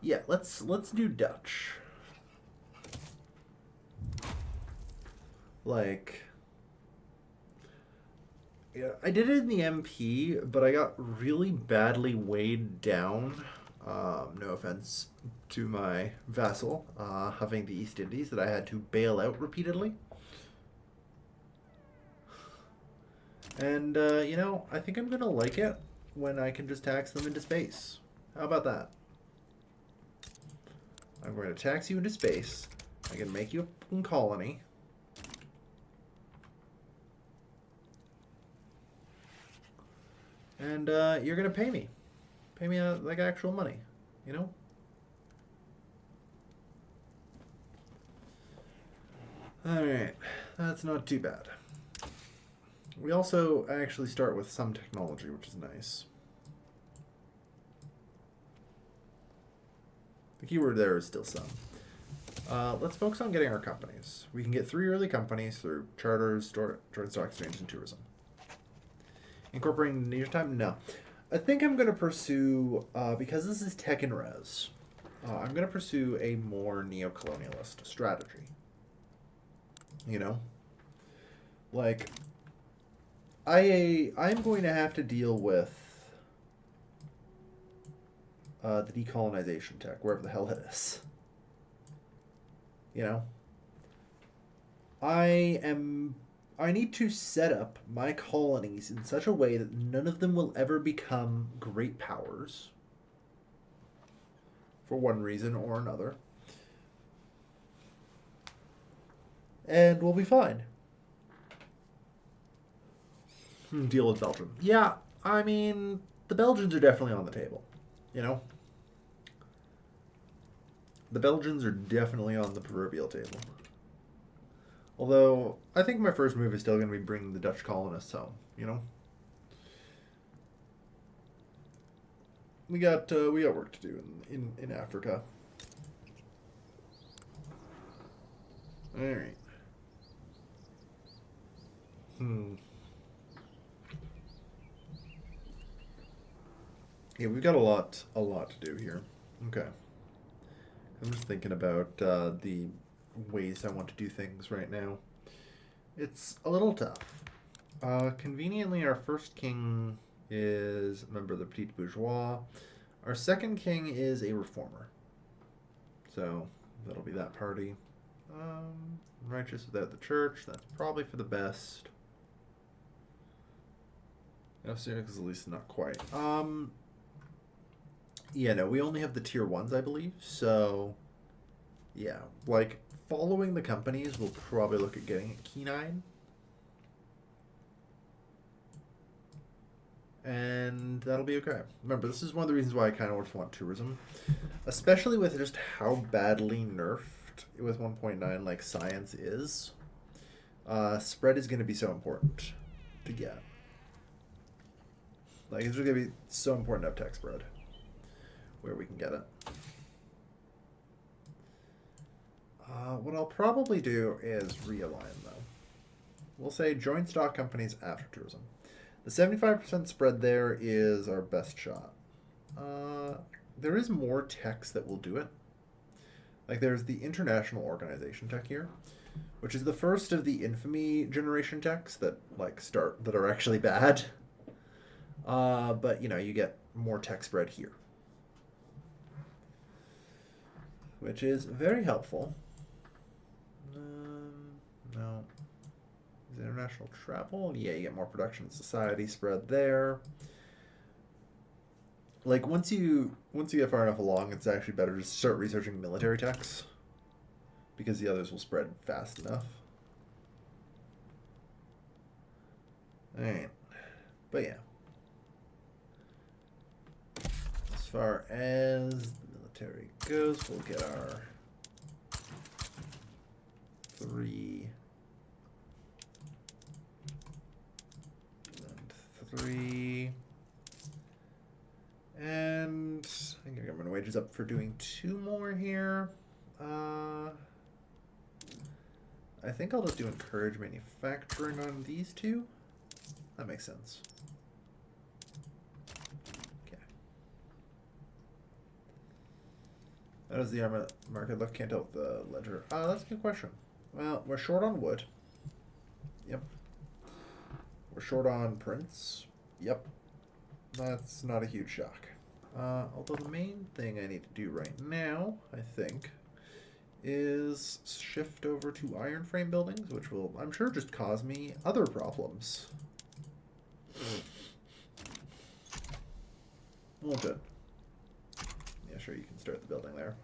Yeah, let's do Dutch. Like, yeah, I did it in the MP, but I got really badly weighed down. No offense to my vassal, having the East Indies, that I had to bail out repeatedly. And, I think I'm gonna like it when I can just tax them into space. How about that? I'm going to tax you into space. I can make you a colony. And you're going to pay me. Pay me like actual money, you know? Alright, that's not too bad. We also actually start with some technology, which is nice. The keyword there is still some. Let's focus on getting our companies. We can get 3 early companies through charters, joint stock exchange, and tourism. Incorporating leisure time? No. I think I'm going to pursue, because this is tech and res, I'm going to pursue a more neo-colonialist strategy. You know? Like, I'm going to have to deal with the decolonization tech, wherever the hell it is. You know? I need to set up my colonies in such a way that none of them will ever become great powers. For one reason or another. And we'll be fine. Deal with Belgium. Yeah, I mean, the Belgians are definitely on the table. You know? The Belgians are definitely on the proverbial table. Although, I think my first move is still going to be bringing the Dutch colonists home, you know? We got work to do in Africa. Alright. Yeah, we've got a lot to do here. Okay. I'm just thinking about the ways I want to do things right now. It's a little tough. Conveniently, our first king is a member of the Petit Bourgeois. Our second king is a reformer. So, that'll be that party. Righteous without the church. That's probably for the best. Syriac is at least not quite. Yeah, no, we only have the tier 1s, I believe. So, yeah. Like, following the companies, we'll probably look at getting a key 9. And that'll be okay. Remember, this is one of the reasons why I kind of just want tourism. Especially with just how badly nerfed with 1.9 like science is. Spread is going to be so important to get. Like, it's going to be so important to have tech spread where we can get it. What I'll probably do is realign, though. We'll say joint stock companies after tourism. The 75% spread there is our best shot. There is more techs that will do it. Like, there's the international organization tech here, which is the first of the infamy generation techs that that are actually bad. But you get more tech spread here, which is very helpful. No. Is it international travel? Yeah, you get more production society spread there. Like, once you get far enough along, it's actually better to start researching military techs, because the others will spread fast enough. Alright. But yeah. As far as the military goes, we'll get our 3 and 3. And I think government wages up for doing 2 more here. I think I'll just do encourage manufacturing on these 2. That makes sense. Okay. How does the armor market look? Can't tell with the ledger. That's a good question. Well, we're short on wood. Yep. We're short on prints. Yep. That's not a huge shock. Although the main thing I need to do right now, I think, is shift over to iron frame buildings, which will, I'm sure, just cause me other problems. Won't it? Yeah, sure, you can start the building there.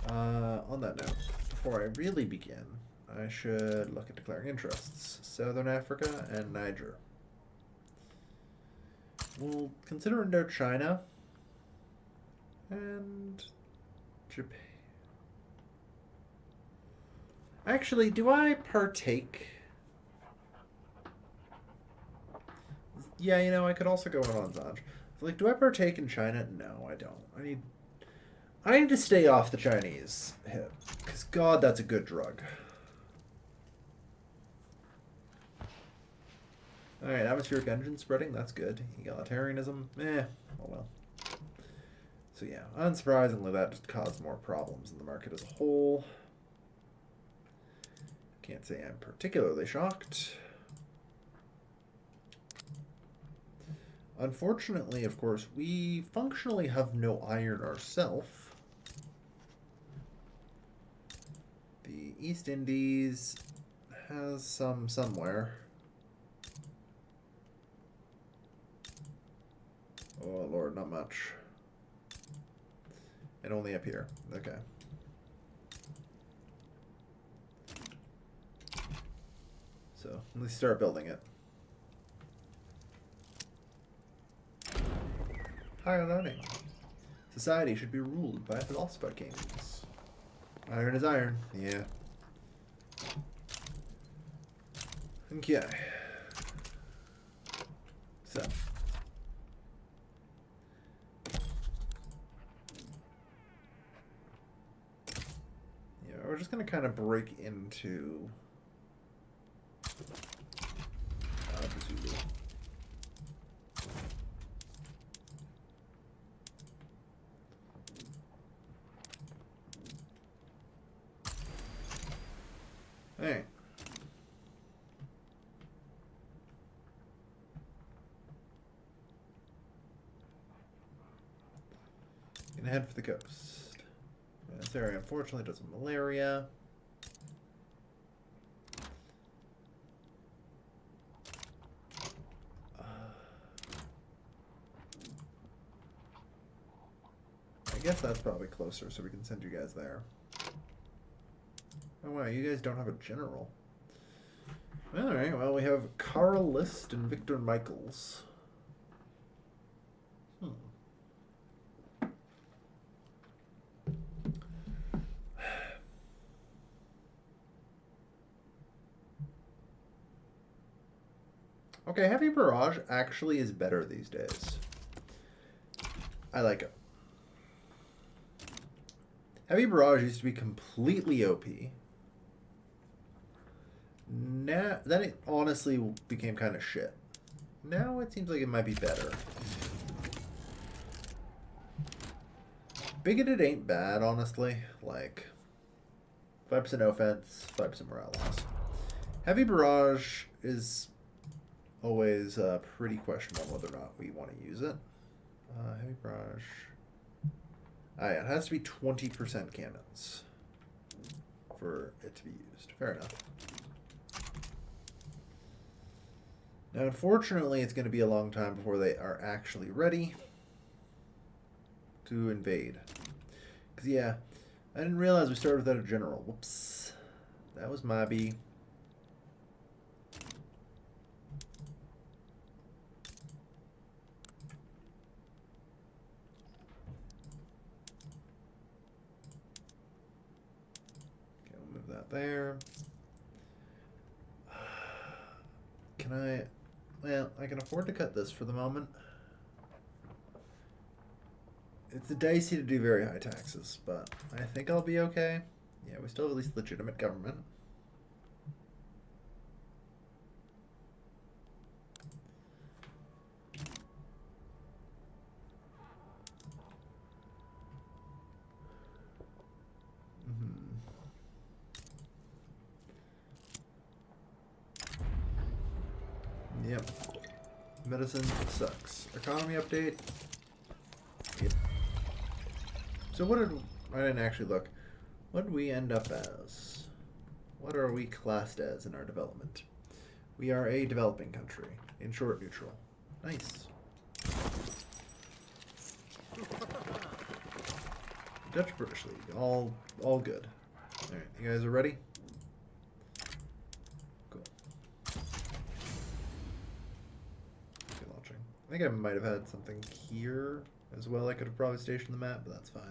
On that note, before I really begin, I should look at declaring interests. Southern Africa and Niger. We'll consider Indochina and Japan. Actually, do I partake? Yeah, you know, I could also go on Zanj. Like, do I partake in China? No, I don't. I need to stay off the Chinese hit. Because, God, that's a good drug. Alright, atmospheric engine spreading, that's good. Egalitarianism, oh well. So yeah, unsurprisingly, that just caused more problems in the market as a whole. Can't say I'm particularly shocked. Unfortunately, of course, we functionally have no iron ourselves. The East Indies has some somewhere. Oh lord, not much. And only up here. Okay. So, let's start building it. Higher learning. Society should be ruled by philosopher kings. Iron is iron. Yeah. Okay. So. Yeah, we're just going to kind of break into Zulu. Alright. Gonna head for the coast. This area unfortunately does malaria. I guess that's probably closer, so we can send you guys there. Oh wow, you guys don't have a general. Alright, well we have Carl List and Victor Michaels. Okay, Heavy Barrage actually is better these days. I like it. Heavy Barrage used to be completely OP. Now, then it honestly became kind of shit. Now it seems like it might be better. Bigoted ain't bad, honestly. Like, 5% offense, 5% morale loss. Heavy Barrage is always pretty questionable whether or not we want to use it. Heavy Barrage. Yeah, it has to be 20% cannons for it to be used. Fair enough. Now, unfortunately, it's going to be a long time before they are actually ready to invade. Because, yeah, I didn't realize we started without a general. Whoops. That was my B. Okay, we'll move that there. Can I... Well, I can afford to cut this for the moment. It's dicey to do very high taxes, but I think I'll be okay. Yeah, we still have at least legitimate government. Yep. Medicine sucks. Economy update. Yep. So what did... I didn't actually look. What did we end up as? What are we classed as in our development? We are a developing country. In short, neutral. Nice. Dutch-British League. All good. Alright, you guys are ready? Cool. Okay, launching. I think I might have had something here as well. I could have probably stationed the map, but that's fine.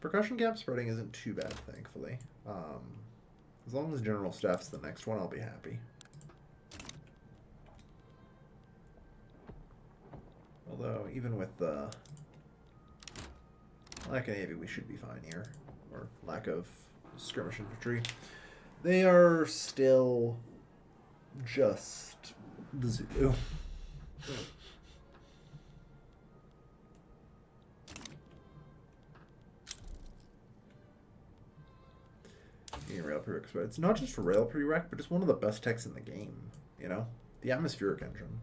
Percussion gap spreading isn't too bad, thankfully. As long as general staff's the next one, I'll be happy. Although, even with the lack of navy, we should be fine here. Or lack of skirmish infantry. They are still just the Zulu. Rail prereqs, but it's not just rail prereq, but it's one of the best techs in the game. You know, the atmospheric engine.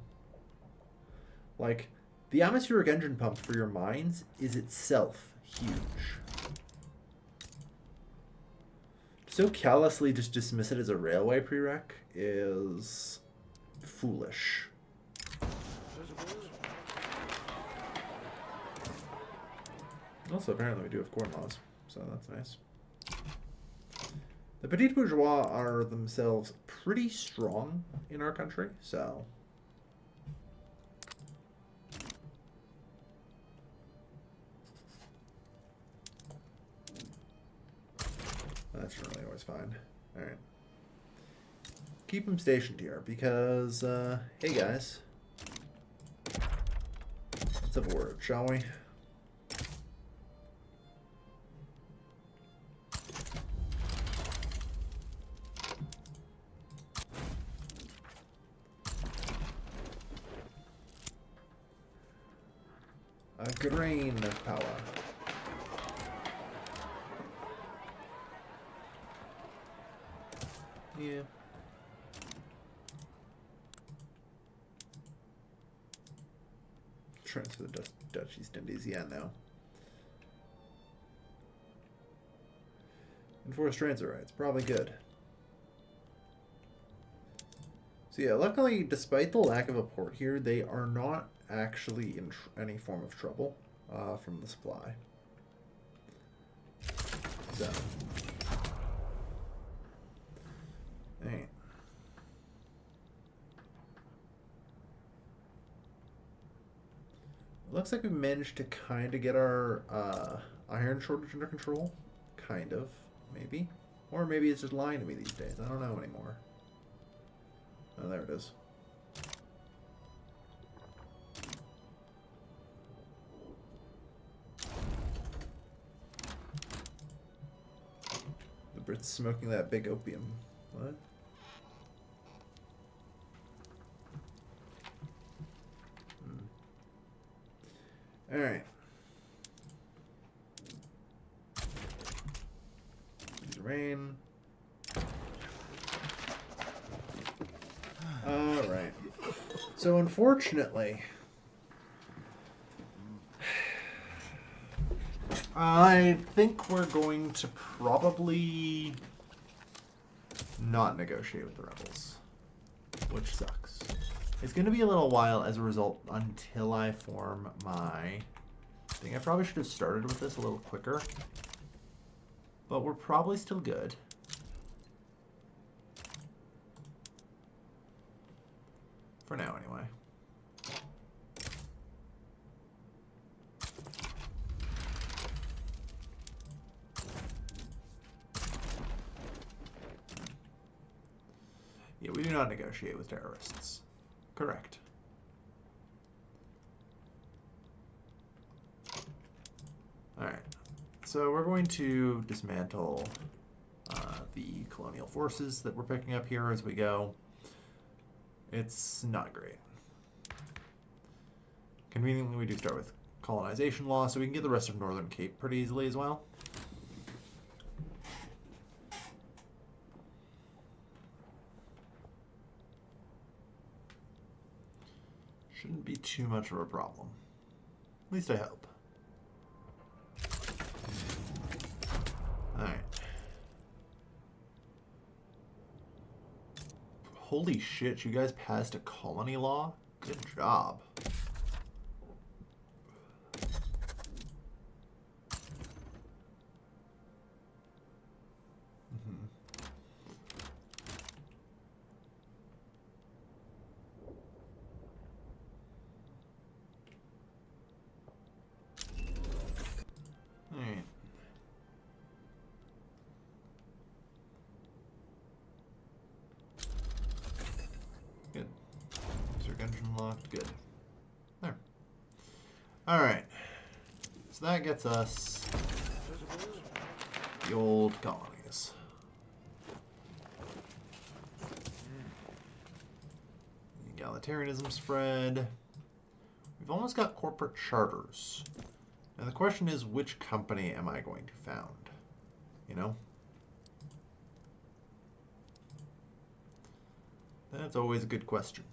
Like, the atmospheric engine pump for your mines is itself huge. So callously just dismiss it as a railway prereq is foolish. Also, apparently we do have corn laws, so that's nice. The petite bourgeois are themselves pretty strong in our country, so... That's generally always fine. Alright. Keep them stationed here, because, hey guys. Let's have a word, shall we? A grain of power. Yeah. Transfer the Dutch East Indies, yeah, no. Enforced transit rights, probably good. So yeah, luckily, despite the lack of a port here, they are not actually in any form of trouble from the supply. So, alright. Looks like we managed to kind of get our iron shortage under control. Kind of, maybe. Or maybe it's just lying to me these days. I don't know anymore. Oh, there it is. The Brits smoking that big opium. What? Alright. Rain. Alright. So unfortunately, I think we're going to probably not negotiate with the rebels, which sucks. It's going to be a little while as a result until I form my thing. I probably should have started with this a little quicker, but we're probably still good. For now, anyway. Yeah, we do not negotiate with terrorists. Correct. Alright. So we're going to dismantle the colonial forces that we're picking up here as we go. It's not great. Conveniently, we do start with colonization law, so we can get the rest of Northern Cape pretty easily as well. Shouldn't be too much of a problem. At least I hope. Alright. Holy shit, you guys passed a colony law? Good job. Alright. Good. Circ engine locked. Good. There. Alright. So that gets us the old colonies. Egalitarianism spread. We've almost got corporate charters. And the question is, which company am I going to found? You know? That's always a good question.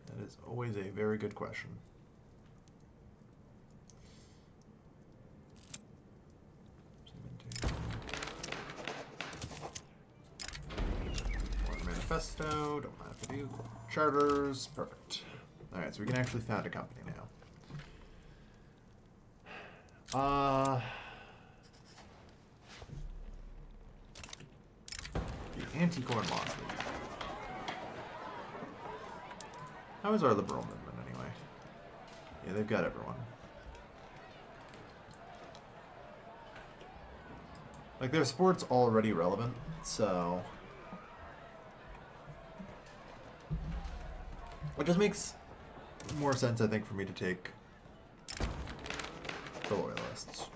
That is always a very good question. One manifesto, don't have to do charters, perfect. Alright, so we can actually found a company now. The anti-corn laws. How is our liberal movement anyway? Yeah, they've got everyone. Like, their sport's already relevant, so... It just makes more sense, I think, for me to take the loyalists.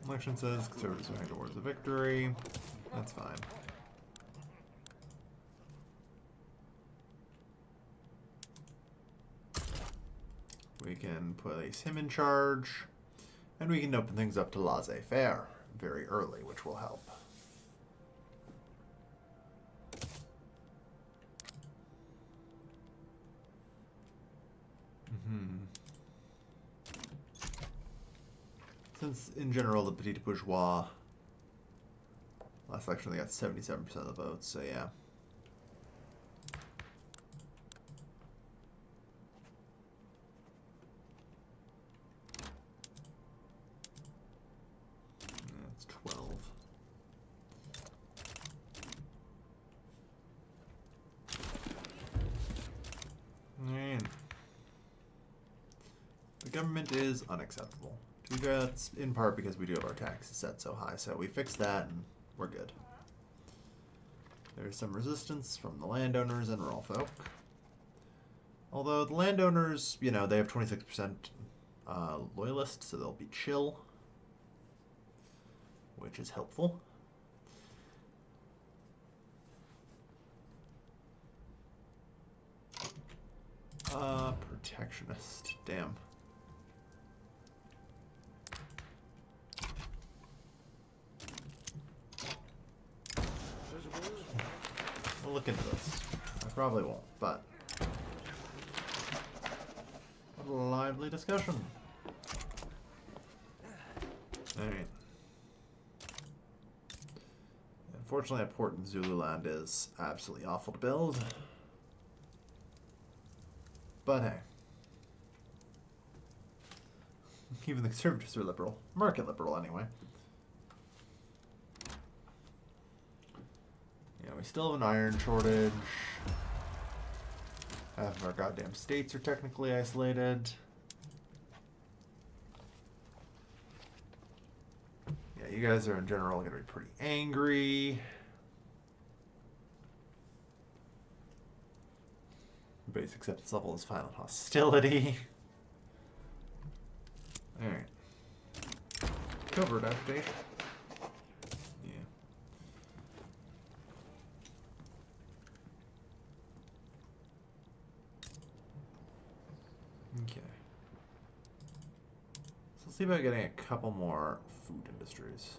Election says conservatives are heading towards the victory. That's fine. We can place him in charge, and we can open things up to laissez-faire very early, which will help. Since, in general, the petite bourgeois, last election they got 77% of the votes, so yeah. That's 12. And the government is unacceptable. That's in part because we do have our taxes set so high, so we fix that and we're good. There's some resistance from the landowners and rural folk. Although the landowners, you know, they have 26% loyalists, so they'll be chill, which is helpful. Protectionist, damn. We'll look into this. I probably won't, but what a lively discussion. Alright. Unfortunately, a port in Zululand is absolutely awful to build. But hey. Even the conservatives are liberal. Market liberal, anyway. Yeah, we still have an iron shortage. Half of our goddamn states are technically isolated. Yeah, you guys are in general going to be pretty angry. Base acceptance level is violent hostility. Alright. Covert occupation. Yeah. Okay. So let's see about getting a couple more food industries.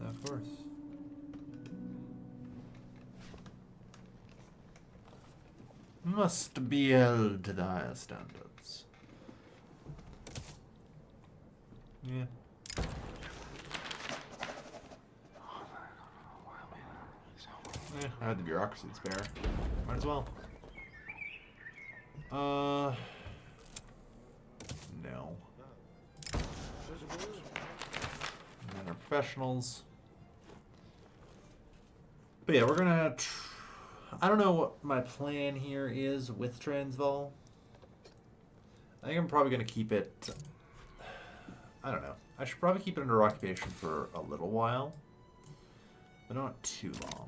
Of course. Must be held to the highest standards. Yeah. I had the bureaucracy to spare. Might as well. No. And our professionals. But yeah, we're gonna. I don't know what my plan here is with Transvaal. I think I'm probably gonna keep it. I don't know. I should probably keep it under occupation for a little while, but not too long.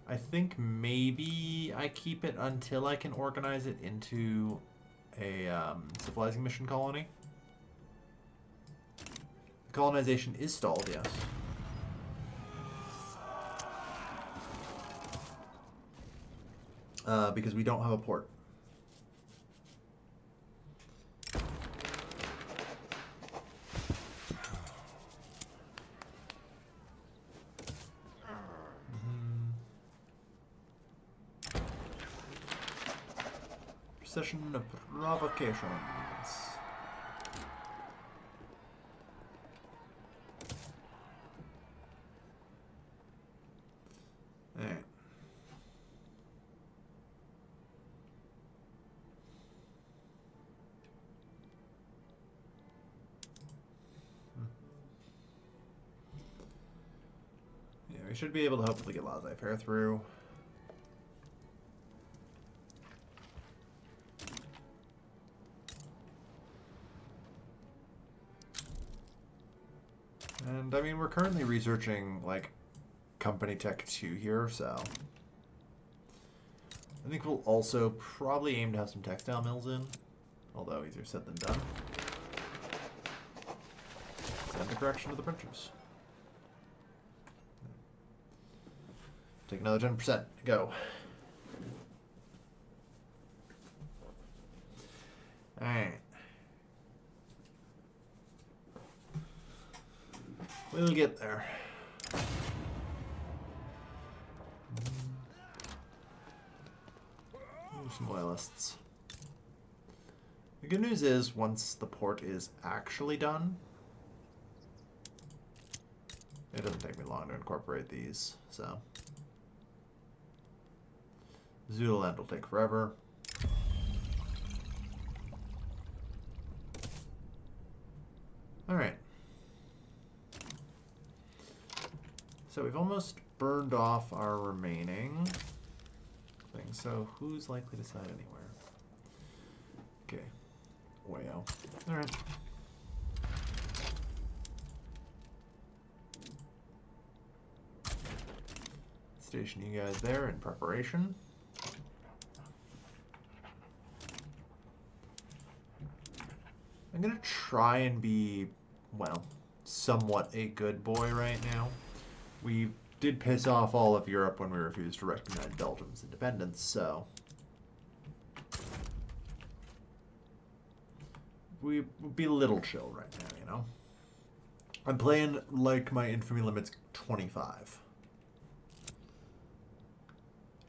I think maybe I keep it until I can organize it into a civilizing mission colony. Colonization is stalled, yes. Because we don't have a port. Procession of provocations. Alright. Yeah, we should be able to hopefully get laissez-faire through. And I mean, we're currently researching like Company Tech 2 here, so I think we'll also probably aim to have some textile mills in, although easier said than done. Send the correction to the printers. Take another 10%. Go. Alright. We'll get there. Some loyalists. The good news is, once the port is actually done, it doesn't take me long to incorporate these, so. Zululand will take forever. Alright. So we've almost burned off our remaining things. So who's likely to side anywhere? Okay. Wayo. Alright. Station you guys there in preparation. I'm gonna try and be, well, somewhat a good boy right now. We did piss off all of Europe when we refused to recognize Belgium's independence, so we would be a little chill right now, you know? I'm playing like my infamy limit's 25.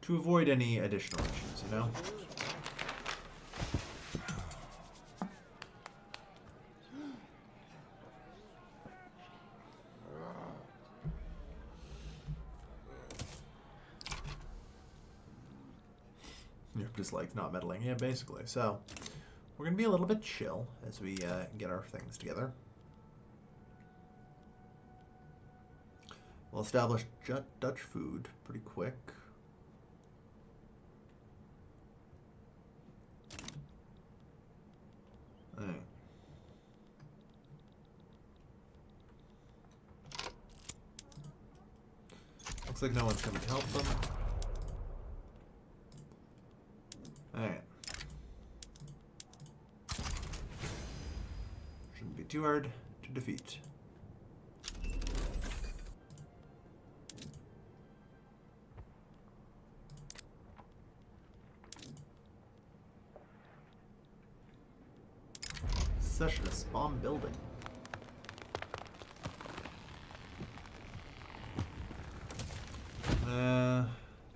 To avoid any additional issues, you know? Just like not meddling, yeah, basically. So we're gonna be a little bit chill as we get our things together. We'll establish Dutch food pretty quick. All right. Looks like no one's coming to help them. Alright. too hard to defeat. Secessionist bomb building.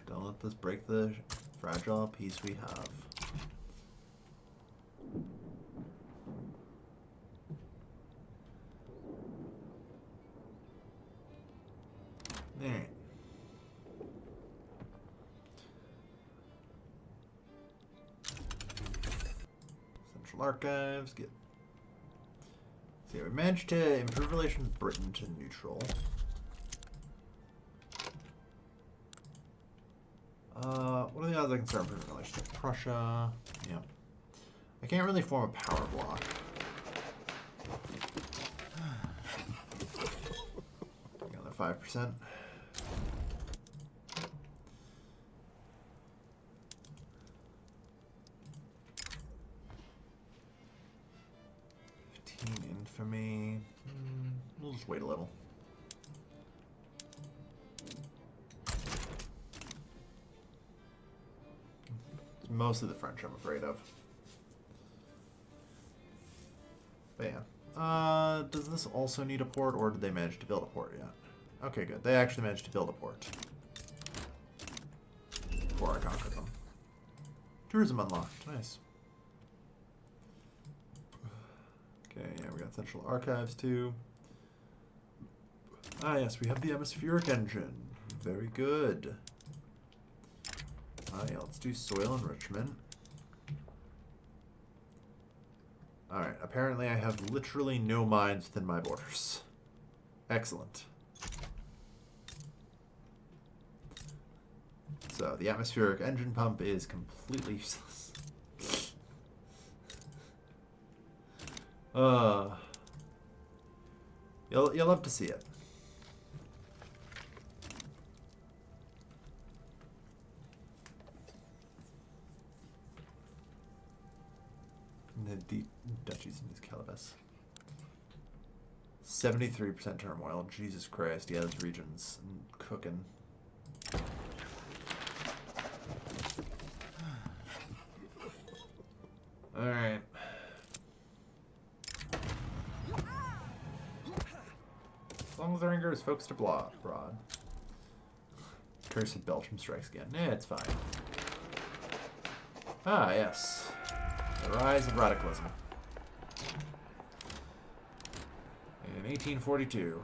Don't let this break the fragile peace we have. Alright. Central Archives, get. See, we managed to improve relations with Britain to neutral. What are the odds I can start improving relations with Prussia? Yeah. I can't really form a power block. Another 5%. Infamy. We'll just wait a little. It's mostly the French I'm afraid of. But yeah. Does this also need a port, or did they manage to build a port yet? Okay, good. They actually managed to build a port. Before I conquered them. Tourism unlocked. Nice. Okay, yeah, we got Central Archives too. Ah, yes, we have the atmospheric engine. Very good. Yeah, let's do soil enrichment. Alright, apparently I have literally no mines within my borders. Excellent. So, the atmospheric engine pump is completely useless. You'll love to see it. The duchies in these Calabas. 73% turmoil. Jesus Christ. Yeah, those regions cooking. Alright. As long as our anger is focused abroad. Cursed Belgium strikes again. It's fine. Ah, yes. The rise of radicalism. In 1842.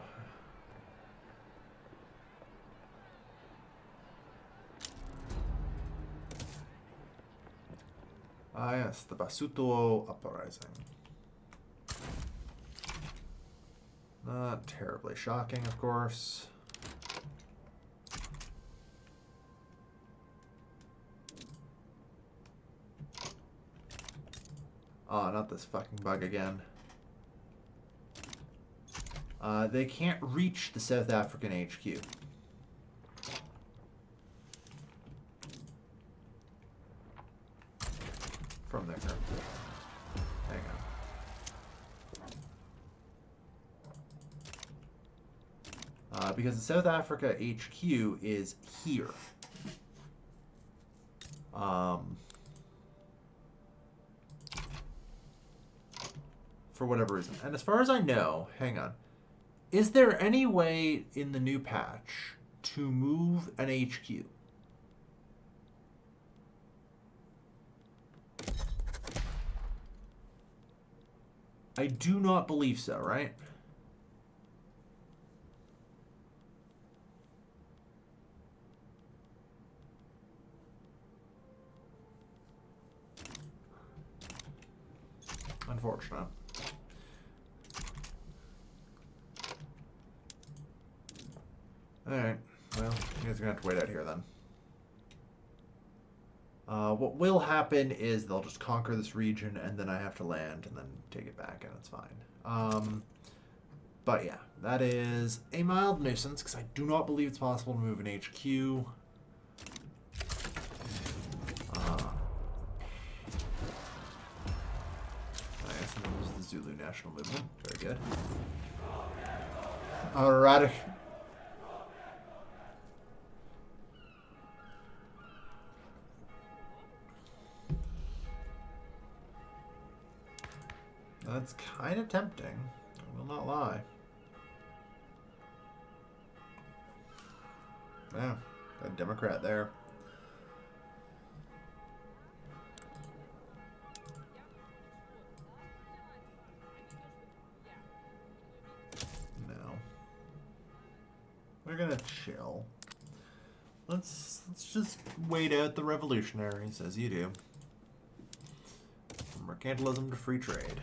Ah, yes, the Basuto uprising. Not terribly shocking, of course. Oh, not this fucking bug again. They can't reach the South African HQ. From their current position. Hang on. Because the South Africa HQ is here. For whatever reason. And as far as I know, hang on. Is there any way in the new patch to move an HQ? I do not believe so, right? Unfortunate. Alright, well, you guys are gonna have to wait out here then. What will happen is they'll just conquer this region and then I have to land and then take it back and it's fine. But yeah, that is a mild nuisance because I do not believe it's possible to move an HQ. I guess I'm gonna lose the Zulu national movement. Very good. Radic. That's kind of tempting. I will not lie. Yeah, a Democrat there. No. We're gonna chill. Let's just wait out the revolutionaries, as you do. From mercantilism to free trade.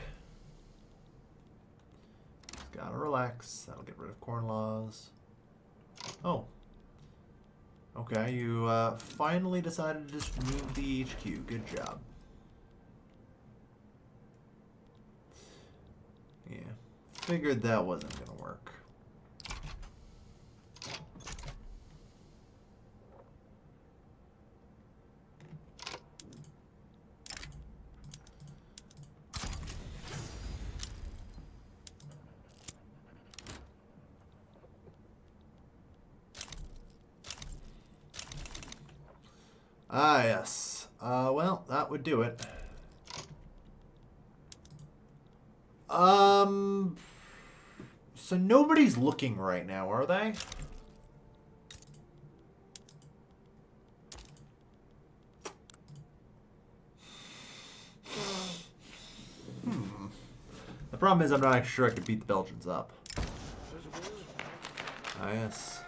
Just gotta relax. That'll get rid of corn laws. Oh. Okay, you finally decided to just move the HQ. Good job. Yeah. Figured that wasn't gonna work. Ah, yes. Well, that would do it. So nobody's looking right now, are they? The problem is I'm not actually sure I could beat the Belgians up. Ah, yes.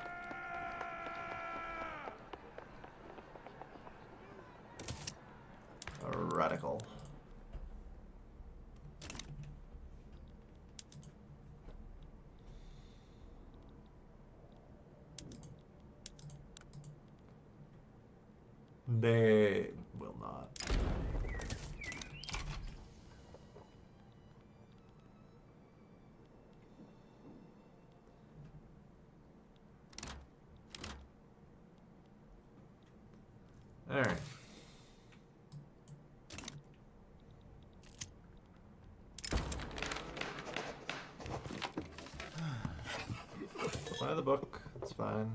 A radical. They will not. All right. Buy the book. It's fine.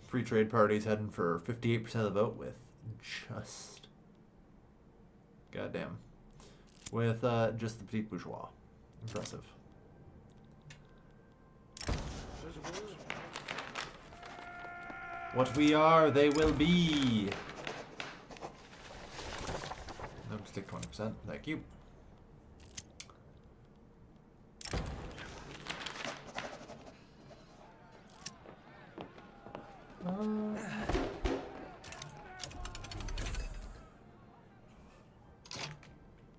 Free trade party's heading for 58% of the vote with just... Goddamn. With just the petit bourgeois. Impressive. What we are, they will be. Nope, stick 20%. Thank you.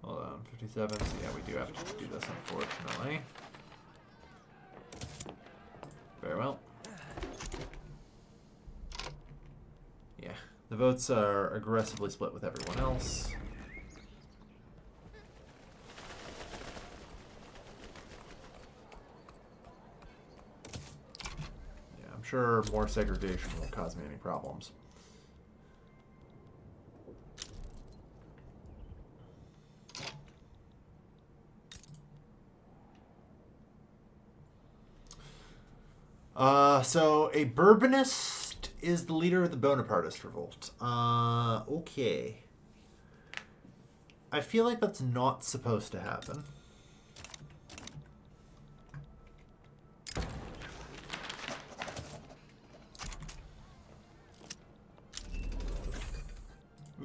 Hold on, 57. So yeah, we do have to do this, unfortunately. Very well. Yeah, the votes are aggressively split with everyone else. Yeah, I'm sure more segregation won't cause me any problems. So a Bourbonist is the leader of the Bonapartist revolt. Okay. I feel like that's not supposed to happen.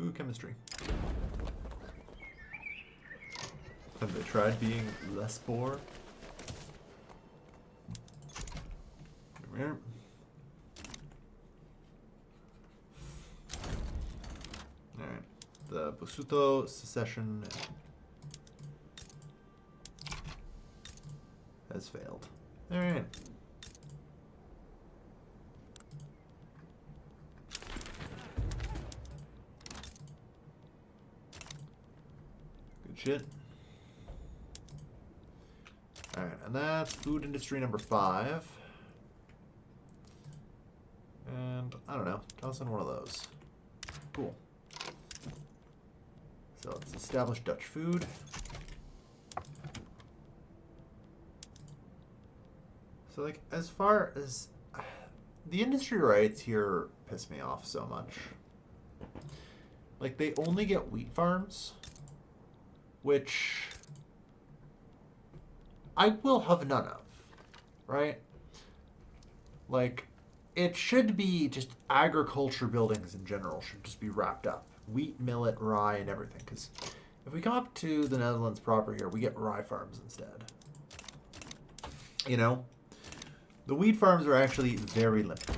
Ooh, chemistry. Have they tried being less poor? Alright, the Bosuto secession has failed. Alright. Good shit. Alright, and that's food industry number 5. And, I don't know, toss in one of those. Cool. So let's establish Dutch food. So, like, as far as... The industry rights here piss me off so much. Like, they only get wheat farms, which I will have none of, right? Like, it should be just agriculture buildings in general should just be wrapped up. Wheat, millet, rye, and everything. Because if we come up to the Netherlands proper here, we get rye farms instead. You know? The wheat farms are actually very limited.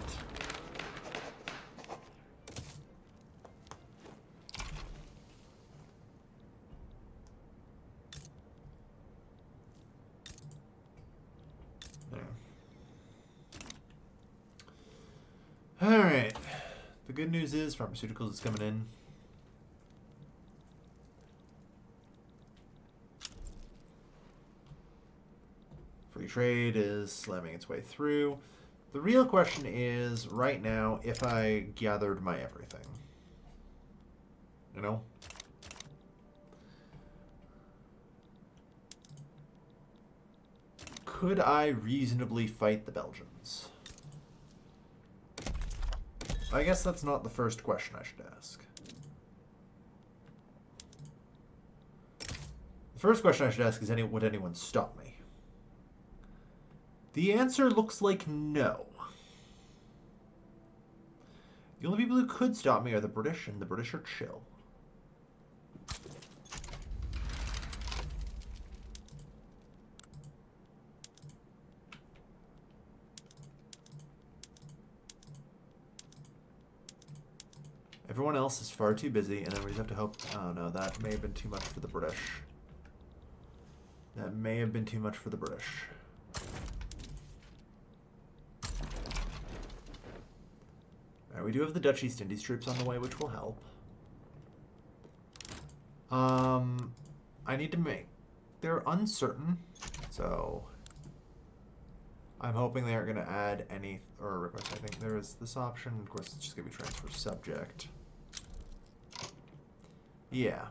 Alright. The good news is pharmaceuticals is coming in. Free trade is slamming its way through. The real question is, right now, if I gathered my everything. You know? Could I reasonably fight the Belgians? I guess that's not the first question I should ask. The first question I should ask is, would anyone stop me? The answer looks like no. The only people who could stop me are the British, and the British are chill. Everyone else is far too busy, and then we just have to hope... Oh, no, that may have been too much for the British. That may have been too much for the British. Alright, we do have the Dutch East Indies troops on the way, which will help. I need to make... They're uncertain, so... I'm hoping they aren't going to add any... Or request, I think there is this option. Of course, it's just going to be transfer subject. Yeah.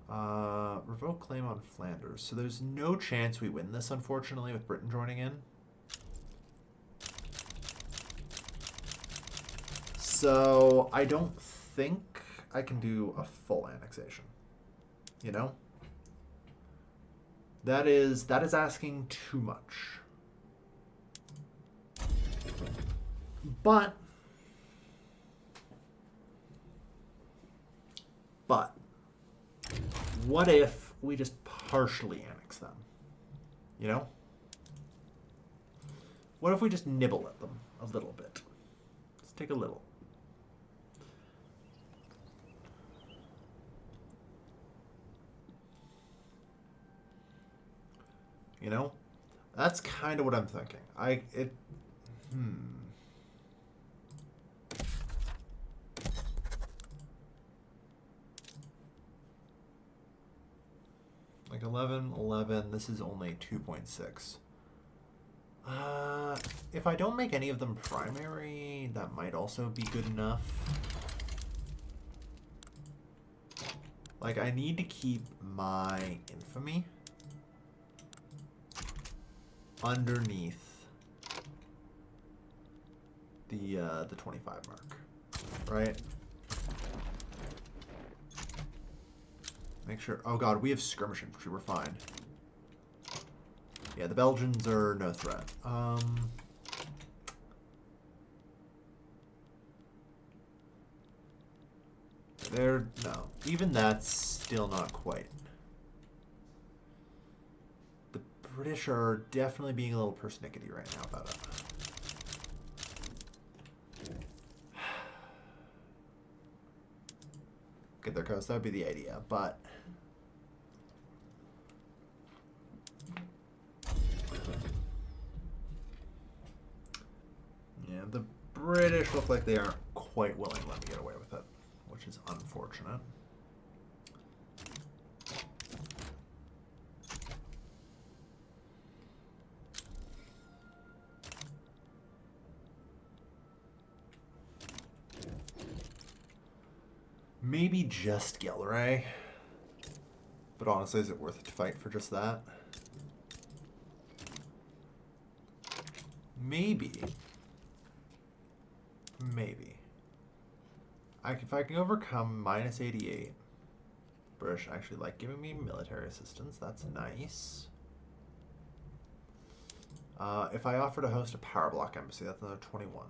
Revoke claim on Flanders. So there's no chance we win this, unfortunately, with Britain joining in. So I don't think I can do a full annexation. You know? That is asking too much. But what if we just partially annex them? You know? What if we just nibble at them a little bit? Let's take a little. You know? That's kind of what I'm thinking. Like 11, this is only 2.6. If I don't make any of them primary, that might also be good enough. Like, I need to keep my infamy underneath the 25 mark, right? Make sure. Oh god, we have skirmish infantry. We're fine. Yeah, the Belgians are no threat. They're no. Even that's still not quite. The British are definitely being a little persnickety right now about it. Get their coast. That would be the idea, but. Yeah, the British look like they aren't quite willing to let me get away with it, which is unfortunate. Maybe just Gelre. But honestly, is it worth it to fight for just that? Maybe. Maybe. If I can overcome minus 88. British actually like giving me military assistance. That's nice. If I offer to host a power block embassy, that's another 21.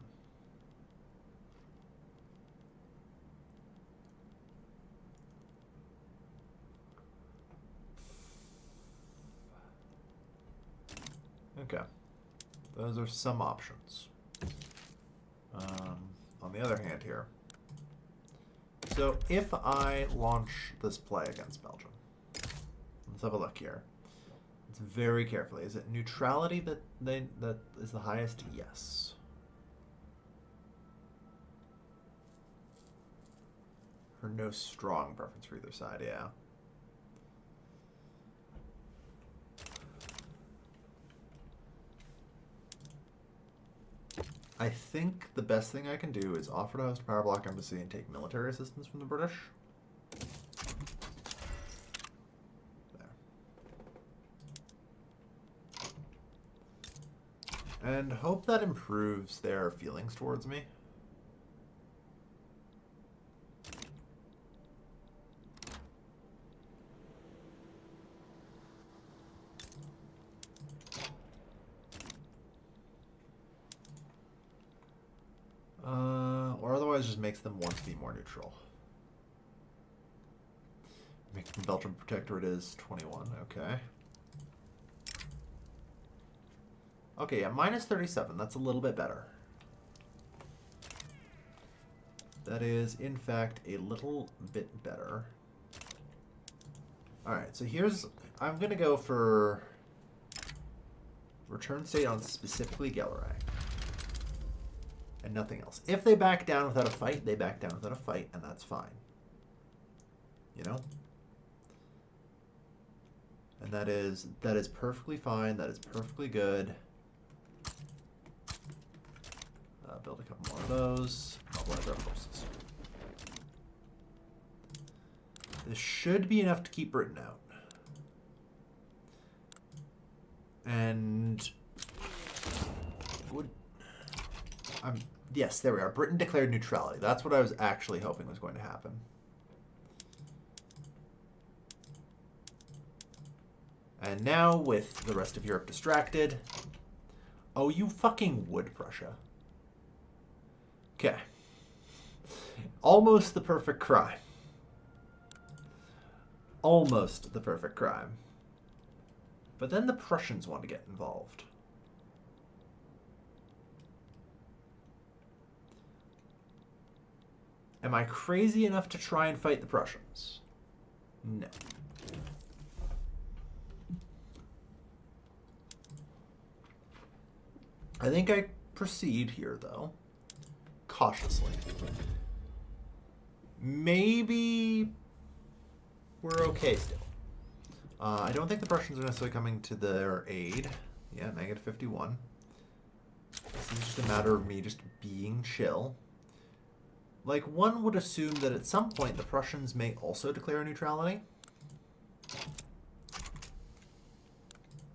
Okay. Those are some options. On the other hand here, so if I launch this play against Belgium, let's have a look here. It's very carefully. Is it neutrality that is the highest? Yes. Or no strong preference for either side, yeah. I think the best thing I can do is offer to host a power block embassy and take military assistance from the British. There. And hope that improves their feelings towards me. Or otherwise just makes them want to be more neutral. Making Belgium protectorate is 21, okay. Okay, yeah, minus 37, that's a little bit better. That is, in fact, a little bit better. Alright, so here's, I'm gonna go for return state on specifically Gelre. And nothing else. If they back down without a fight, they back down without a fight, and that's fine. You know? And that is perfectly fine. That is perfectly good. Build a couple more of those. Mobilize our forces. This should be enough to keep Britain out. And would yes, there we are. Britain declared neutrality. That's what I was actually hoping was going to happen. And now, with the rest of Europe distracted... Oh, you fucking would, Prussia. Okay. Almost the perfect crime. Almost the perfect crime. But then the Prussians want to get involved. Am I crazy enough to try and fight the Prussians? No. I think I proceed here, though, cautiously. Maybe we're okay still. I don't think the Prussians are necessarily coming to their aid. Yeah, negative 51. This is just a matter of me just being chill. Like, one would assume that at some point the Prussians may also declare neutrality.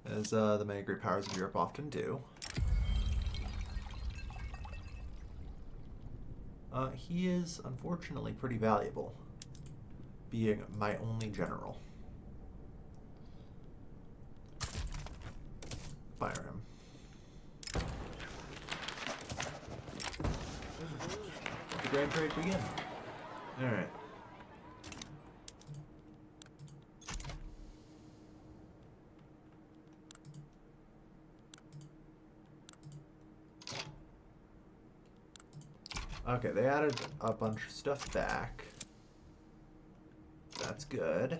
As the many great powers of Europe often do. He is, unfortunately, pretty valuable, being my only general. Fire him. Let the grand trade begin. Alright. Okay, they added a bunch of stuff back. That's good.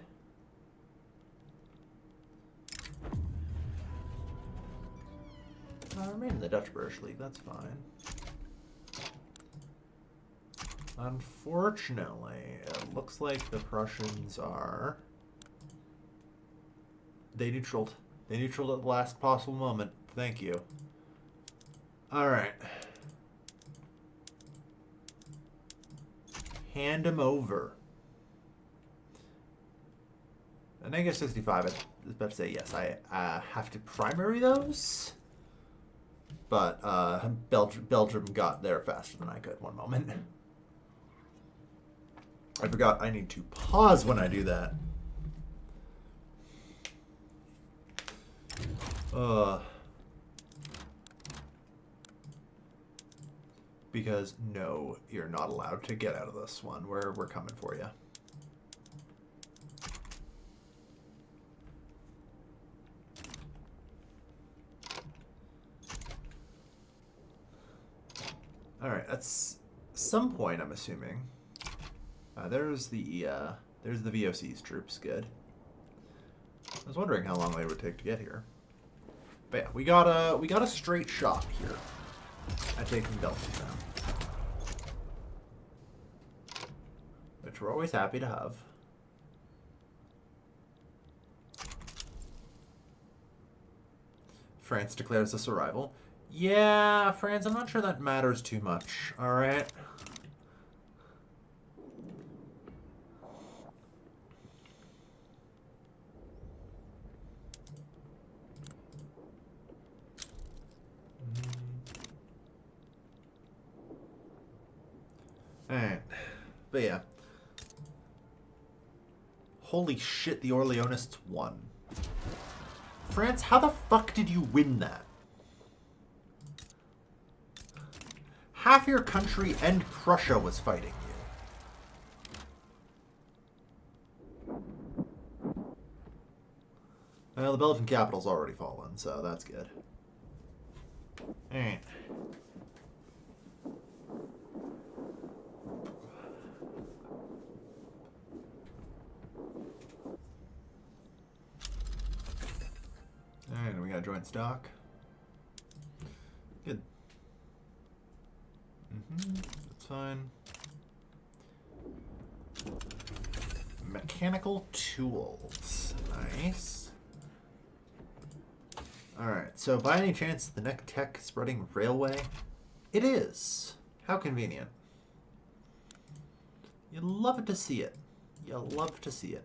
I remain in the Dutch-British League, that's fine. Unfortunately, it looks like the Prussians are... They neutraled. They neutraled at the last possible moment. Thank you. Alright. Hand him over. A negative 65, I was about to say yes. I have to primary those. But Belgium got there faster than I could one moment. I forgot I need to pause when I do that. Because no, you're not allowed to get out of this one. We're coming for you. All right, at some point, I'm assuming. There's the VOC's troops. Good. I was wondering how long they would take to get here. But yeah, we got a straight shot here at taking Belgium down, which we're always happy to have. France declares us a rival. Yeah, France, I'm not sure that matters too much. All right. Alright. But yeah. Holy shit, the Orleanists won. France, how the fuck did you win that? Half your country and Prussia was fighting you. Well, the Belgian capital's already fallen, so that's good. Alright. Alright, we got joint stock. Good. That's fine. Mechanical tools. Nice. Alright, so by any chance, the next tech spreading railway? It is. How convenient. You love to see it. You love to see it.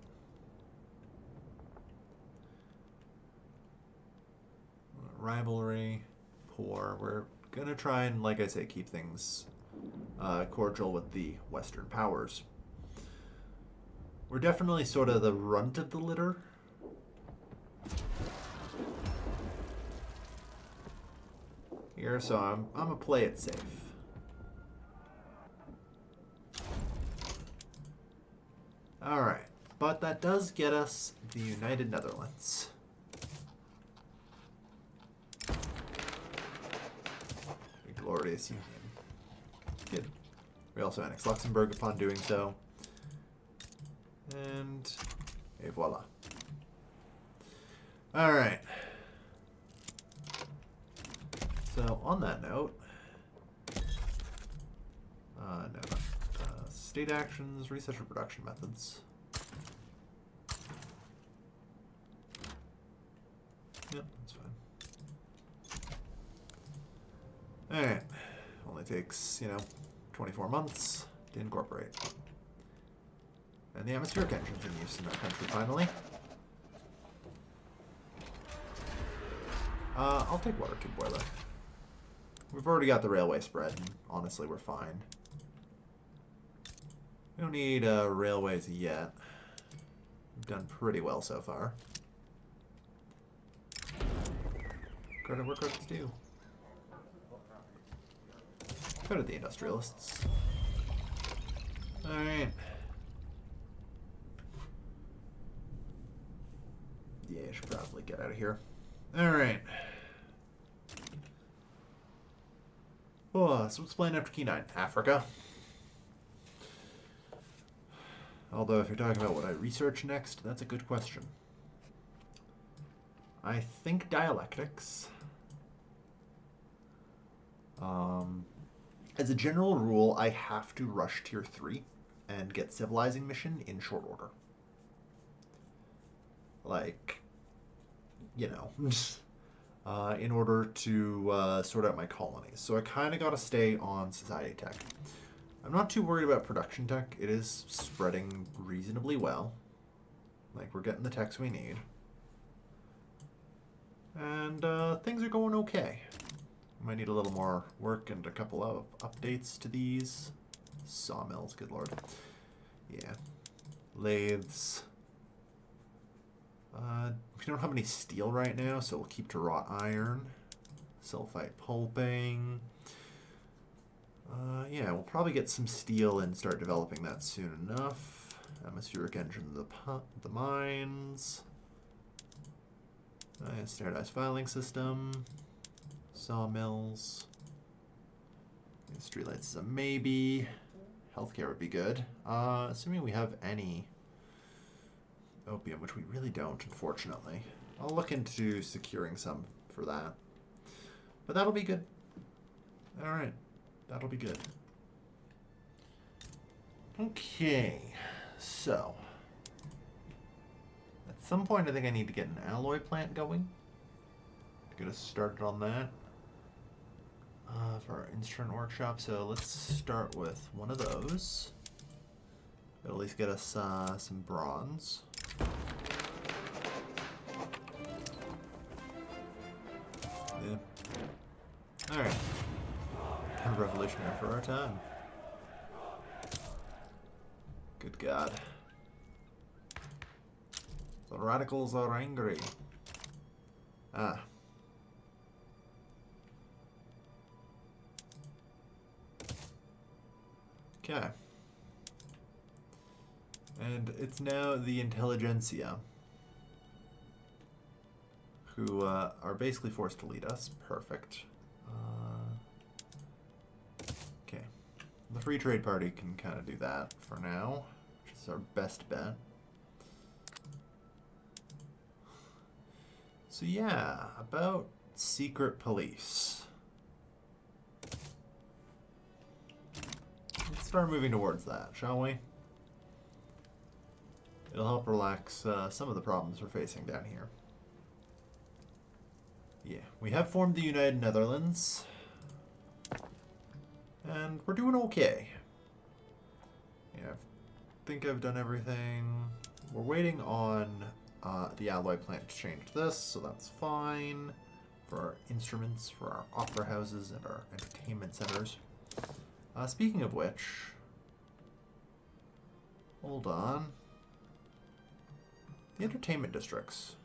Rivalry, poor. We're gonna try and, like I say, keep things cordial with the Western powers. We're definitely sort of the runt of the litter. Here, so I'm gonna play it safe. All right, but that does get us the United Netherlands. Glorious Union. Good. We also annexed Luxembourg upon doing so. And voila. Alright. So on that note, state actions, research and production methods. Yep, that's fine. Alright. Only takes, 24 months to incorporate. And the atmospheric engine's in use in our country, finally. I'll take water tube boiler. We've already got the railway spread, and honestly, we're fine. We don't need railways yet. We've done pretty well so far. Credit where credit's due. Go to the industrialists. Alright. Yeah, I should probably get out of here. Alright. Oh, so what's playing after Key 9? Africa. Although, if you're talking about what I research next, that's a good question. I think dialectics. As a general rule, I have to rush tier 3 and get civilizing mission in short order. Like, in order to sort out my colonies. So I kind of got to stay on society tech. I'm not too worried about production tech. It is spreading reasonably well. Like, we're getting the techs we need. And things are going okay. Might need a little more work and a couple of updates to these. Sawmills, good lord. Yeah. Lathes. We don't have any steel right now, so we'll keep to wrought iron. Sulfite pulping. Yeah, we'll probably get some steel and start developing that soon enough. Atmospheric engine of the mines. Standardized filing system. Sawmills. Streetlights is a maybe. Healthcare would be good. Assuming we have any opium, which we really don't, unfortunately. I'll look into securing some for that. But that'll be good. Alright. That'll be good. Okay. So. At some point, I think I need to get an alloy plant going. Get us started on that. For our instrument workshop. So let's start with one of those. It'll at least get us some bronze. Yeah. Alright. Kind of revolutionary for our time. Good God. The radicals are angry. Ah. Okay. And it's now the intelligentsia who are basically forced to lead us. Perfect. Okay. The Free Trade Party can kind of do that for now, which is our best bet. So yeah, about secret police. Let's start moving towards that, shall we? It'll help relax some of the problems we're facing down here. Yeah, we have formed the United Netherlands. And we're doing okay. Yeah, I think I've done everything. We're waiting on the alloy plant to change this, so that's fine. For our instruments, for our opera houses, and our entertainment centers. Speaking of which, hold on. The entertainment districts.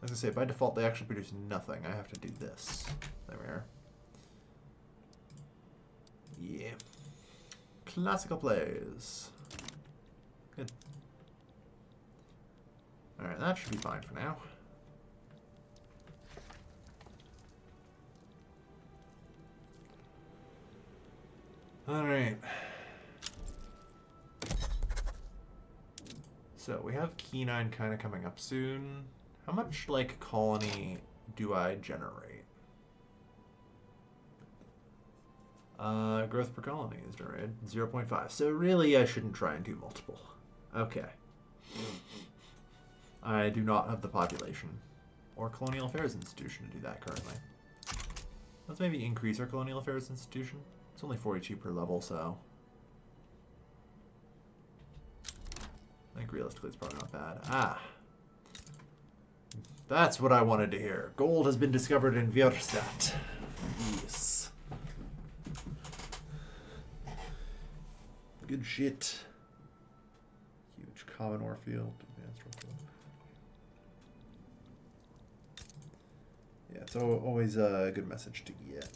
As I say, by default, they actually produce nothing. I have to do this. There we are. Yeah. Classical plays. Good. Alright, that should be fine for now. Alright. So, we have Kenine kind of coming up soon. How much, like, colony do I generate? Growth per colony is generated 0.5. So really, I shouldn't try and do multiple. Okay. I do not have the population or Colonial Affairs Institution to do that currently. Let's maybe increase our Colonial Affairs Institution. It's only 42 per level, so I think realistically it's probably not bad. Ah. That's what I wanted to hear. Gold has been discovered in Vierstadt. Yes. Good shit. Huge common ore field. Advanced ore field. Yeah, it's always a good message to get.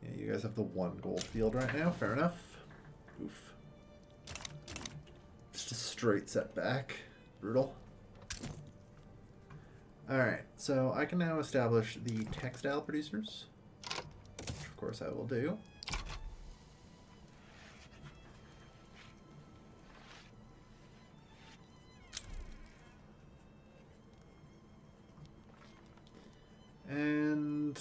Yeah, you guys have the one gold field right now. Fair enough. Oof. Just a straight setback. Brutal. Alright, so I can now establish the textile producers. Which of course I will do. And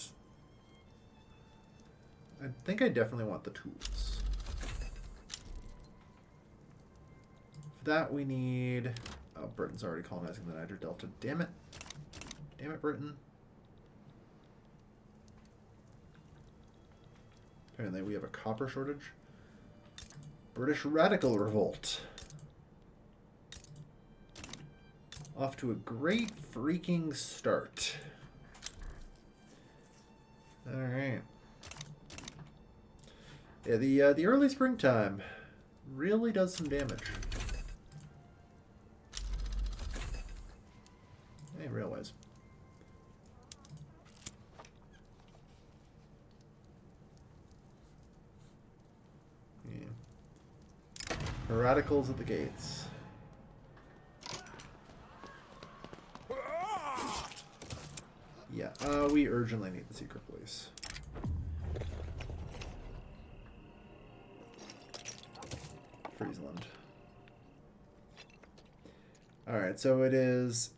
I think I definitely want the tools. For that we need... Oh, Britain's already colonizing the Niger Delta. Damn it. Damn it, Britain. Apparently we have a copper shortage. British radical revolt. Off to a great freaking start. Alright. Yeah, the early springtime really does some damage. Hey, railways. Yeah. Radicals at the gates. Yeah, we urgently need the secret police. Friesland. Alright, so it is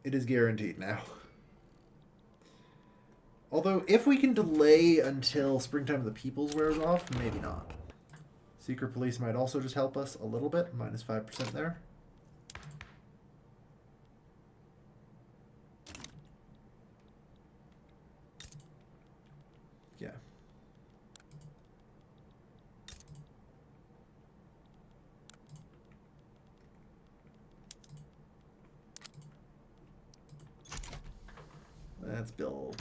guaranteed now. Although, if we can delay until Springtime of the Peoples wears off, maybe not. Secret police might also just help us a little bit. Minus 5% there. Yeah. Let's build.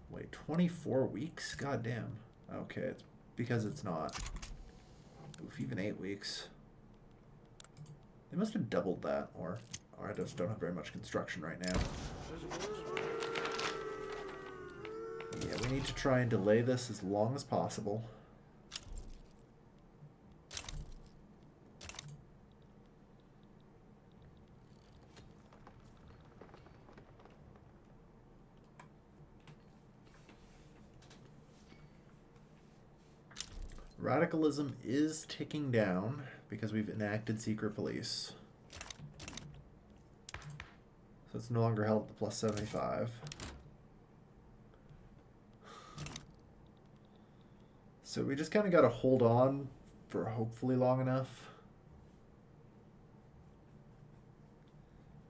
Wait, 24 weeks? God damn. Okay, it's because it's not. Oof, even 8 weeks. They must have doubled that, or I just don't have very much construction right now. Yeah, we need to try and delay this as long as possible. Radicalism is ticking down because we've enacted secret police. So it's no longer held at the plus 75. So we just kind of got to hold on for hopefully long enough.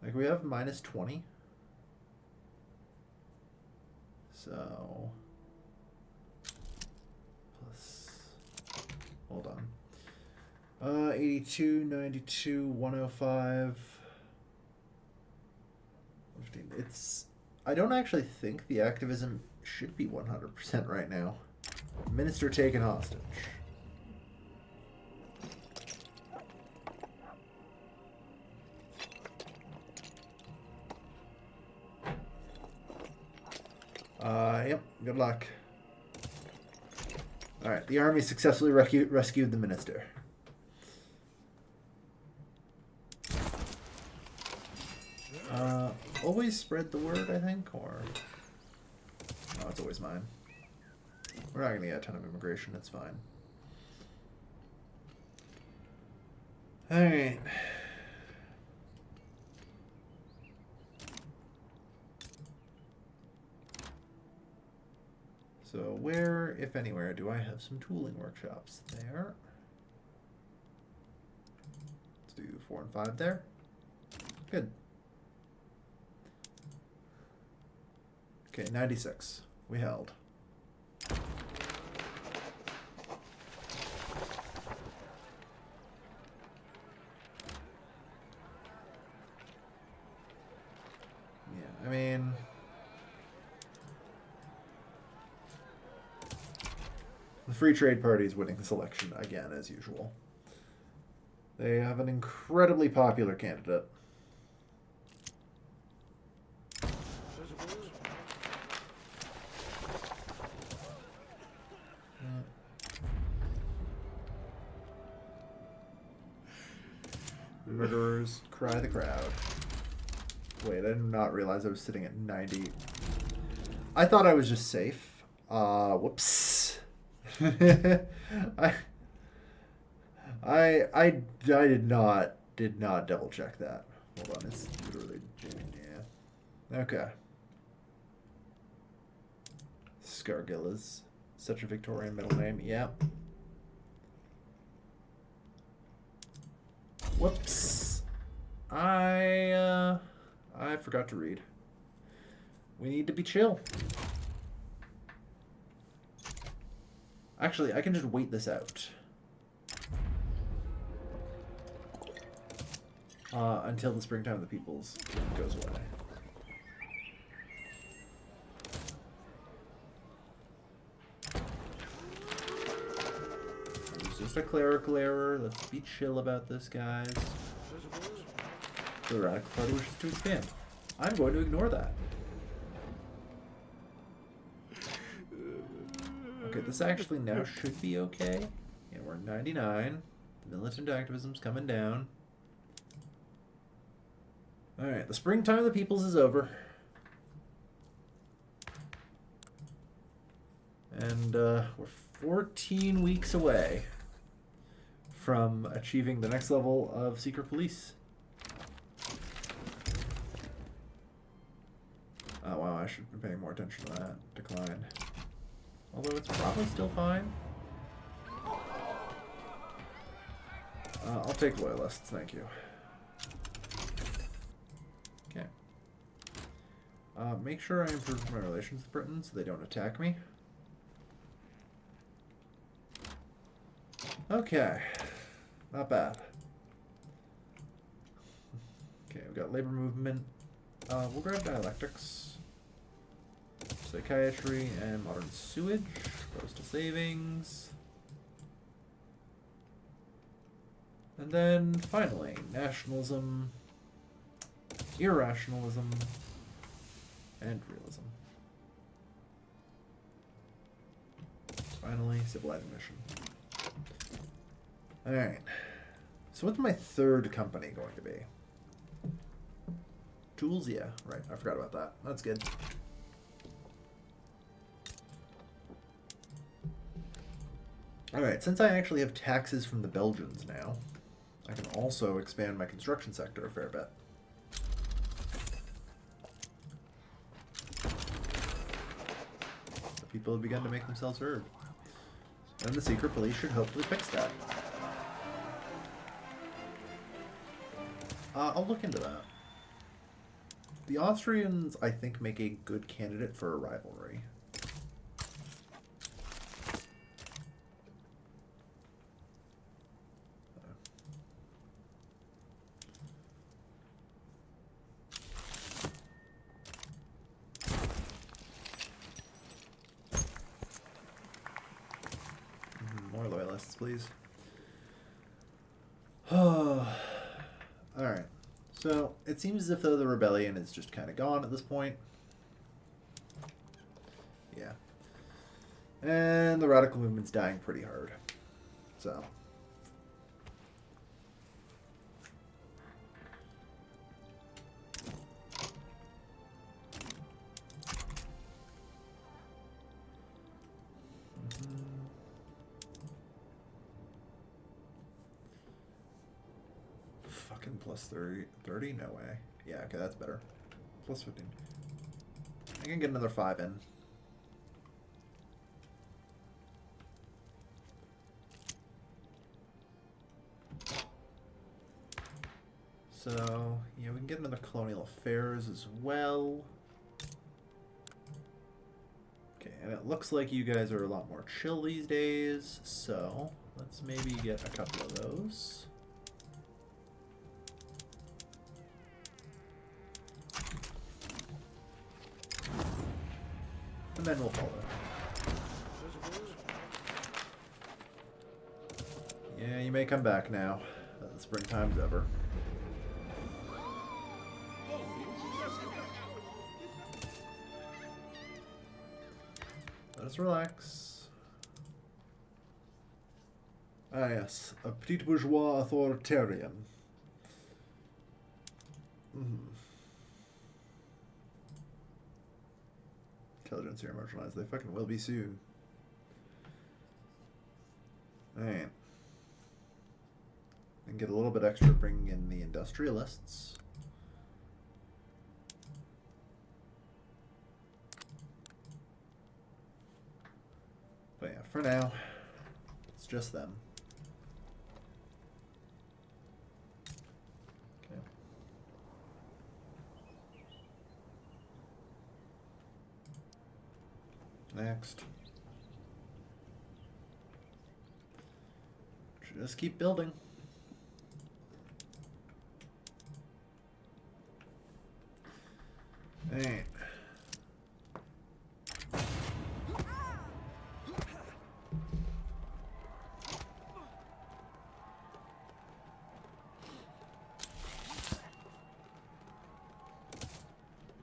Like we have minus 20. So... Hold on. 82, 92, 105. 15. It's... I don't actually think the activism should be 100% right now. Minister taken hostage. Yep, good luck. Alright, the army successfully rescued the minister. Always spread the word, I think, or... No, it's always mine. We're not going to get a ton of immigration, it's fine. Alright. So where, if anywhere, do I have some tooling workshops? There. Let's do 4 and 5 there. Good. Okay, 96. We held. Yeah, I mean... The Free Trade Party is winning this election again, as usual. They have an incredibly popular candidate. Murderers cry the crowd. Wait, I did not realize I was sitting at 90. I thought I was just safe. Whoops. I did not double check that. Hold on, it's literally June, yeah. Okay. Scargill such a Victorian middle name, yeah. Whoops. I forgot to read. We need to be chill. Actually, I can just wait this out. Until the springtime of the peoples goes away. It was just a clerical error. Let's be chill about this, guys. The Radical Party wishes to expand. I'm going to ignore that. Okay, this actually now should be okay. Yeah, we're 99. The militant activism's coming down. Alright, the springtime of the peoples is over. And we're 14 weeks away from achieving the next level of secret police. Oh wow, I should have been paying more attention to that. Decline. Although it's probably still fine. I'll take loyalists, thank you. Okay. Make sure I improve my relations with Britain so they don't attack me. Okay. Not bad. Okay, we've got labor movement. We'll grab dialectics. Psychiatry and modern sewage. Postal savings. And then, finally, nationalism, irrationalism, and realism. Finally, civilizing mission. Alright. So what's my third company going to be? Tools? Yeah, right. I forgot about that. That's good. Alright, since I actually have taxes from the Belgians now, I can also expand my construction sector a fair bit. The people have begun to make themselves heard. And the secret police should hopefully fix that. I'll look into that. The Austrians, I think, make a good candidate for a rivalry. More loyalists, please. Alright. So, it seems as if though the rebellion is just kind of gone at this point. Yeah. And the radical movement's dying pretty hard. So. Fucking plus 30? No way. Yeah, okay, that's better. Plus 15. I can get another 5 in. So, yeah, we can get another colonial affairs as well. Okay, and it looks like you guys are a lot more chill these days, so let's maybe get a couple of those. And then we'll follow. Yeah, you may come back now. The springtime's over. Let us relax. Ah yes, a petit bourgeois authoritarian. Intelligence here marginalized. They fucking will be soon. Alright. And get a little bit extra bringing in the industrialists. But yeah, for now, it's just them. Okay. Next. Just keep building. Alright.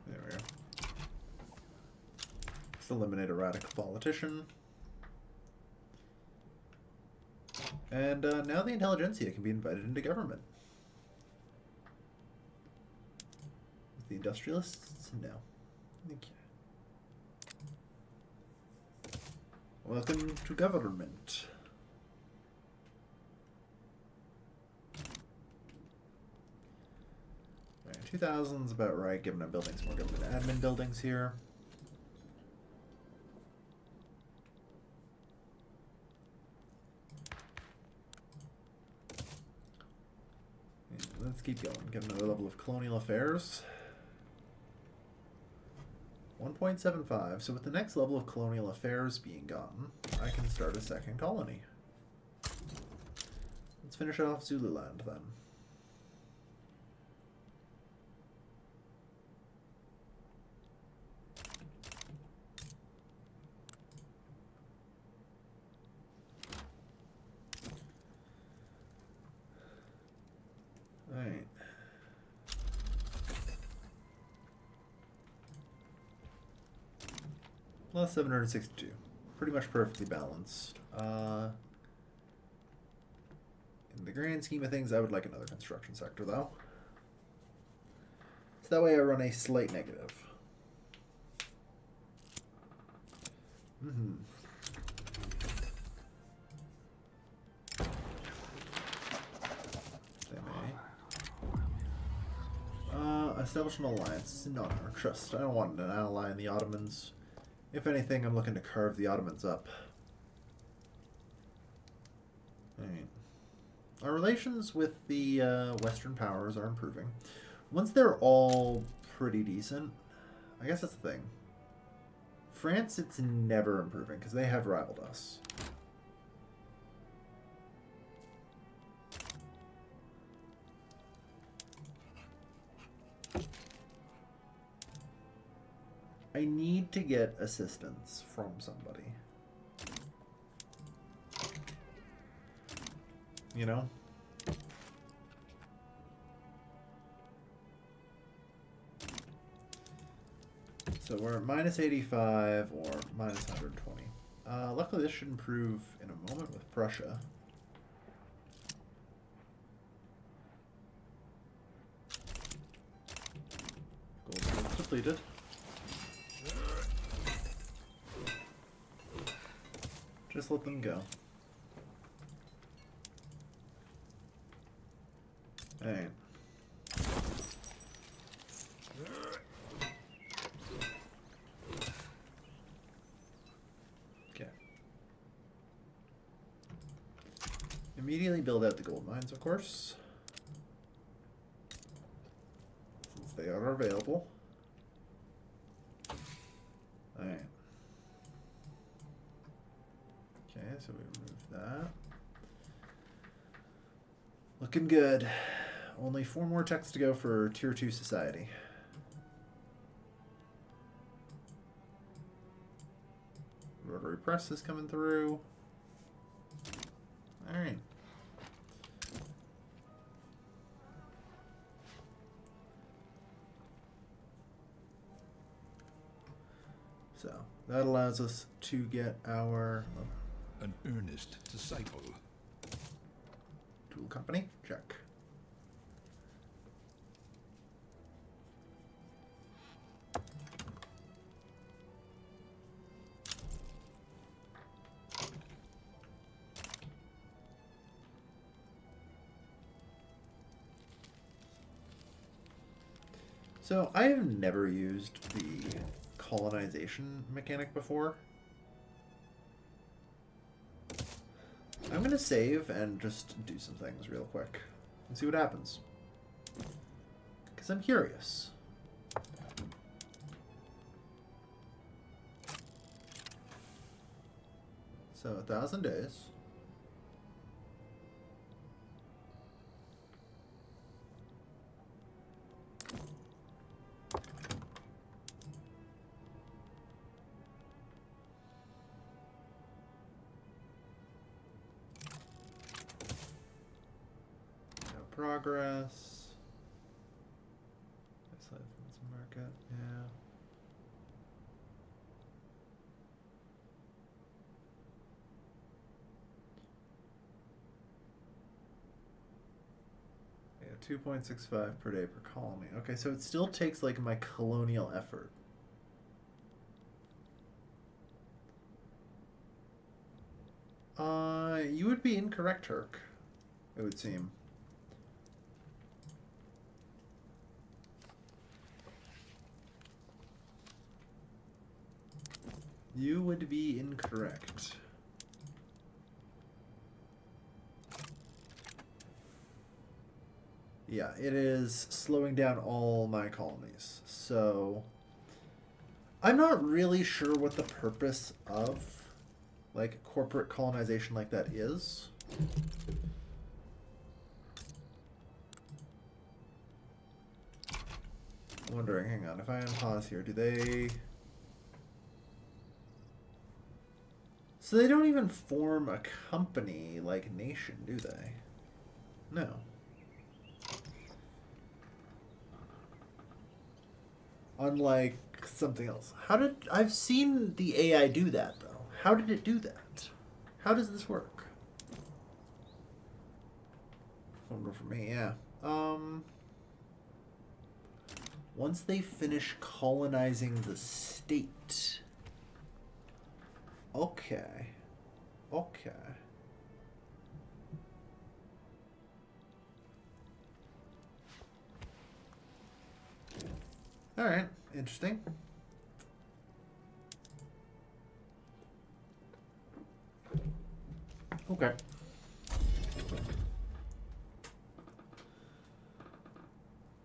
There we go. Let's eliminate a radical politician. And now the intelligentsia can be invited into government. The industrialists? No. Thank you. Welcome to government. Right, 2000's about right, given I'm building some more government admin buildings here. And let's keep going. Get another level of colonial affairs. 1.75. So with the next level of colonial affairs being gotten, I can start a second colony. Let's finish off Zululand then. Alright. Plus 762. Pretty much perfectly balanced. In the grand scheme of things, I would like another construction sector, though. So that way I run a slight negative. They may. Establish an alliance. No, trust. I don't want an ally in the Ottomans. If anything, I'm looking to carve the Ottomans up. Alright. Our relations with the Western powers are improving. Once they're all pretty decent, I guess that's the thing. France, it's never improving because they have rivaled us. I need to get assistance from somebody. You know? So we're at minus 85 or minus 120. Luckily this should improve in a moment with Prussia. Gold is depleted. Just let them go. Alright. Okay. Immediately build out the gold mines, of course. Since they are available. Alright. Okay, so we remove that. Looking good. Only 4 more techs to go for Tier 2 society. Rotary press is coming through. Alright. So, that allows us to get our... An earnest disciple. Tool company, check. So I have never used the colonization mechanic before. I'm gonna save and just do some things real quick and see what happens. Because I'm curious. So 1,000 days. progress. Isolated from its market, yeah. Yeah, 2.65 per day per colony. Okay, so it still takes like my colonial effort. You would be incorrect, Turk. It would seem. You would be incorrect. Yeah, it is slowing down all my colonies. So I'm not really sure what the purpose of like corporate colonization like that is. Wondering, hang on, if I unpause here, do they... So they don't even form a company like nation, do they? No. Unlike something else. How did... I've seen the AI do that, though. How did it do that? How does this work? Wonder for me, yeah. Once they finish colonizing the state. Okay. Okay. Alright, interesting. Okay.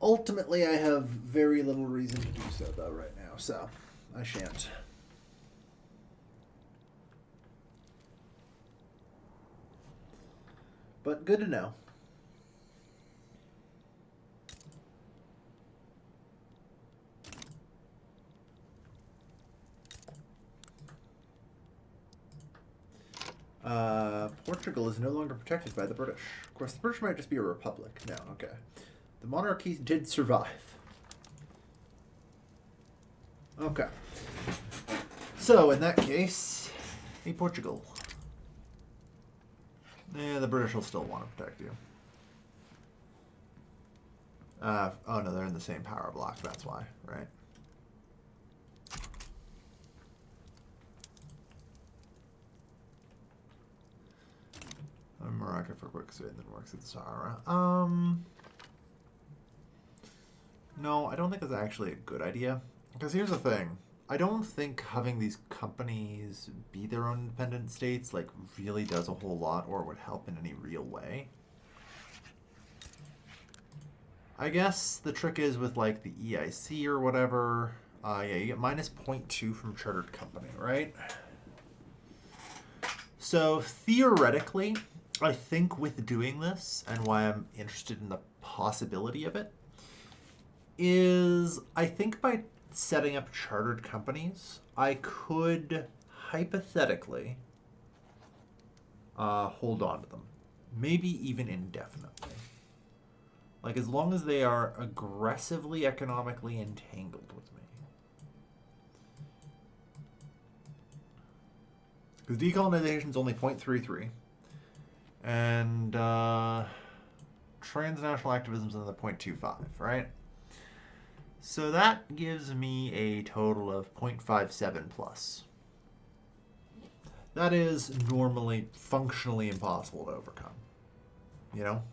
Ultimately, I have very little reason to do so, though, right now, so I shan't. But good to know. Portugal is no longer protected by the British. Of course, the British might just be a republic. No, okay. The monarchy did survive. Okay. So, in that case, hey, Portugal. Yeah, the British will still want to protect you. Oh no, they're in the same power block, that's why, right? Morocco for quick and then works at the Sahara. No, I don't think that's actually a good idea. Because here's the thing. I don't think having these companies be their own independent states like really does a whole lot or would help in any real way. I guess the trick is with like the EIC or whatever. Yeah, you get minus 0.2 from chartered company, right? So theoretically, I think with doing this, and why I'm interested in the possibility of it, is I think by setting up chartered companies, I could hypothetically hold on to them. Maybe even indefinitely. Like, as long as they are aggressively economically entangled with me. Because decolonization is only 0.33. And transnational activism is another 0.25, right? So that gives me a total of 0.57 plus. That is normally functionally impossible to overcome. You know?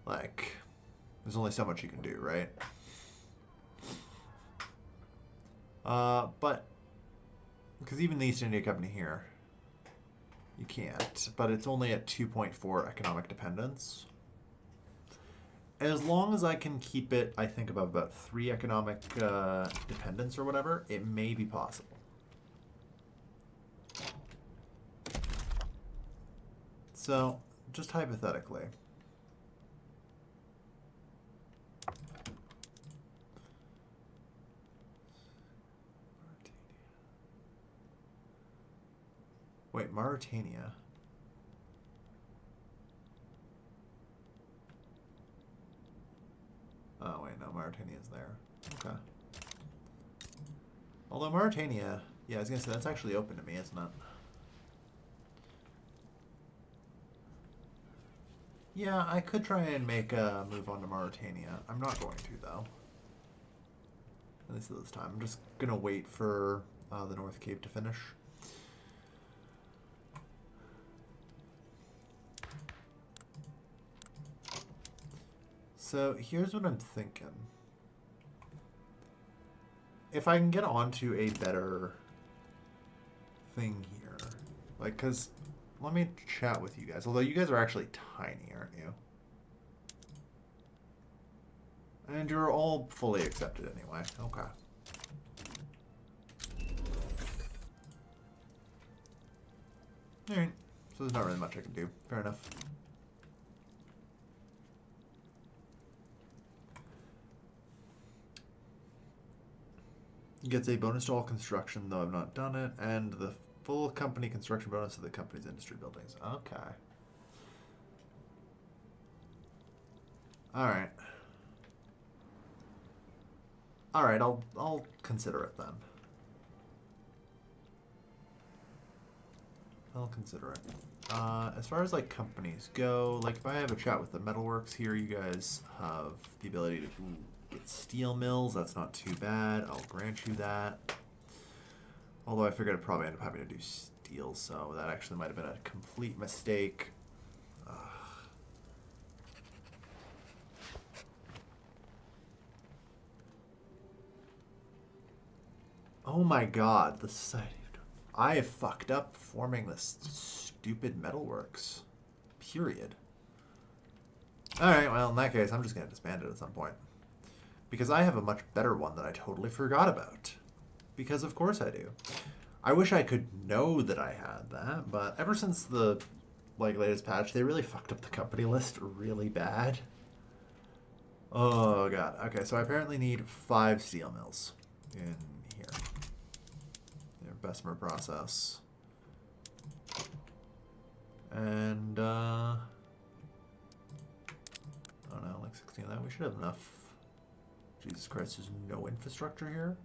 Like, there's only so much you can do, right? But, because even the East India Company here, you can't. But it's only at 2.4 economic dependence. As long as I can keep it, I think, above about 3 economic dependence or whatever, it may be possible. So, just hypothetically. Wait, Mauritania. Mauritania is there. Okay. Although Mauritania, yeah, I was gonna say that's actually open to me, isn't it? Yeah, I could try and make a move on to Mauritania. I'm not going to, though. At least at this time. I'm just gonna wait for the North Cape to finish. So here's what I'm thinking. If I can get onto a better thing here, like, because let me chat with you guys. Although you guys are actually tiny, aren't you? And you're all fully accepted anyway. Okay. Alright. So there's not really much I can do. Fair enough. Gets a bonus to all construction, though I've not done it, and the full company construction bonus to the company's industry buildings. Okay. Alright. Alright, I'll consider it then. I'll consider it. As far as like companies go, like if I have a chat with the metalworks here, you guys have the ability to get steel mills. That's not too bad. I'll grant you that. Although I figured I'd probably end up having to do steel, so that actually might have been a complete mistake. Oh my god, the Society. I have fucked up forming this stupid metalworks. Period. Alright, well, in that case, I'm just going to disband it at some point. Because I have a much better one that I totally forgot about. Because of course I do. I wish I could know that I had that, but ever since the latest patch, they really fucked up the company list really bad. Oh god. Okay, so I apparently need 5 steel mills in here. Bessemer process. And, I don't know, like 16 of that. We should have enough. Jesus Christ, there's no infrastructure here?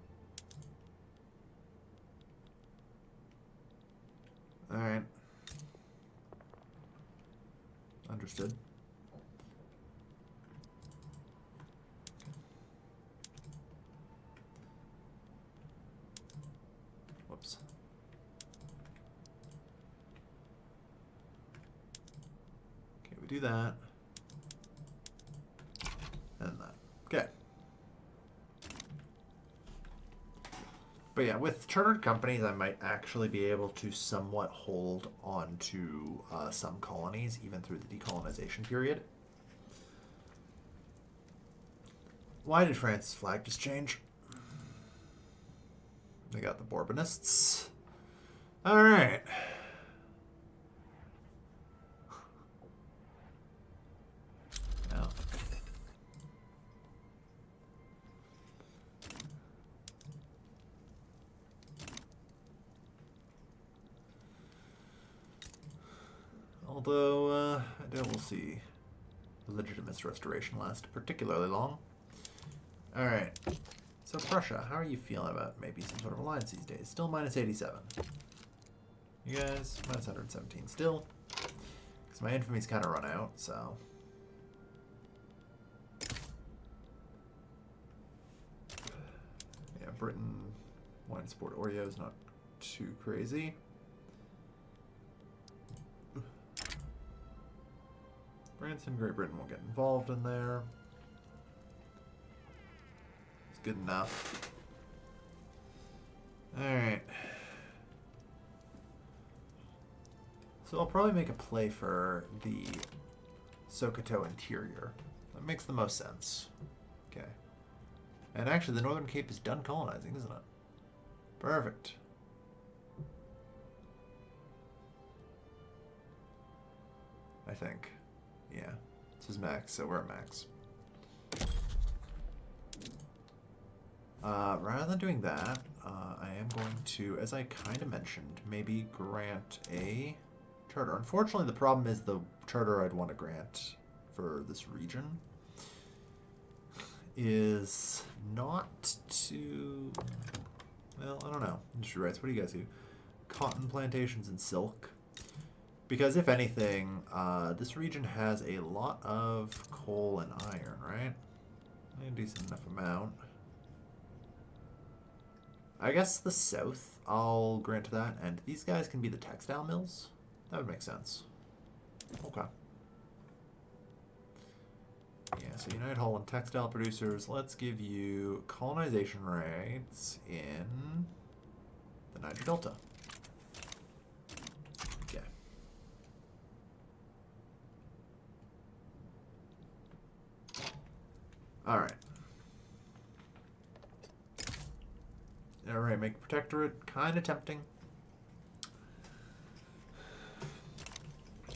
Alright. Understood. Whoops. Okay, we do that. And that. Okay. But yeah, with chartered companies, I might actually be able to somewhat hold on to some colonies, even through the decolonization period. Why did France's flag just change? They got the Bourbonists. Alright. Now. Although, I doubt we'll see the legitimate restoration last particularly long. Alright. So Prussia, how are you feeling about maybe some sort of alliance these days? Still minus 87. You guys, minus 117 still. Because my infamy's kind of run out, so... Yeah, Britain wanting to support Oreo is not too crazy. France and Great Britain will get involved in there. It's good enough. Alright. So I'll probably make a play for the Sokoto interior. That makes the most sense. Okay. And actually, the Northern Cape is done colonizing, isn't it? Perfect. I think. Yeah. This is max, so we're at max. Rather than doing that, I am going to, as I kind of mentioned, maybe grant a charter. Unfortunately, the problem is the charter I'd want to grant for this region is not too... Well, I don't know. Industry rights, what do you guys do? Cotton plantations and silk. Because if anything, this region has a lot of coal and iron, right? A decent enough amount. I guess the south, I'll grant to that. And these guys can be the textile mills. That would make sense. Okay. Yeah, so United Holland textile producers. Let's give you colonization rights in the Niger Delta. Okay. All right. All right, make protectorate kind of tempting.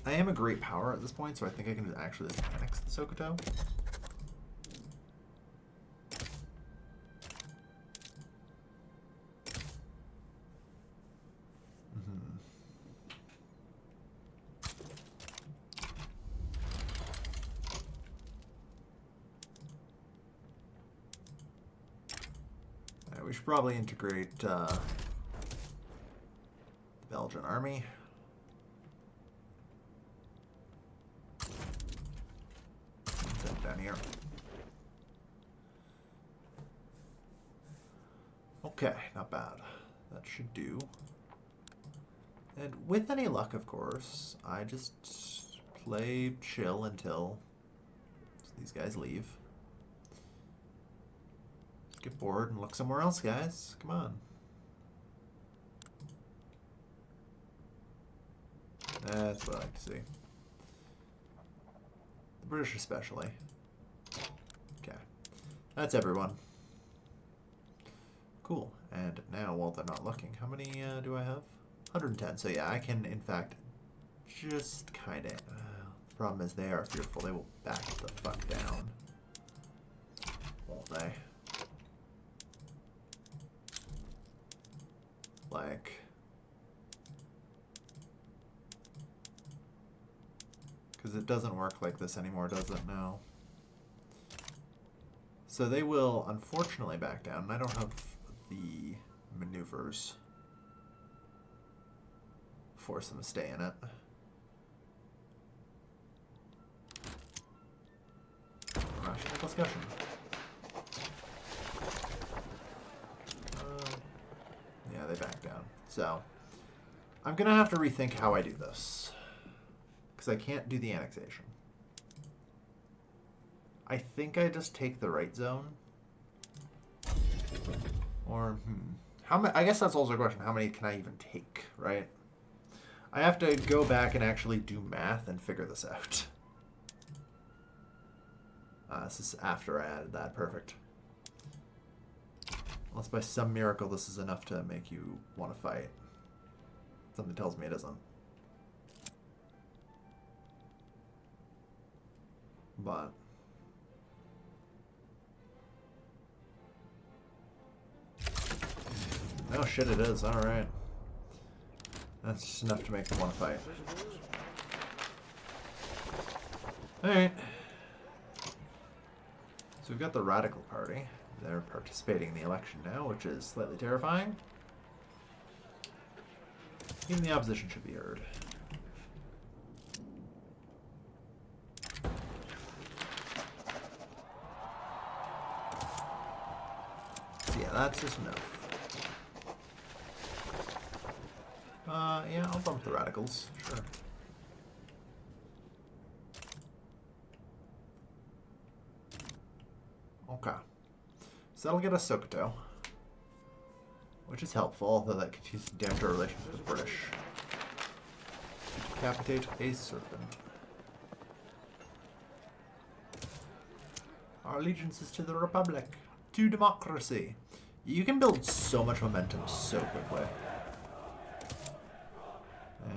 I am a great power at this point, so I think I can actually just annex the Sokoto. We should probably integrate the Belgian army. Send it down here. Okay, not bad. That should do. And with any luck, of course, I just play chill until these guys leave. Get bored and look somewhere else, guys. Come on. That's what I like to see. The British especially. Okay. That's everyone. Cool. And now, while they're not looking, how many do I have? 110. So yeah, I can, in fact, just kind of... the problem is they are fearful. They will back the fuck down. Won't they? Like, because it doesn't work like this anymore, does it? No. So they will unfortunately back down. I don't have the maneuvers. Force them to stay in it. Rational discussion. Yeah, they back down. So, I'm going to have to rethink how I do this. Because I can't do the annexation. I think I just take the right zone. Or, how many? I guess that's also a question. How many can I even take, right? I have to go back and actually do math and figure this out. This is after I added that. Perfect. Unless by some miracle this is enough to make you want to fight. Something tells me it isn't. But... oh shit, it is. Alright. That's just enough to make them want to fight. Alright. So we've got the Radical Party. They're participating in the election now, which is slightly terrifying. Even the opposition should be heard. So yeah, that's just enough. Yeah, I'll bump the Radicals, sure. Okay. So that'll get us Sokoto, which is helpful, although that continues to damage our relations with the British. Decapitate a serpent. Our allegiance is to the Republic, to democracy. You can build so much momentum so quickly.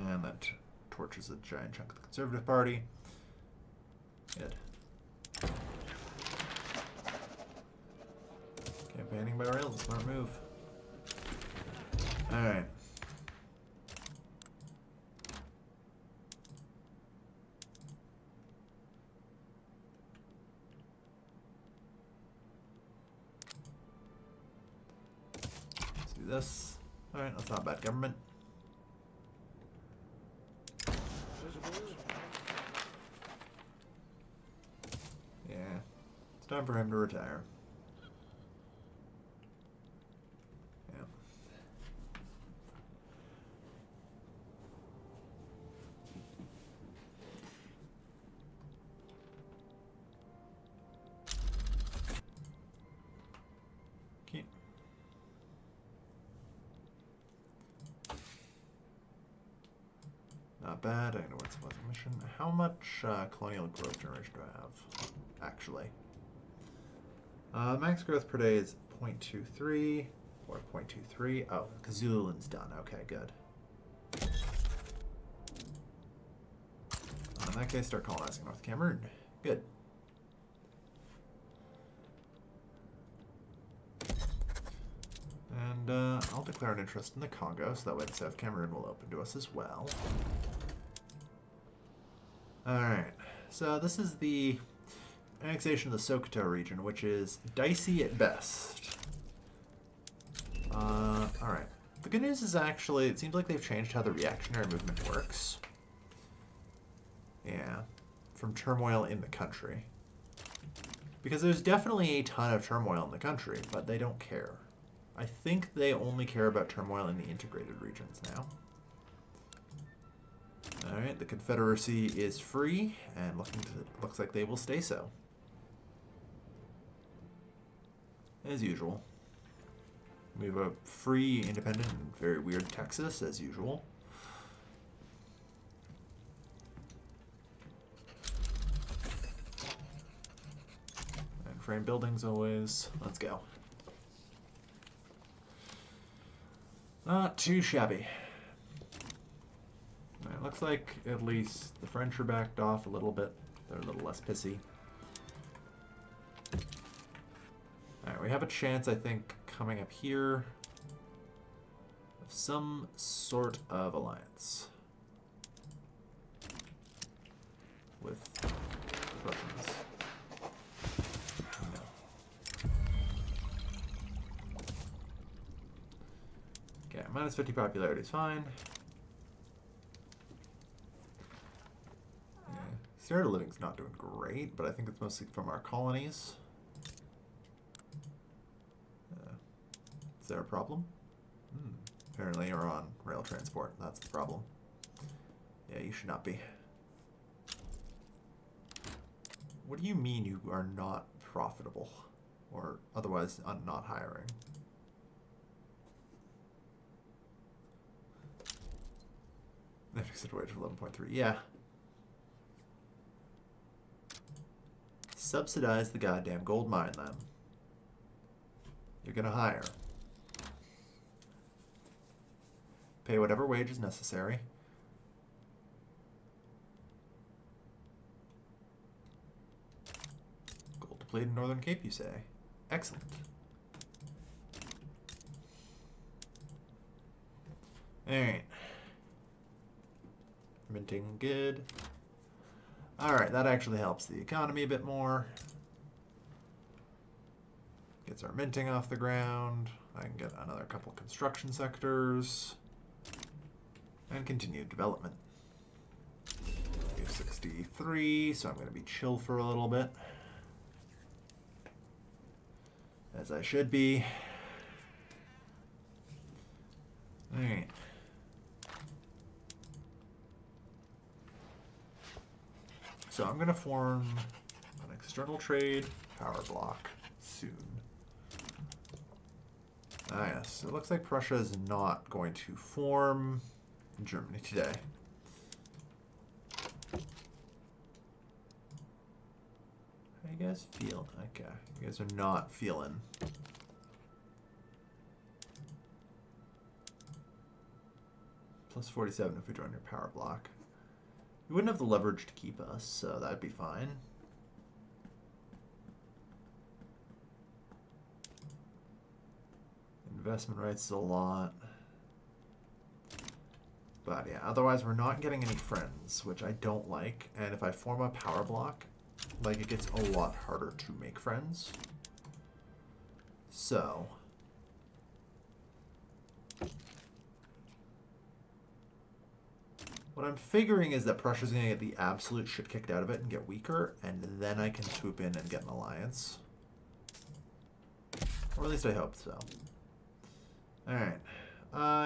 And that torches a giant chunk of the Conservative Party. Good. Campaigning by rail is a smart move. Alright. do this. Alright, that's not bad government. Yeah. It's time for him to retire. Yeah. Okay. Not bad. I know what's the mission. How much colonial growth generation do I have? Actually. Max growth per day is 0.23 or 0.23. Oh, Zululand's done. Okay, good. In that case, start colonizing North Cameroon. Good. And I'll declare an interest in the Congo, so that way the South Cameroon will open to us as well. Alright, so this is the annexation of the Sokoto region, which is dicey at best. Alright. The good news is actually, it seems like they've changed how the reactionary movement works. Yeah, from turmoil in the country. Because there's definitely a ton of turmoil in the country, but they don't care. I think they only care about turmoil in the integrated regions now. Alright, the Confederacy is free, and looks like they will stay so. As usual. We have a free, independent, and very weird Texas, as usual. And frame buildings always. Let's go. Not too shabby. It looks like at least the French are backed off a little bit. They're a little less pissy. Alright, we have a chance, I think, coming up here of some sort of alliance with the Russians. No. Okay, minus 50 popularity is fine. Standard of living's not doing great, but I think it's mostly from our colonies. Is there a problem? Apparently you're on rail transport. That's the problem. Yeah, you should not be. What do you mean you are not profitable? Or otherwise not hiring? They fixed wage of 11.3. Yeah. Subsidize the goddamn gold mine, then. You're gonna hire. Pay whatever wage is necessary. Gold depleted in Northern Cape, you say? Excellent. Alright. Minting good. Alright, that actually helps the economy a bit more. Gets our minting off the ground. I can get another couple construction sectors. And continued development. We have 63, so I'm going to be chill for a little bit. As I should be. Alright. So I'm going to form an external trade power block soon. Ah yes, it looks like Prussia is not going to form Germany today. How you guys feel? Okay, you guys are not feeling. Plus 47 if we join your power block. You wouldn't have the leverage to keep us, so that'd be fine. Investment rights is a lot. But yeah, otherwise we're not getting any friends, which I don't like. And if I form a power block, like, it gets a lot harder to make friends. So What I'm figuring is that Prussia's going to get the absolute shit kicked out of it and get weaker, and then I can swoop in and get an alliance. Or at least I hope so. Alright.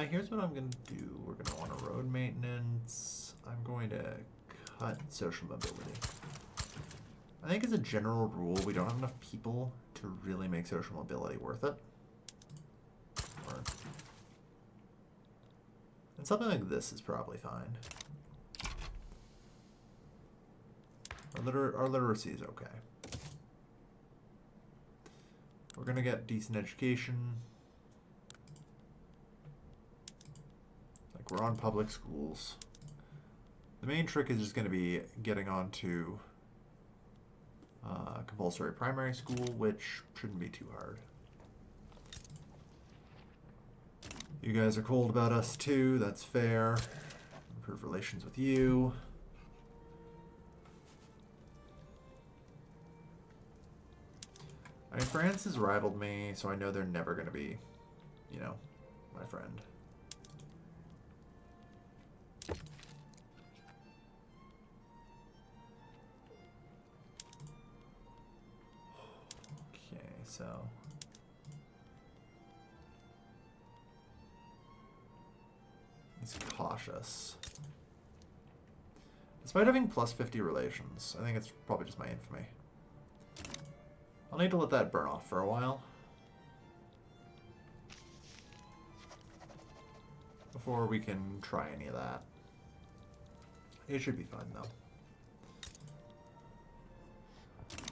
Here's what I'm going to do. We're going to want a road maintenance. I'm going to cut social mobility. I think as a general rule, we don't have enough people to really make social mobility worth it. And something like this is probably fine. Our literacy is okay. We're going to get decent education. Like, we're on public schools. The main trick is just going to be getting onto compulsory primary school, which shouldn't be too hard. You guys are cold about us too, that's fair. Improve relations with you. I mean, France has rivaled me, so I know they're never going to be, you know, my friend. Okay, so... he's cautious. Despite having plus 50 relations, I think it's probably just my infamy. I'll need to let that burn off for a while. Before we can try any of that. It should be fine, though.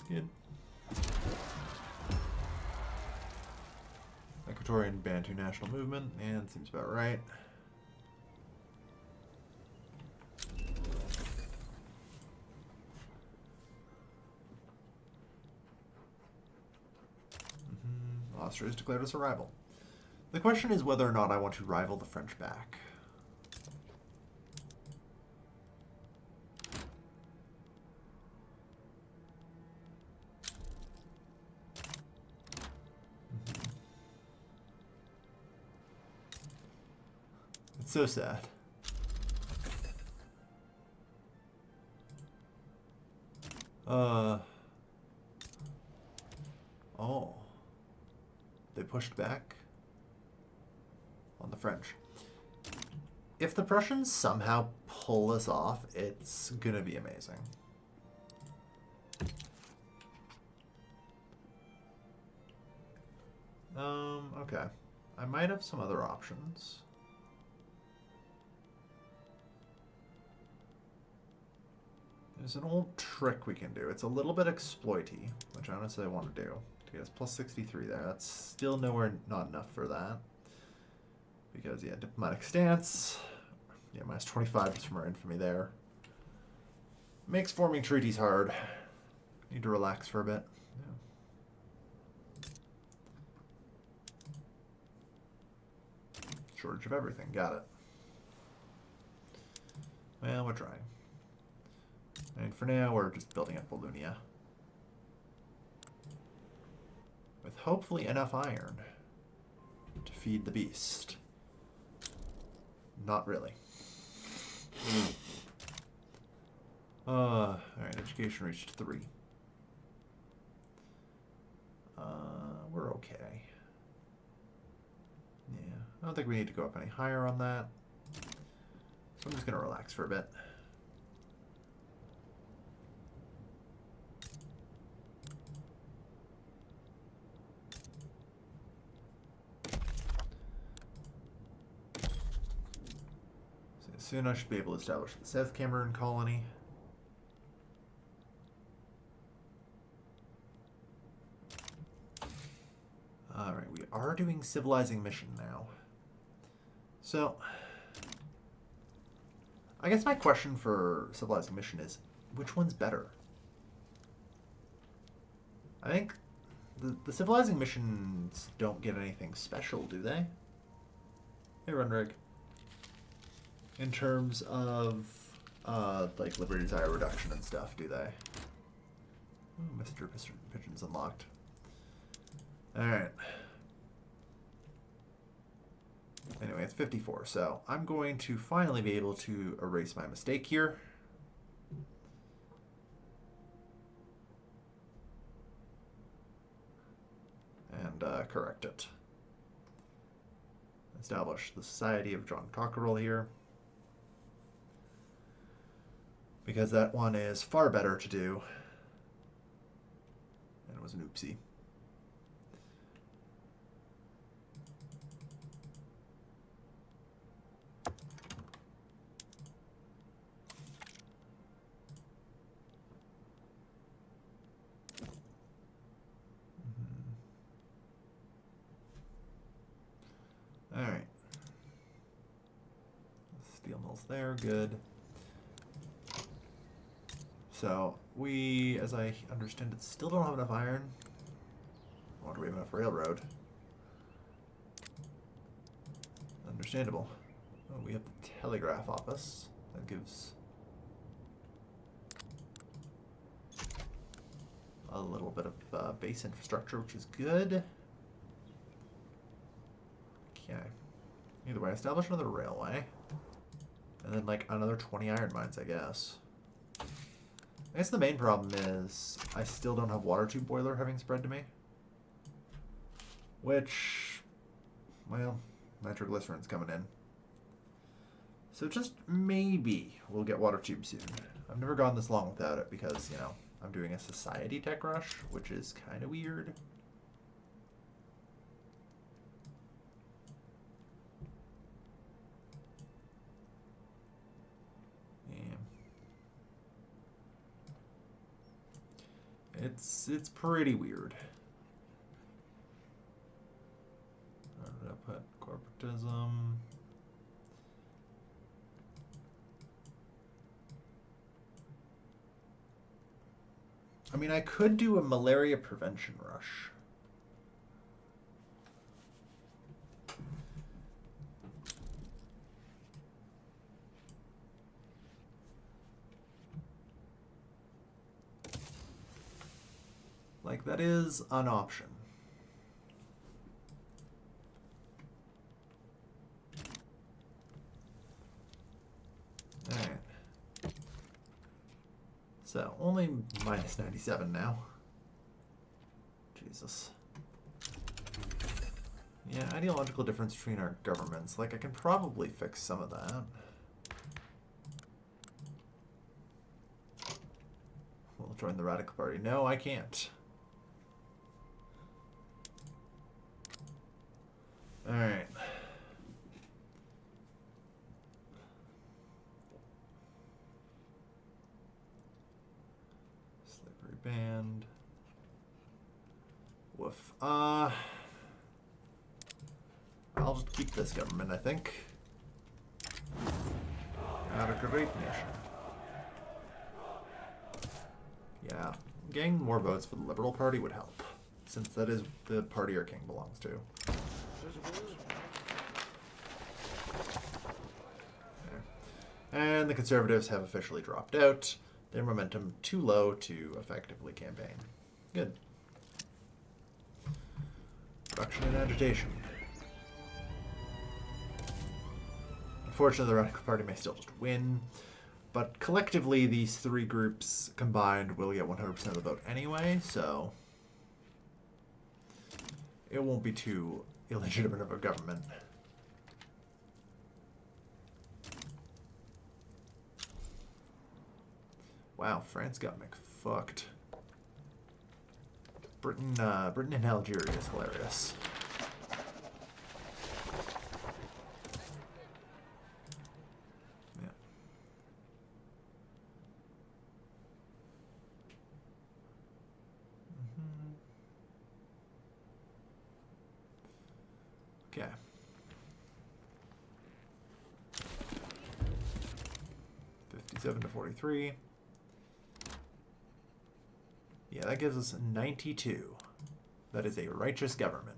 Good. Equatorian Bantu National Movement, and seems about right. Austria has declared us a rival. The question is whether or not I want to rival the French back. It's so sad. Oh. They pushed back on the French. If the Prussians somehow pull this off, it's gonna be amazing. Okay. I might have some other options. There's an old trick we can do. It's a little bit exploity, which honestly I want to do. To get us plus 63 there. That's still nowhere not enough for that. Because, yeah, diplomatic stance. Yeah, minus 25 just from our infamy there. Makes forming treaties hard. Need to relax for a bit. Yeah. Shortage of everything. Got it. Well, we're trying. And for now, we're just building up Wallonia. With hopefully enough iron to feed the beast. Not really. Alright, education reached 3. We're okay. Yeah, I don't think we need to go up any higher on that. So I'm just going to relax for a bit. Soon I should be able to establish the South Cameroon colony. Alright, we are doing civilizing mission now. So, I guess my question for civilizing mission is, which one's better? I think the civilizing missions don't get anything special, do they? Hey, Runrig. In terms of, like, liberty desire reduction and stuff, do they? Ooh, Mr. Pigeon's unlocked. Alright. Anyway, it's 54. So I'm going to finally be able to erase my mistake here. And correct it. Establish the Society of John Cockerell here. Because that one is far better to do. And it was an oopsie. All right. Steel mills there, good. So we, as I understand it, still don't have enough iron. Or do we have enough railroad? Understandable. Oh, we have the telegraph office. That gives a little bit of base infrastructure, which is good. Okay. Either way, establish another railway. And then, like, another 20 iron mines, I guess. I guess the main problem is I still don't have water tube boiler having spread to me. Which, well, nitroglycerin's coming in. So just maybe we'll get water tube soon. I've never gone this long without it because, you know, I'm doing a society tech rush, which is kind of weird. It's pretty weird. Where did I put corporatism? I mean, I could do a malaria prevention rush. Like, that is an option. Alright. So, only minus 97 now. Jesus. Yeah, ideological difference between our governments. Like, I can probably fix some of that. We'll join the Radical Party. No, I can't. Alright. Slavery banned. Woof. I'll just keep this government, I think. Not a great nation. Yeah. Getting more votes for the Liberal Party would help, since that is the party our king belongs to. And the Conservatives have officially dropped out. Their momentum too low to effectively campaign. Good. Production and agitation. Unfortunately, the Radical Party may still just win, but collectively these three groups combined will get 100% of the vote anyway, so it won't be too illegitimate of a government. Wow, France got McFucked. Britain and Algeria is hilarious. Yeah. Okay. $57 to $43. Yeah, that gives us 92. That is a righteous government.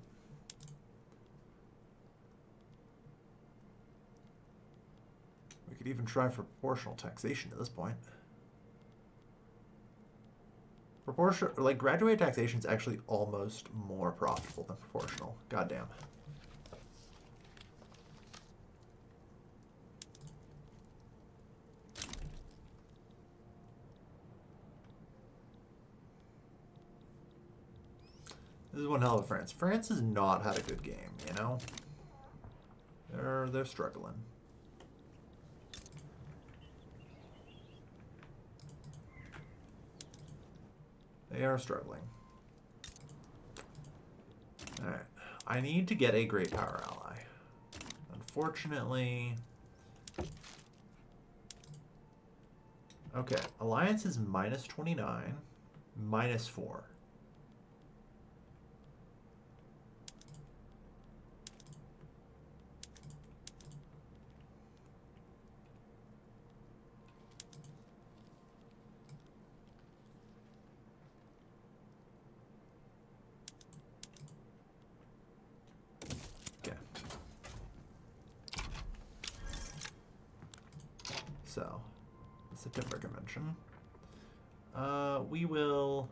We could even try for proportional taxation at this point. Proportional, like, graduated taxation is actually almost more profitable than proportional. Goddamn. This is one hell of a France. France has not had a good game, you know? They're struggling. They are struggling. Alright. I need to get a great power ally. Unfortunately... Okay, alliance is minus 29, minus 4. Okay. So, September Convention. We will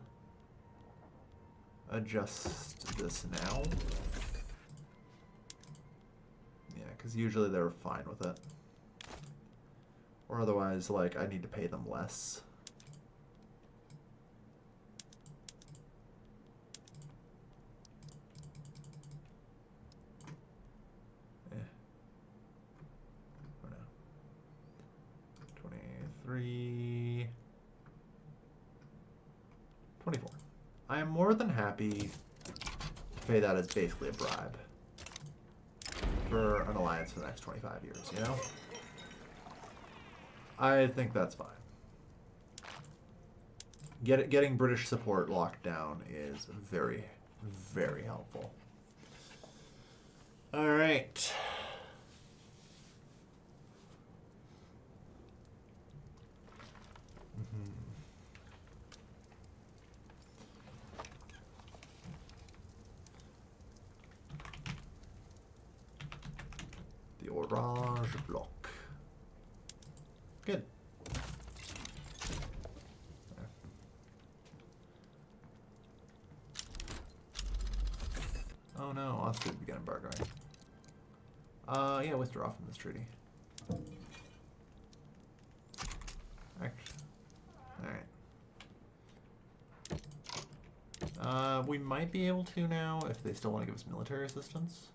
adjust this now. Yeah, because usually they're fine with it. Or otherwise, like, I need to pay them less. Oh no. 23... 24. I am more than happy to pay that as basically a bribe for an alliance for the next 25 years, you know? I think that's fine. Getting British support locked down is very, very helpful. All right. The Orange Bloc. Good. Oh no, Austria began embargoing. Yeah, withdraw from this treaty. Alright. We might be able to now if they still want to give us military assistance.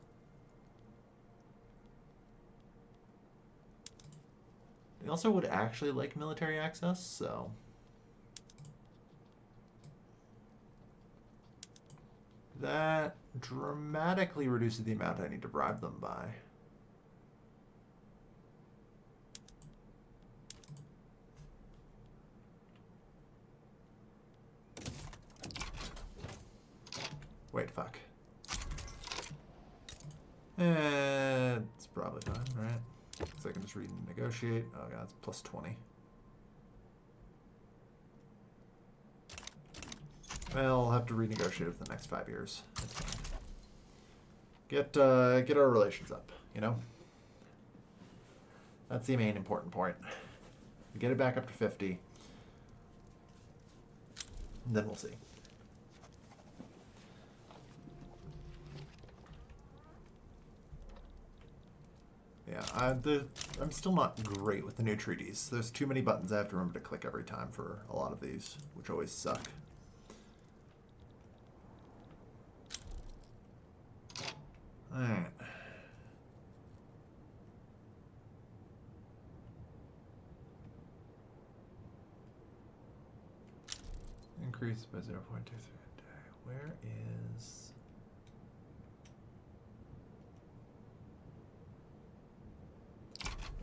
They also would actually like military access, so... That dramatically reduces the amount I need to bribe them by. Wait, fuck. It's probably fine, right? So I can just renegotiate. Oh god, it's plus 20. Well, I'll have to renegotiate it for the next 5 years. That's fine. Get our relations up, you know? That's the main important point. Get it back up to 50. And then we'll see. Yeah, I'm still not great with the new treaties. There's too many buttons I have to remember to click every time for a lot of these, which always suck. Alright. Increase by 0.23 a day. Where is...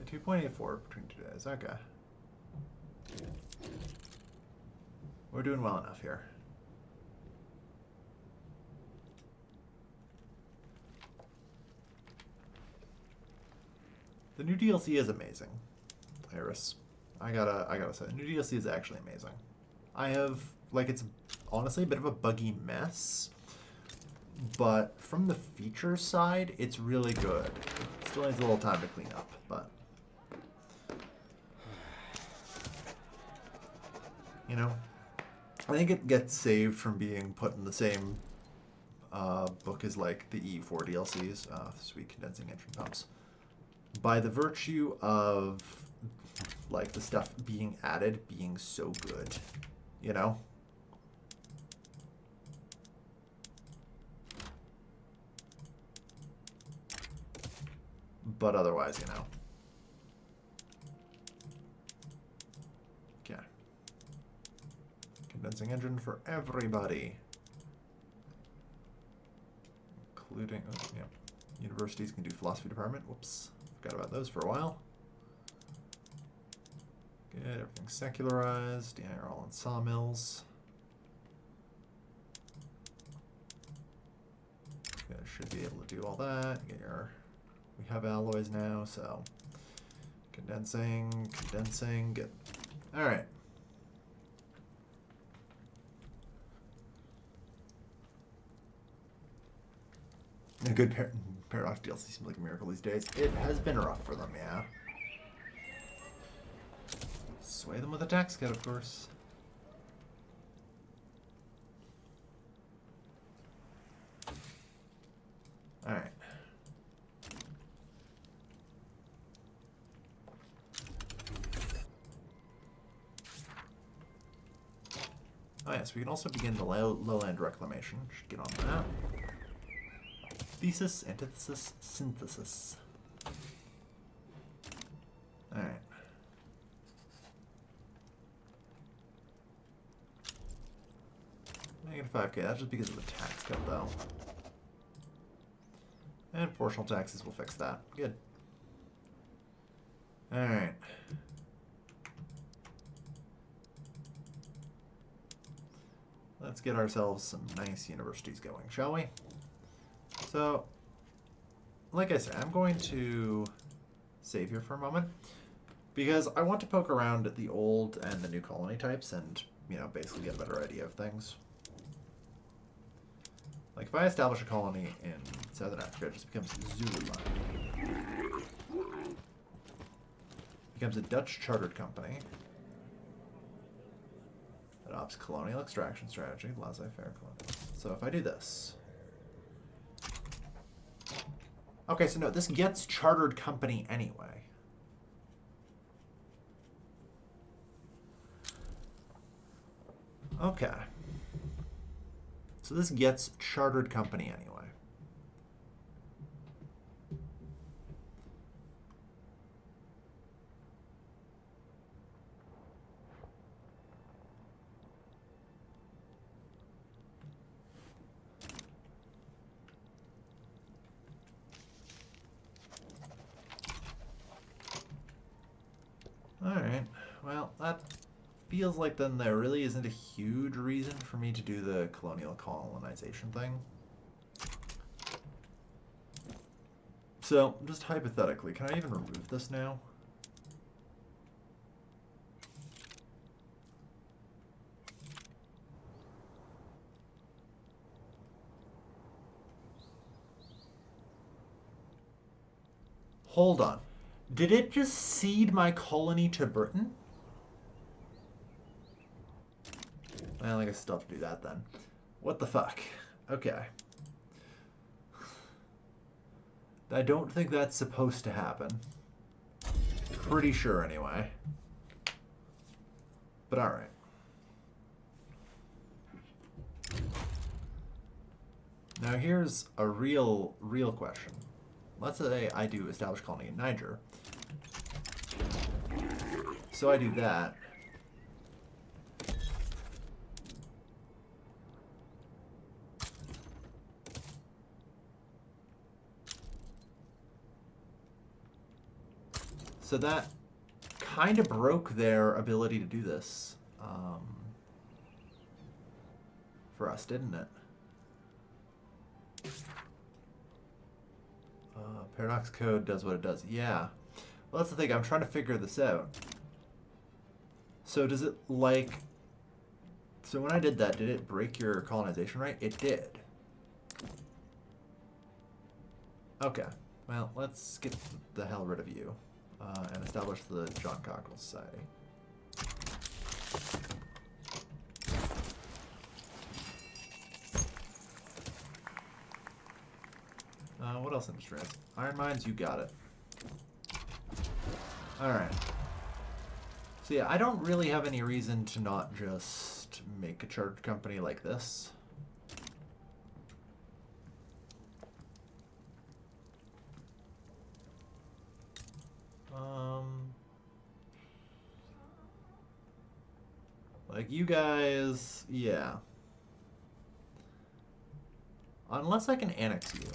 a 2.84 between 2 days. Okay. We're doing well enough here. The new DLC is amazing, Iris. I gotta say, the new DLC is actually amazing. I have, like, it's honestly a bit of a buggy mess, but from the feature side, it's really good. It still needs a little time to clean up, but you know, I think it gets saved from being put in the same book as like the E4 DLCs, sweet condensing engine pumps, by the virtue of like the stuff being added being so good, you know? But otherwise, you know. Okay. Condensing engine for everybody. Including, oh, yeah. Universities can do philosophy department. Whoops. Forgot about those for a while. Good, everything's secularized. Yeah, you're all in sawmills. Yeah, should be able to do all that. Get your, we have alloys now, so condensing, good. All right. A good Paradox DLC seems like a miracle these days. It has been rough for them, yeah. Sway them with a tax cut, of course. Alright. Oh yes, we can also begin the lowland reclamation. Should get on that. Thesis, antithesis, synthesis. Alright. -5k, that's just because of the tax cut though. And proportional taxes will fix that. Good. Alright. Let's get ourselves some nice universities going, shall we? So, like I said, I'm going to save here for a moment because I want to poke around at the old and the new colony types and, you know, basically get a better idea of things. Like, if I establish a colony in Southern Africa, it just becomes Zululand. Becomes a Dutch chartered company. Adopts colonial extraction strategy, laissez-faire colonial. So if I do this... Okay, so no, this gets chartered company anyway. Okay. So this gets chartered company anyway. Alright, well, that feels like then there really isn't a huge reason for me to do the colonial colonization thing. So, just hypothetically, can I even remove this now? Hold on. Did it just cede my colony to Britain? Well, I guess I still have to do that then. What the fuck? Okay. I don't think that's supposed to happen. Pretty sure anyway. But alright. Now here's a real question. Let's say I do establish colony in Niger. So I do that. So that kind of broke their ability to do this for us, didn't it? Paradox code does what it does. Yeah. Well, that's the thing. I'm trying to figure this out. So does it, like... So when I did that, did it break your colonization right? It did. Okay. Well, let's get the hell rid of you. And establish the John Cockrell Society. What else industry has? Iron mines, you got it. Alright. So yeah, I don't really have any reason to not just make a chartered company like this. Like, you guys, yeah. Unless I can annex you.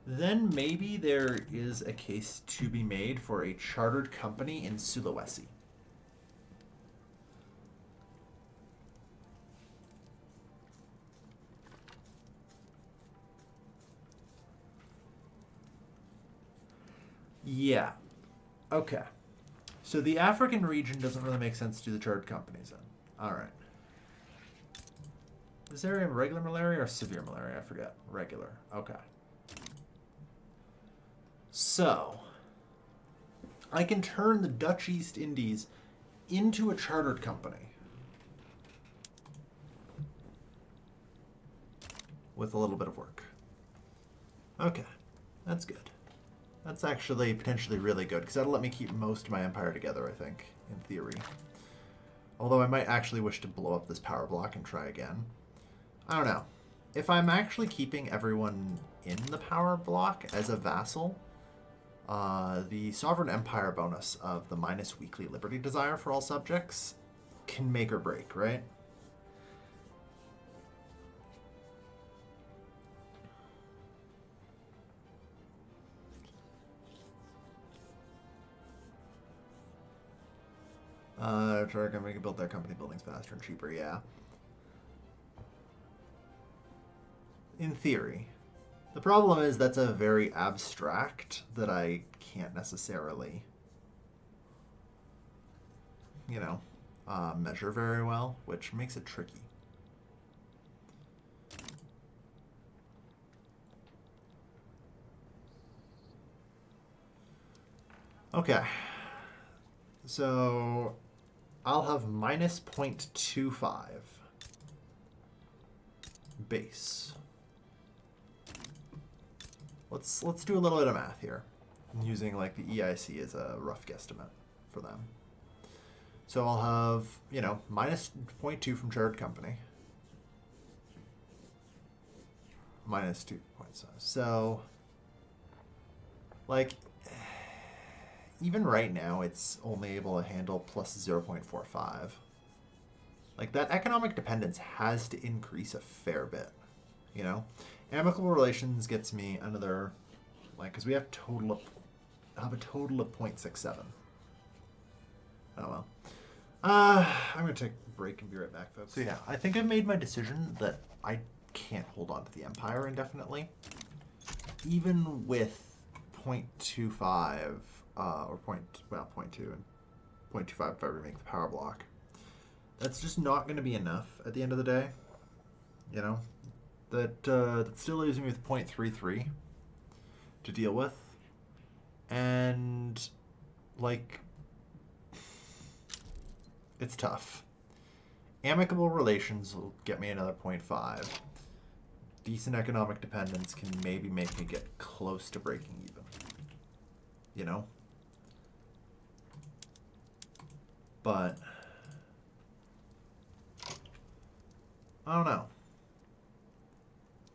Then maybe there is a case to be made for a chartered company in Sulawesi. Yeah. Okay. So the African region doesn't really make sense to the chartered companies then. Alright. This area regular malaria or severe malaria? I forget. Regular. Okay. So, I can turn the Dutch East Indies into a chartered company. With a little bit of work. Okay. That's good. That's actually potentially really good, because that'll let me keep most of my empire together, I think, in theory. Although I might actually wish to blow up this power block and try again. I don't know. If I'm actually keeping everyone in the power block as a vassal, the Sovereign Empire bonus of the minus weekly liberty desire for all subjects can make or break, right? Try to build their company buildings faster and cheaper, yeah. In theory. The problem is that's a very abstract that I can't necessarily, you know, measure very well, which makes it tricky. Okay. So I'll have minus 0.25 base. Let's do a little bit of math here. I'm using like the EIC as a rough guesstimate for them. So I'll have, you know, minus 0.2 from chartered company. Minus 2.7. So, like, even right now, it's only able to handle plus 0.45. Like, that economic dependence has to increase a fair bit, you know? Amicable relations gets me another, like, because we have a total of 0.67. Oh, well. I'm going to take a break and be right back, folks. So, yeah, I think I've made my decision that I can't hold on to the Empire indefinitely. Even with 0.25, or 0.2 and 0.25 if I remake the power block. That's just not going to be enough at the end of the day. You know? That still leaves me with 0.33 to deal with. And, like, it's tough. Amicable relations will get me another 0.5. Decent economic dependence can maybe make me get close to breaking even. You know? But I don't know.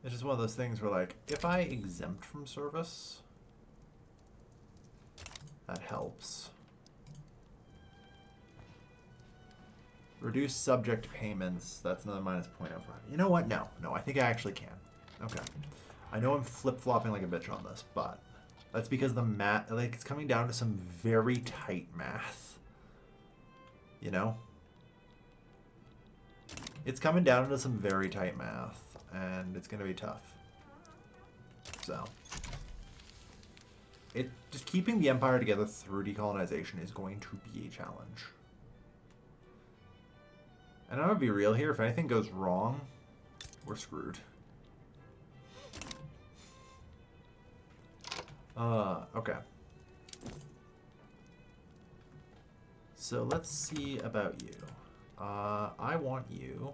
It's just one of those things where, like, if I exempt from service, that helps. Reduce subject payments. That's another minus 0.05. You know what? No, I think I actually can. Okay. I know I'm flip-flopping like a bitch on this, but that's because the math, like, it's coming down to some very tight math. You know? It's coming down to some very tight math, and it's going to be tough. So, just keeping the empire together through decolonization is going to be a challenge. And I'm going to be real here, if anything goes wrong, we're screwed. Okay. So let's see about you. I want you.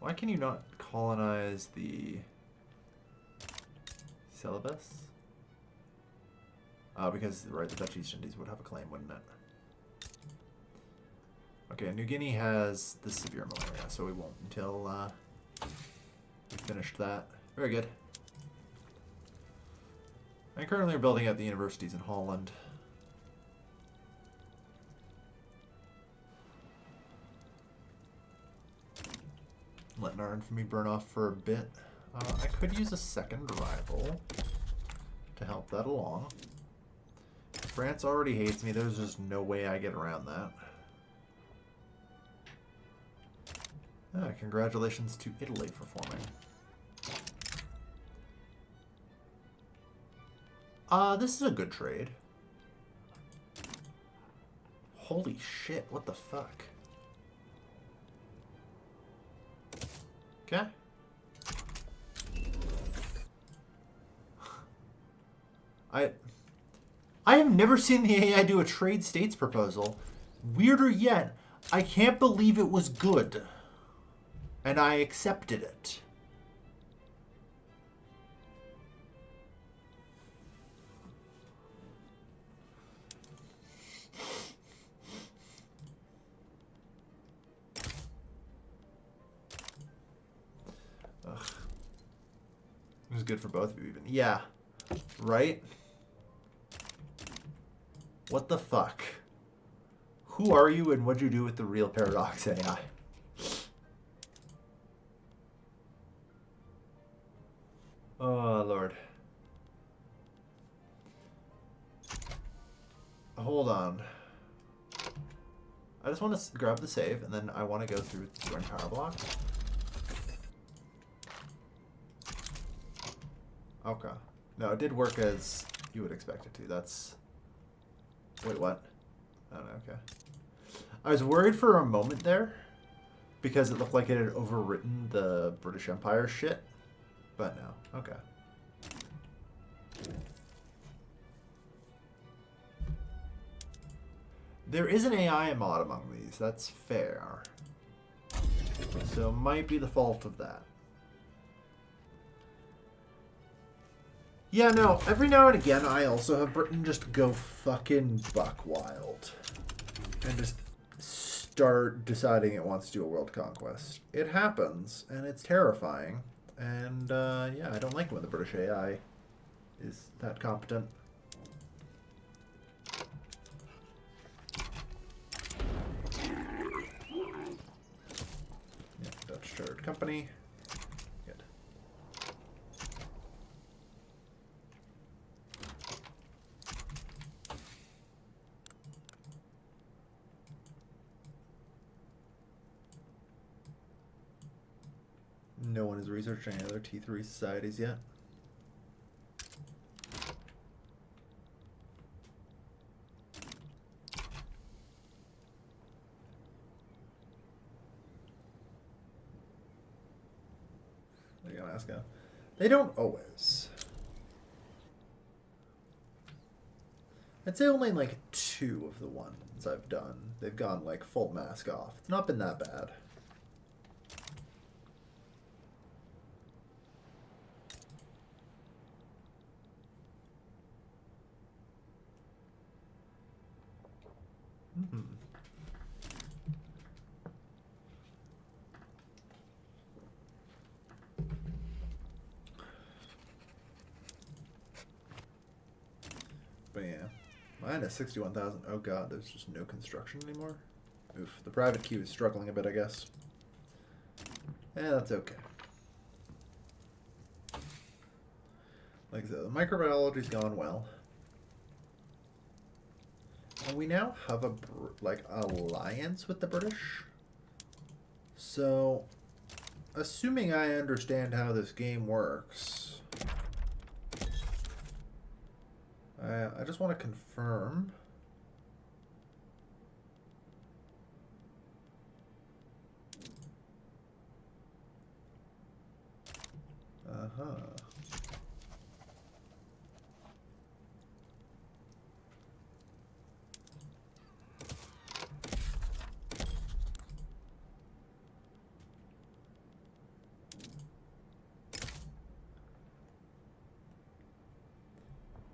Why can you not colonize the Celebes? Because, right, the Dutch East Indies would have a claim, wouldn't it? Okay, New Guinea has the severe malaria, so we won't until we finished that. Very good. I currently are building out the universities in Holland. Letting our infamy burn off for a bit. I could use a second rival to help that along. France already hates me. There's just no way I get around that. Congratulations to Italy for forming. This is a good trade. Holy shit, what the fuck? Okay. I have never seen the AI do a trade states proposal. Weirder yet, I can't believe it was good. And I accepted it. Ugh. It was good for both of you even. Yeah. Right? What the fuck? Who are you and what'd you do with the real Paradox AI? Oh, Lord. Hold on. I just want to grab the save, and then I want to go through the joint power block. Okay. No, it did work as you would expect it to. That's... Wait, what? Oh, no, okay. I was worried for a moment there, because it looked like it had overwritten the British Empire shit. But no. Okay. There is an AI mod among these. That's fair. So it might be the fault of that. Yeah, no. Every now and again, I also have Britain just go fucking buck wild. And just start deciding it wants to do a world conquest. It happens, and it's terrifying. And, yeah, I don't like when the British AI is that competent. Yeah, Dutch Chartered Company. Good. No one has researched any other T3 societies yet. What are you gonna ask now? They don't always. I'd say only like 2 of the ones I've done, they've gone like full mask off. It's not been that bad. Mm-hmm. But yeah, mine is 61,000. Oh god, there's just no construction anymore. Oof, the private queue is struggling a bit, I guess. Yeah, that's okay. Like I said, the microbiology's gone well. And we now have a alliance with the British. So, assuming I understand how this game works, I just want to confirm. Uh-huh.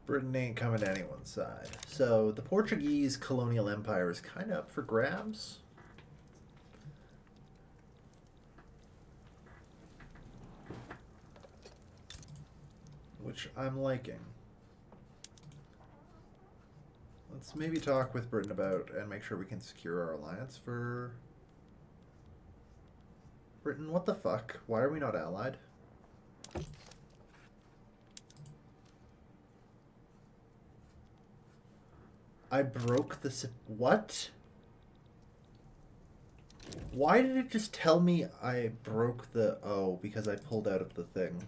Britain ain't coming to anyone's side. So the Portuguese colonial empire is kind of up for grabs. which I'm liking. Let's maybe talk with Britain about and make sure we can secure our alliance for Britain. What the fuck? Why are we not allied? I broke the... What? Why did it just tell me I broke the... Oh, because I pulled out of the thing.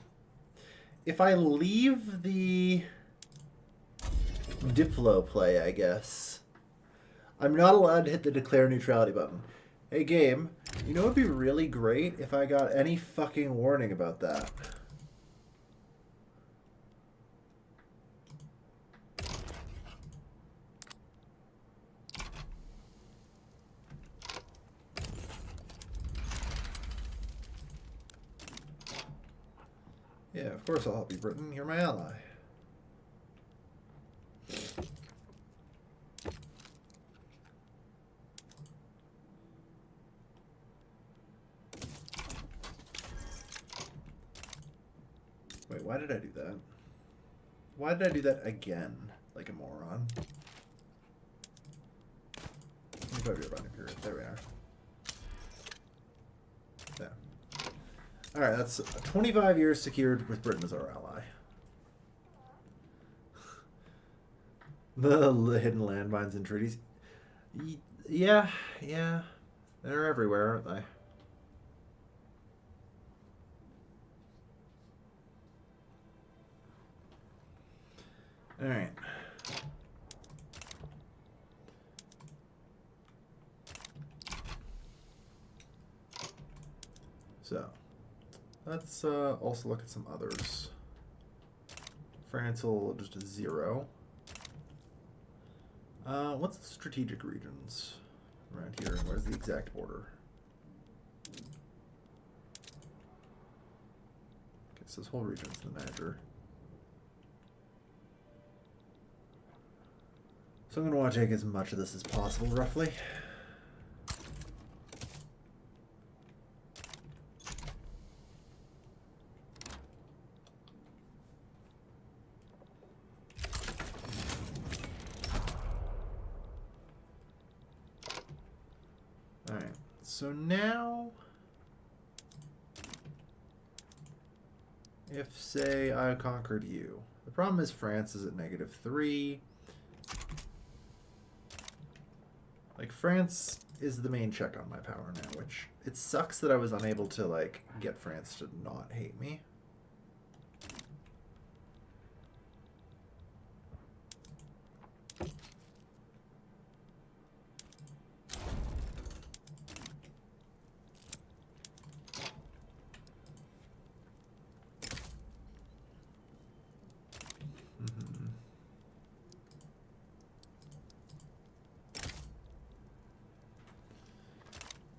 If I leave the Diplo play, I guess, I'm not allowed to hit the declare neutrality button. Hey, game, you know what would be really great if I got any fucking warning about that? Yeah, of course I'll help you, Britain. You're my ally. Wait, why did I do that? Why did I do that again? Like a moron. 25-year binding period. There we are. Yeah. Alright, that's 25 years secured with Britain as our ally. The hidden landmines and treaties. Yeah. They're everywhere, aren't they? Alright. So, let's also look at some others. France will just 0. What's the strategic regions around here? Where's the exact border? Okay, so this whole region's the Niger. So I'm going to want to take as much of this as possible, roughly. Alright, so now, if, say, I conquered you, the problem is France is at -3. Like, France is the main check on my power now, which it sucks that I was unable to, like, get France to not hate me.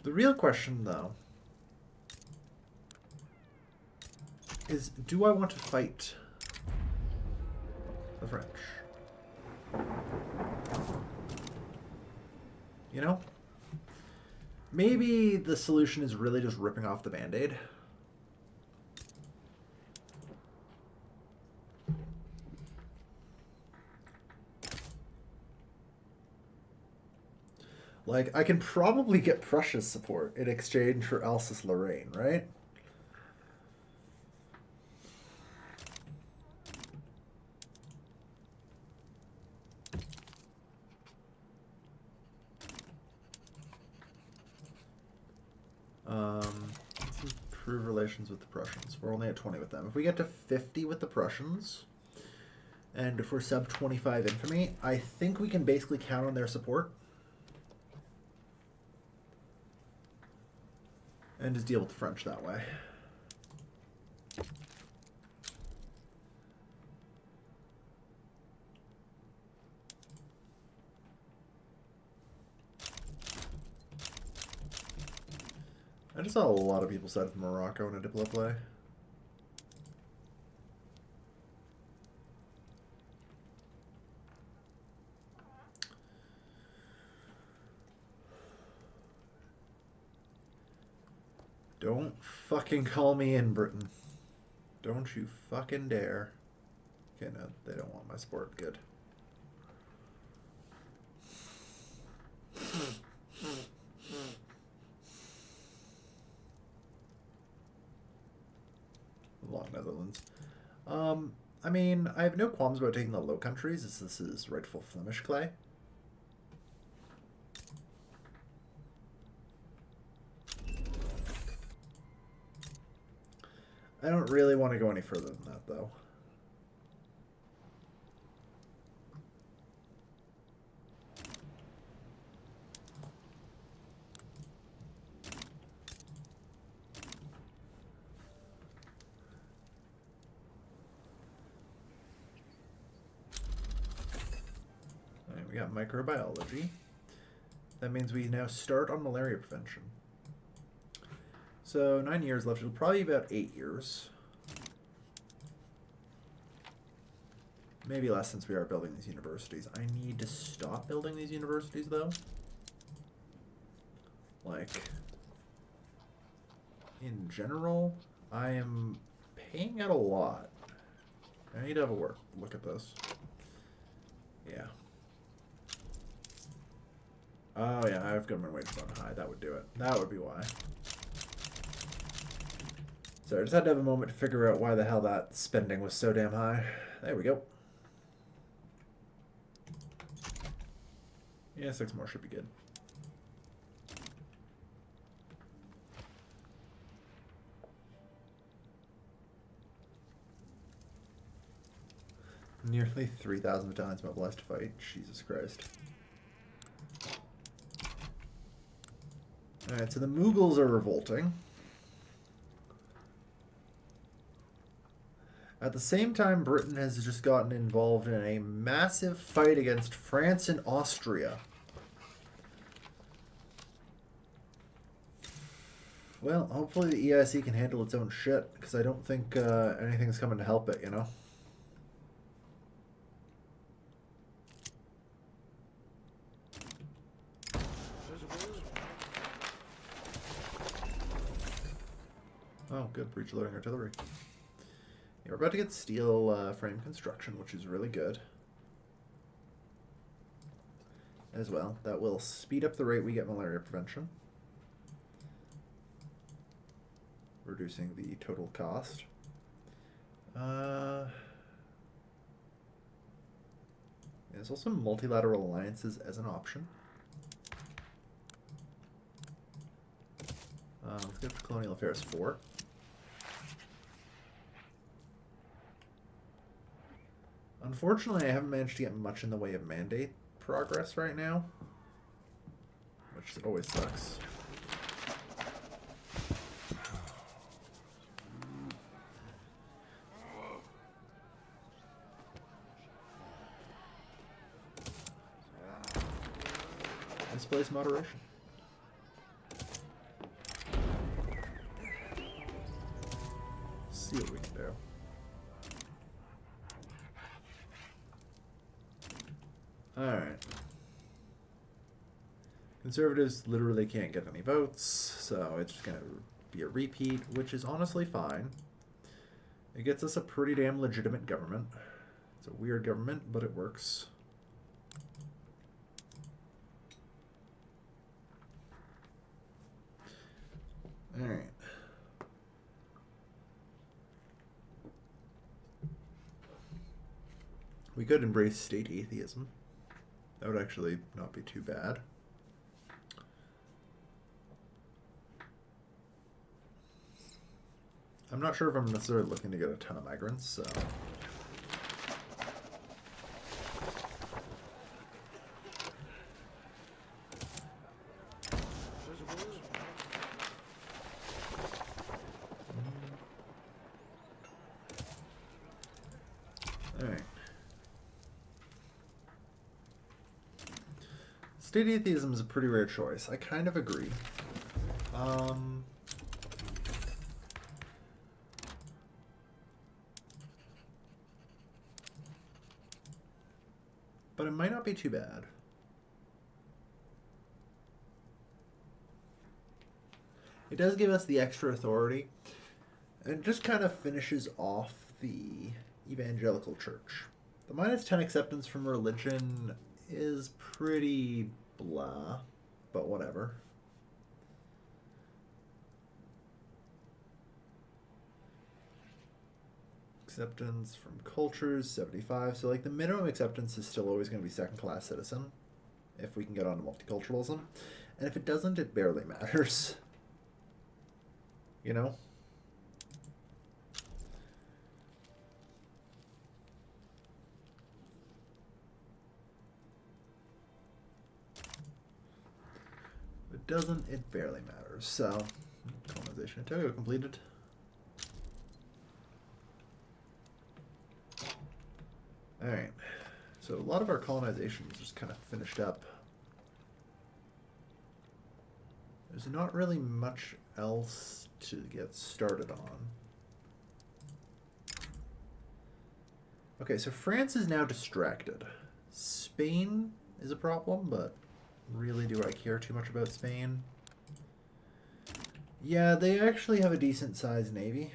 The real question, though, is do I want to fight the French? You know? Maybe the solution is really just ripping off the Band-Aid. Like, I can probably get Prussia's support in exchange for Alsace-Lorraine, right? Let's improve relations with the Prussians. We're only at 20 with them. If we get to 50 with the Prussians, and if we're sub 25 infamy, I think we can basically count on their support. And just deal with the French that way. I just saw a lot of people side with Morocco in a Diplo play. Don't fucking call me in, Britain. Don't you fucking dare. Okay, no, they don't want my sport. Good. Long Netherlands. I mean, I have no qualms about taking the Low Countries, as this is rightful Flemish clay. I don't really want to go any further than that, though. Alright, we got microbiology. That means we now start on malaria prevention. So 9 years left. It'll probably be about 8 years. Maybe less since we are building these universities. I need to stop building these universities, though. Like, in general, I am paying out a lot. I need to have a look at this. Yeah. Oh, yeah, I have government wages on high. That would do it. That would be why. So I just had to have a moment to figure out why the hell that spending was so damn high. There we go. Yeah, 6 more should be good. Nearly 3,000 battalions mobilized to fight. Jesus Christ. Alright, so the Mughals are revolting. At the same time, Britain has just gotten involved in a massive fight against France and Austria. Well, hopefully the EIC can handle its own shit, because I don't think anything's coming to help it, you know? Oh, good. Breach loading artillery. Yeah, we're about to get steel frame construction, which is really good. As well. That will speed up the rate we get malaria prevention. Reducing the total cost. There's also multilateral alliances as an option. Let's get to Colonial Affairs 4. Unfortunately, I haven't managed to get much in the way of mandate progress right now, which always sucks. Misplaced moderation. See what we can do. Alright. Conservatives literally can't get any votes, so it's just going to be a repeat, which is honestly fine. It gets us a pretty damn legitimate government. It's a weird government, but it works. Alright. We could embrace state atheism. That would actually not be too bad. I'm not sure if I'm necessarily looking to get a ton of migrants, so... Alright. State atheism is a pretty rare choice. I kind of agree. But it might not be too bad. It does give us the extra authority. And it just kind of finishes off the evangelical church. The -10 acceptance from religion is pretty blah, but whatever. Acceptance from cultures, 75. So, like, the minimum acceptance is still always going to be second-class citizen if we can get onto multiculturalism. And if it doesn't, it barely matters. You know? If it doesn't, it barely matters. So, colonization of Togo completed. Alright. So a lot of our colonization is just kind of finished up. There's not really much else to get started on. Okay, so France is now distracted. Spain is a problem, but really, do I care too much about Spain? Yeah, they actually have a decent-sized navy.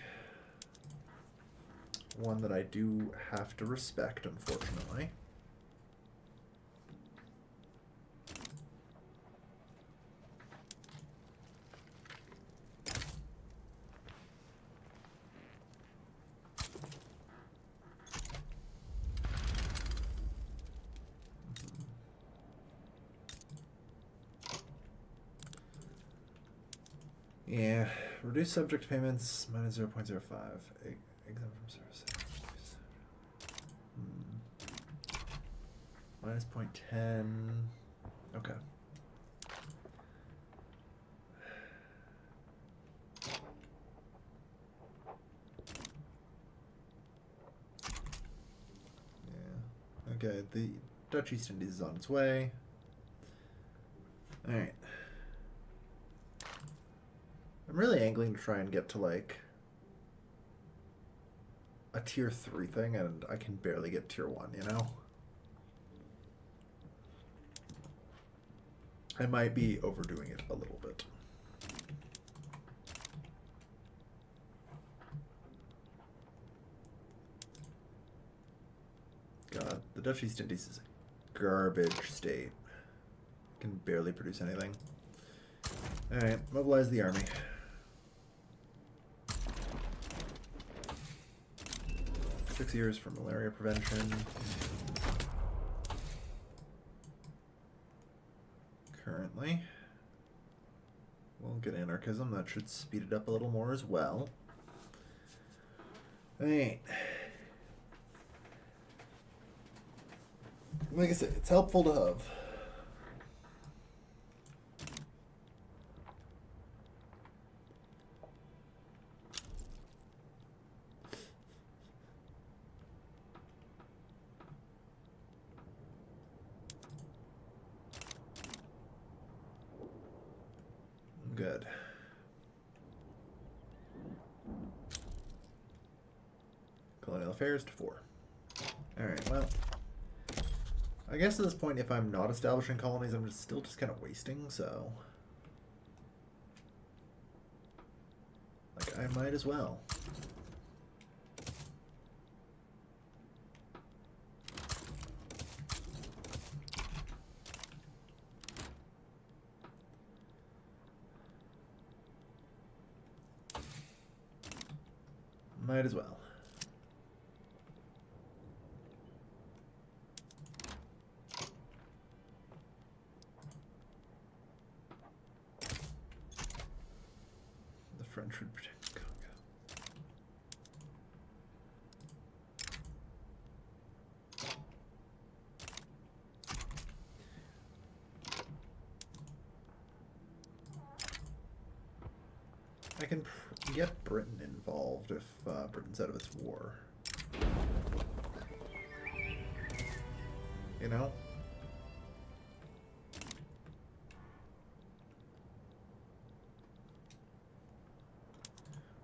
One that I do have to respect, unfortunately. Yeah, reduce subject payments minus 0.05. Exempt from service. Minus 0.10. Okay. Yeah. Okay, the Dutch East Indies is on its way. Alright. I'm really angling to try and get to, like, a tier 3 thing, and I can barely get tier 1, you know? I might be overdoing it a little bit. God, the Dutch East Indies is a garbage state. Can barely produce anything. Alright, mobilize the army. Six years for malaria prevention. Currently. We'll get anarchism. That should speed it up a little more as well. Alright. Like I said, it's helpful to have. Good. Colonial affairs to 4. Alright, well. I guess at this point, if I'm not establishing colonies, I'm still just kind of wasting, so... like, I might as well. Might as well. The French would protect Congo. I can get Britain involved if Britain's out of its war. You know?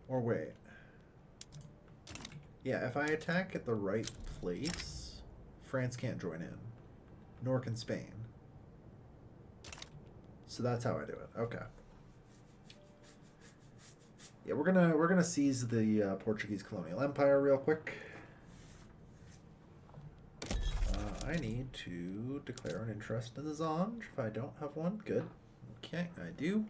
Or wait. Yeah, if I attack at the right place, France can't join in. Nor can Spain. So that's how I do it. Okay. Yeah, we're gonna seize the Portuguese colonial empire real quick. I need to declare an interest in the Zonge if I don't have one. Good. Okay, I do.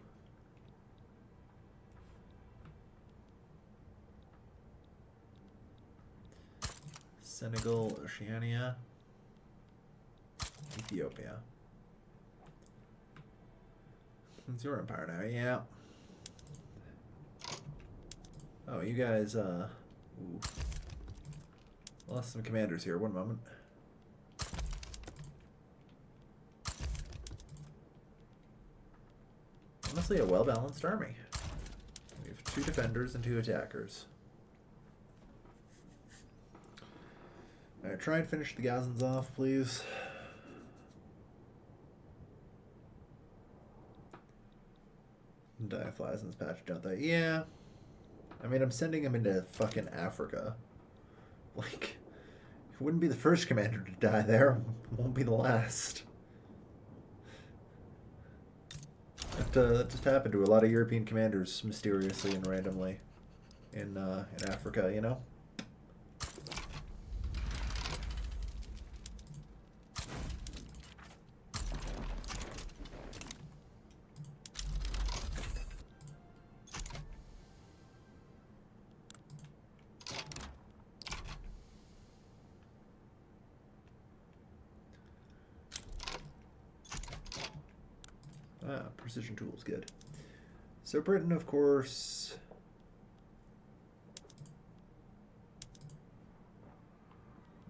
Senegal, Oceania, Ethiopia. It's your empire now, yeah. Oh, you guys, ooh. Lost some commanders here. One moment. Honestly, a well-balanced army. We have 2 defenders and 2 attackers. Alright, try and finish the Gazans off, please. Die flies in this patch, don't they? Yeah. I mean, I'm sending him into fucking Africa. Like, it wouldn't be the first commander to die there. Won't be the last. That just happened to a lot of European commanders mysteriously and randomly in Africa, you know? Precision tools, good. So Britain, of course.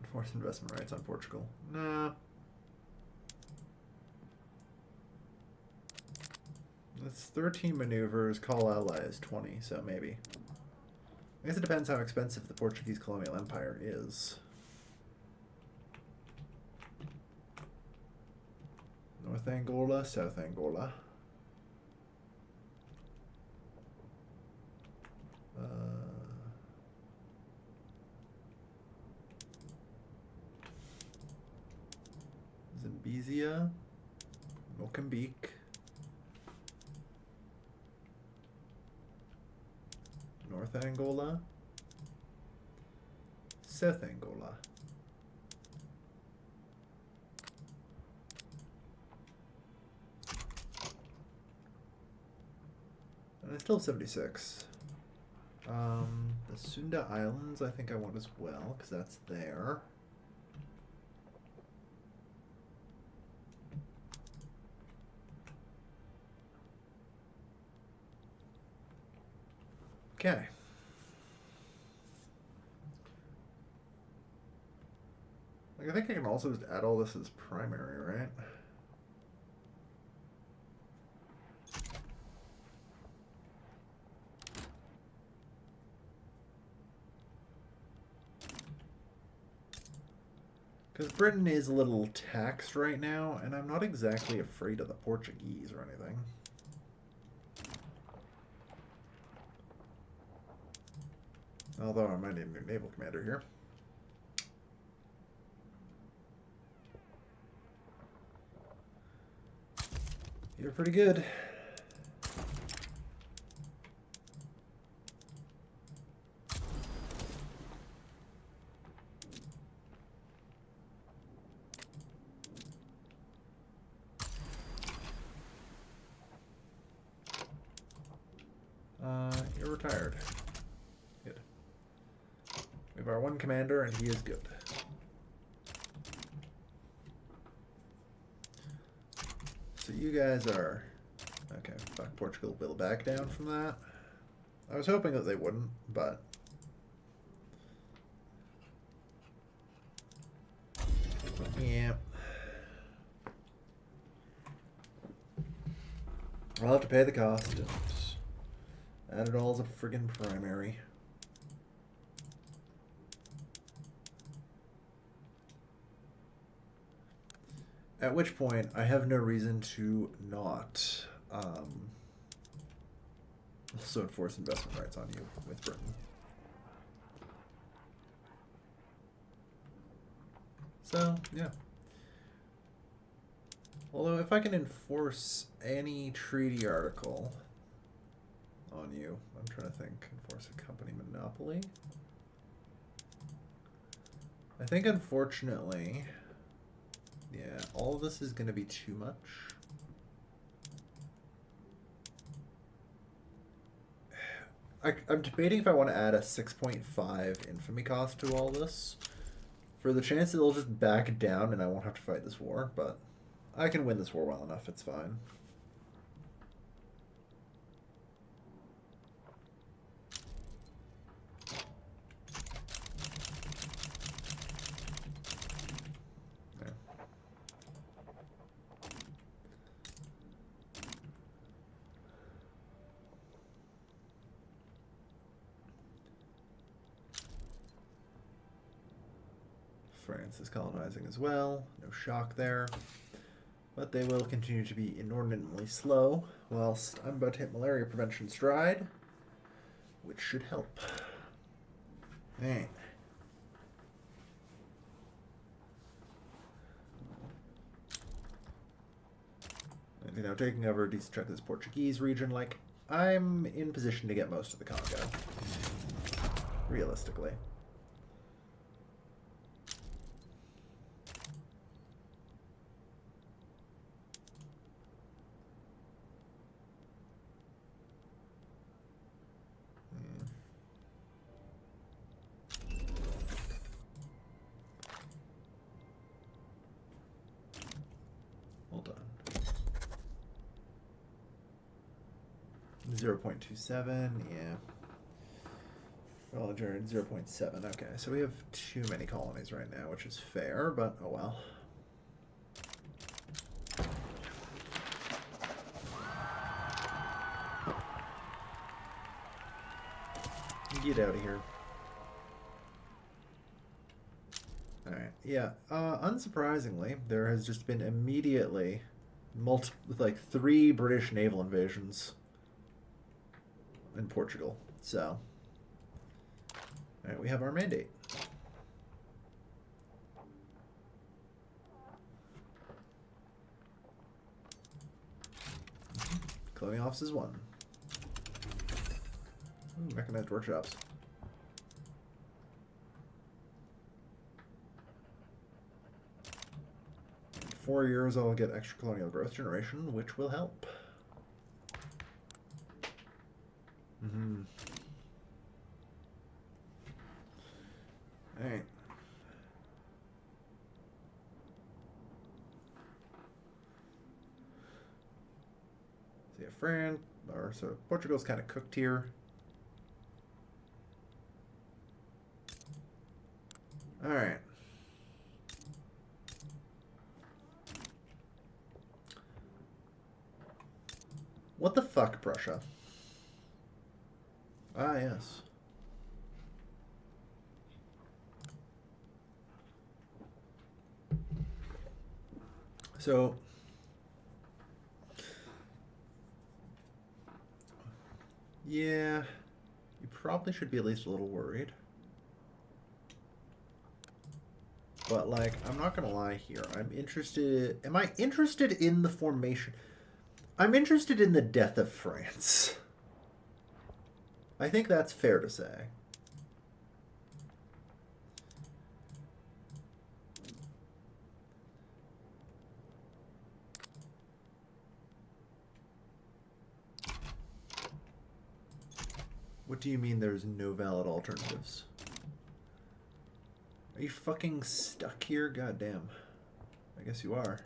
Enforce investment rights on Portugal. Nah. That's 13 maneuvers. Call allies 20, so maybe. I guess it depends how expensive the Portuguese colonial empire is. North Angola, South Angola. Zambezia, Mozambique, North Angola, South Angola. And I still have 76. The Sunda Islands I think I want as well, because that's there. Okay. Like, I think I can also just add all this as primary, right? Because Britain is a little taxed right now, and I'm not exactly afraid of the Portuguese or anything. Although I might need a new naval commander here. You're pretty good. You're retired. Good. We have our one commander, and he is good. So you guys are... Okay, fuck, Portugal will back down from that. I was hoping that they wouldn't, but... Yeah. I'll have to pay the cost and add it all as a friggin' primary. At which point, I have no reason to not also enforce investment rights on you with Britain. So, yeah. Although, if I can enforce any treaty article on you, I'm trying to think. Enforce a company monopoly. I think, unfortunately, Yeah, all of this is going to be too much. I'm debating if I want to add a 6.5 infamy cost to all this. For the chance that they'll just back down and I won't have to fight this war, but I can win this war well enough, it's fine. France is colonizing as well. No shock there. But they will continue to be inordinately slow, whilst I'm about to hit malaria prevention stride, which should help. Alright. And, you know, taking over a decent chunk of this Portuguese region, like, I'm in position to get most of the Congo. Realistically. Hold on. 0.27, yeah. Well, 0.7. Okay, so we have too many colonies right now, which is fair, but oh well. Get out of here. Alright, yeah. Unsurprisingly, there has just been immediately like 3 British naval invasions in Portugal. So, alright, we have our mandate. Colonial offices 1. Ooh, mechanized workshops. In 4 years, I'll get extra colonial growth generation, which will help. Alright. So yeah, France, or so Portugal's kind of cooked here. Alright. What the fuck, Prussia? Ah, yes. So, yeah, you probably should be at least a little worried. But, like, I'm not gonna lie here. I'm interested... Am I interested in the formation? I'm interested in the death of France. I think that's fair to say. What do you mean there's no valid alternatives? Are you fucking stuck here? Goddamn. I guess you are.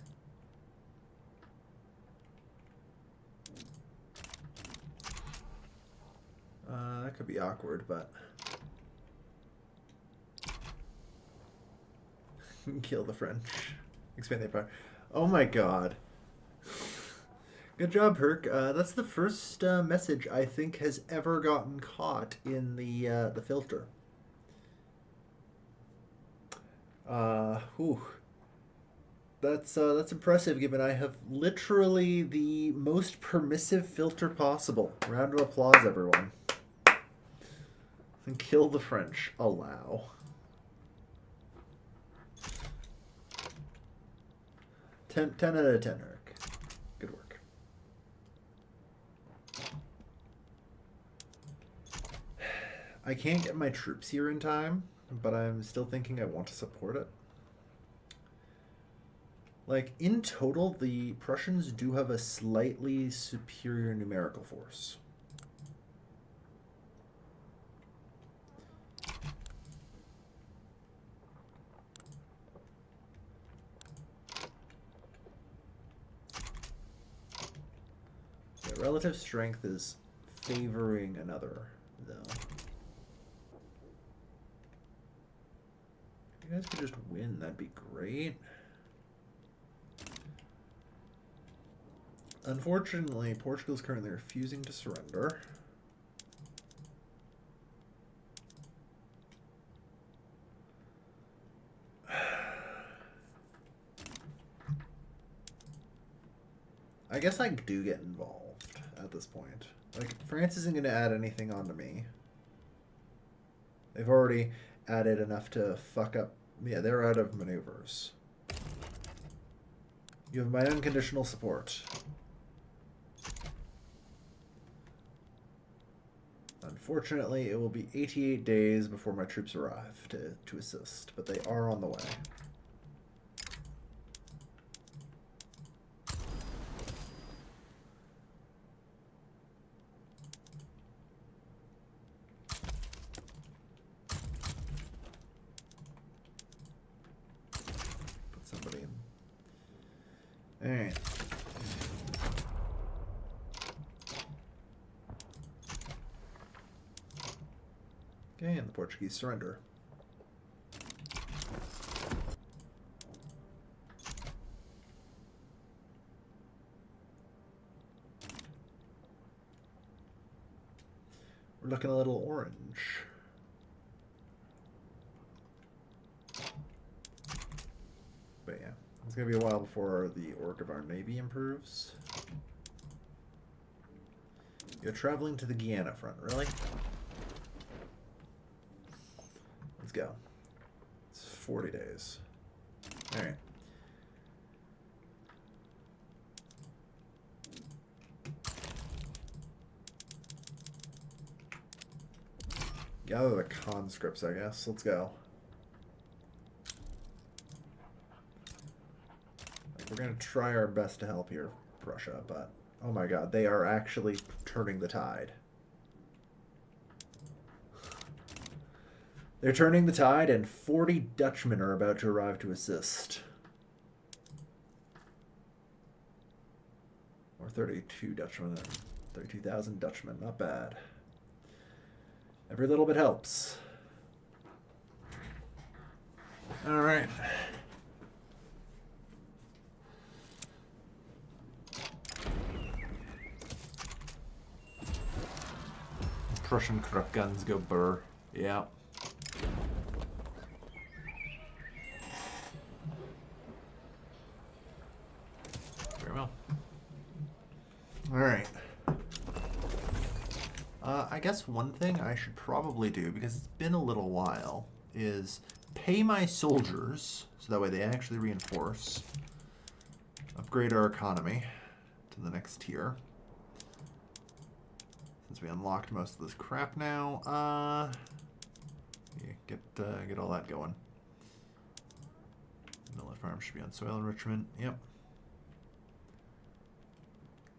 That could be awkward, but... Kill the French. Expand the empire. Oh my god. Good job, Herc. That's the first message I think has ever gotten caught in the filter. Whew. That's impressive, given I have literally the most permissive filter possible. Round of applause, everyone. And kill the French. Allow. 10 out of 10, Herc. Good work. I can't get my troops here in time, but I'm still thinking I want to support it. Like, in total, the Prussians do have a slightly superior numerical force. Yeah, relative strength is favoring another, though. If you guys could just win, that'd be great. Unfortunately, Portugal is currently refusing to surrender. I guess I do get involved at this point. Like, France isn't going to add anything onto me. They've already added enough to fuck up. Yeah, they're out of maneuvers. You have my unconditional support. Unfortunately, it will be 88 days before my troops arrive to assist, but they are on the way. Put somebody in. Alright. Okay, and the Portuguese surrender. We're looking a little orange. But yeah, it's going to be a while before the org of our navy improves. You're traveling to the Guiana front, really? Let's go. It's 40 days. Alright. Gather the conscripts, I guess. Let's go. We're going to try our best to help here, Prussia, but oh my god, they are actually turning the tide. They're turning the tide, and 40 Dutchmen are about to arrive to assist. Or 32 Dutchmen, 32,000 Dutchmen, not bad. Every little bit helps. All right. Prussian Krupp guns go burr. Yeah. Very well. All right. I guess one thing I should probably do, because it's been a little while, is pay my soldiers, so that way they actually reinforce. Upgrade our economy to the next tier. Since we unlocked most of this crap now, yeah, get all that going. Millet farm should be on soil enrichment. Yep.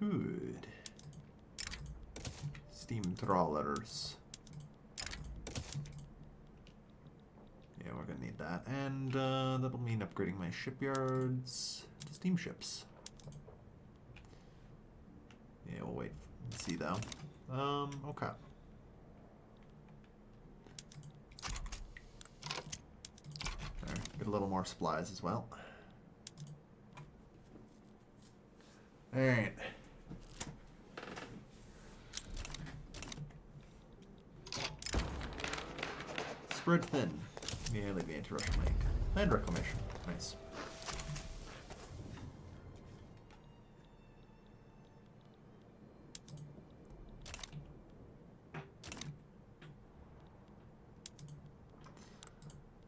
Good. Steam trawlers. Yeah, we're gonna need that. And that'll mean upgrading my shipyards to steamships. Yeah, we'll wait and see though. Okay. There, get a little more supplies as well. Alright. Spread thin. Yeah, leave the anti-Russian link. Land reclamation. Nice.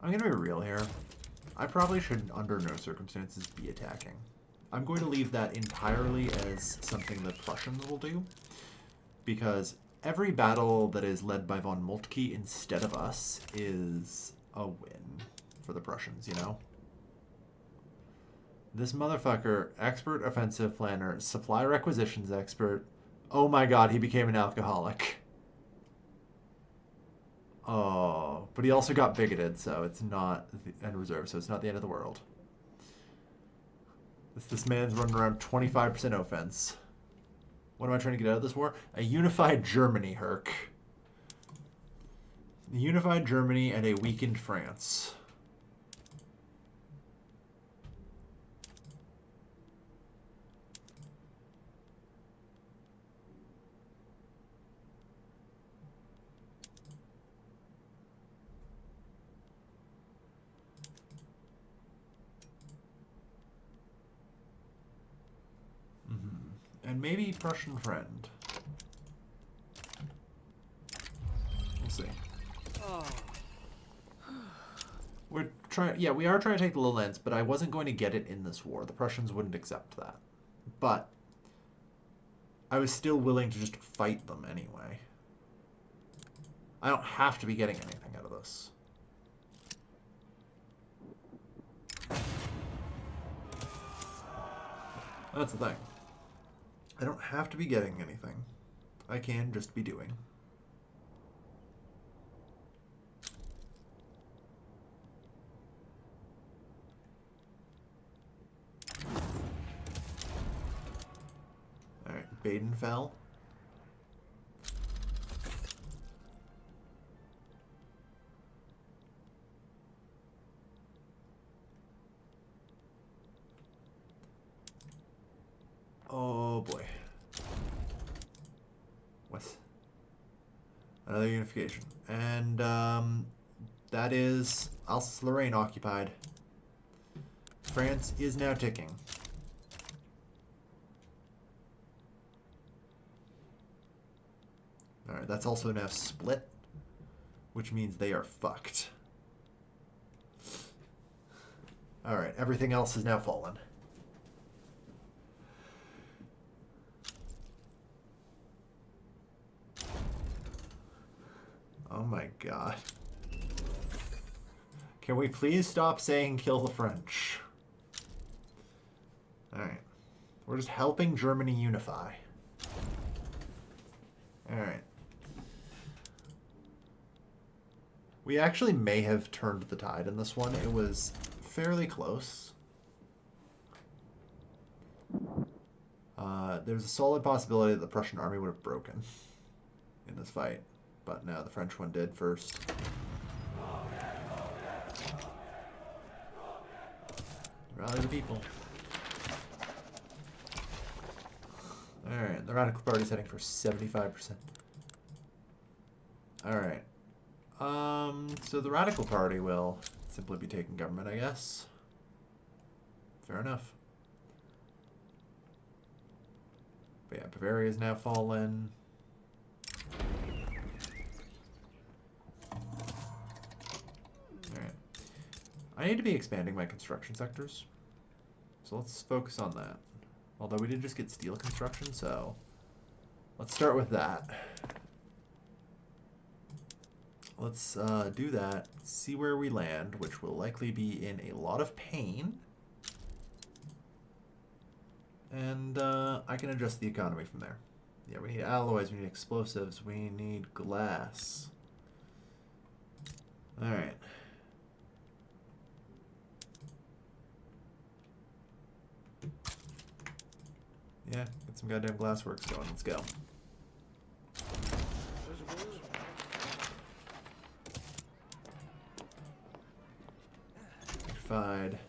I'm gonna be real here. I probably should, under no circumstances, be attacking. I'm going to leave that entirely as something the Prussians will do, because every battle that is led by von Moltke instead of us is a win for the Prussians, you know? This motherfucker, expert offensive planner, supply requisitions expert. Oh my god, he became an alcoholic. Oh, but he also got bigoted, so it's not and reserve, so it's not the end of the world. This man's running around 25% offense. What am I trying to get out of this war? A unified Germany, Herc. A unified Germany and a weakened France. And maybe Prussian friend. We'll see. We're trying. Yeah, we are trying to take the lowlands, but I wasn't going to get it in this war. The Prussians wouldn't accept that. But I was still willing to just fight them anyway. I don't have to be getting anything out of this. That's the thing. I don't have to be getting anything. I can just be doing. Alright, Baden fell. Oh boy. What? Another unification. And that is Alsace-Lorraine occupied. France is now ticking. Alright, that's also now split, which means they are fucked. Alright, everything else has now fallen. Oh my god. Can we please stop saying kill the French? Alright. We're just helping Germany unify. Alright. We actually may have turned the tide in this one. It was fairly close. There's a solid possibility that the Prussian army would have broken in this fight. But no, the French one did first. Rally the people. Alright, the Radical Party's heading for 75%. Alright. So the Radical Party will simply be taking government, I guess. Fair enough. But yeah, Bavaria's now fallen. Alright. I need to be expanding my construction sectors. So let's focus on that. Although we did just get steel construction, so let's start with that. Let's do that, see where we land, which will likely be in a lot of pain. And I can adjust the economy from there. Yeah, we need alloys, we need explosives, we need glass. Alright. Yeah, get some goddamn glassworks going. Let's go. Unified.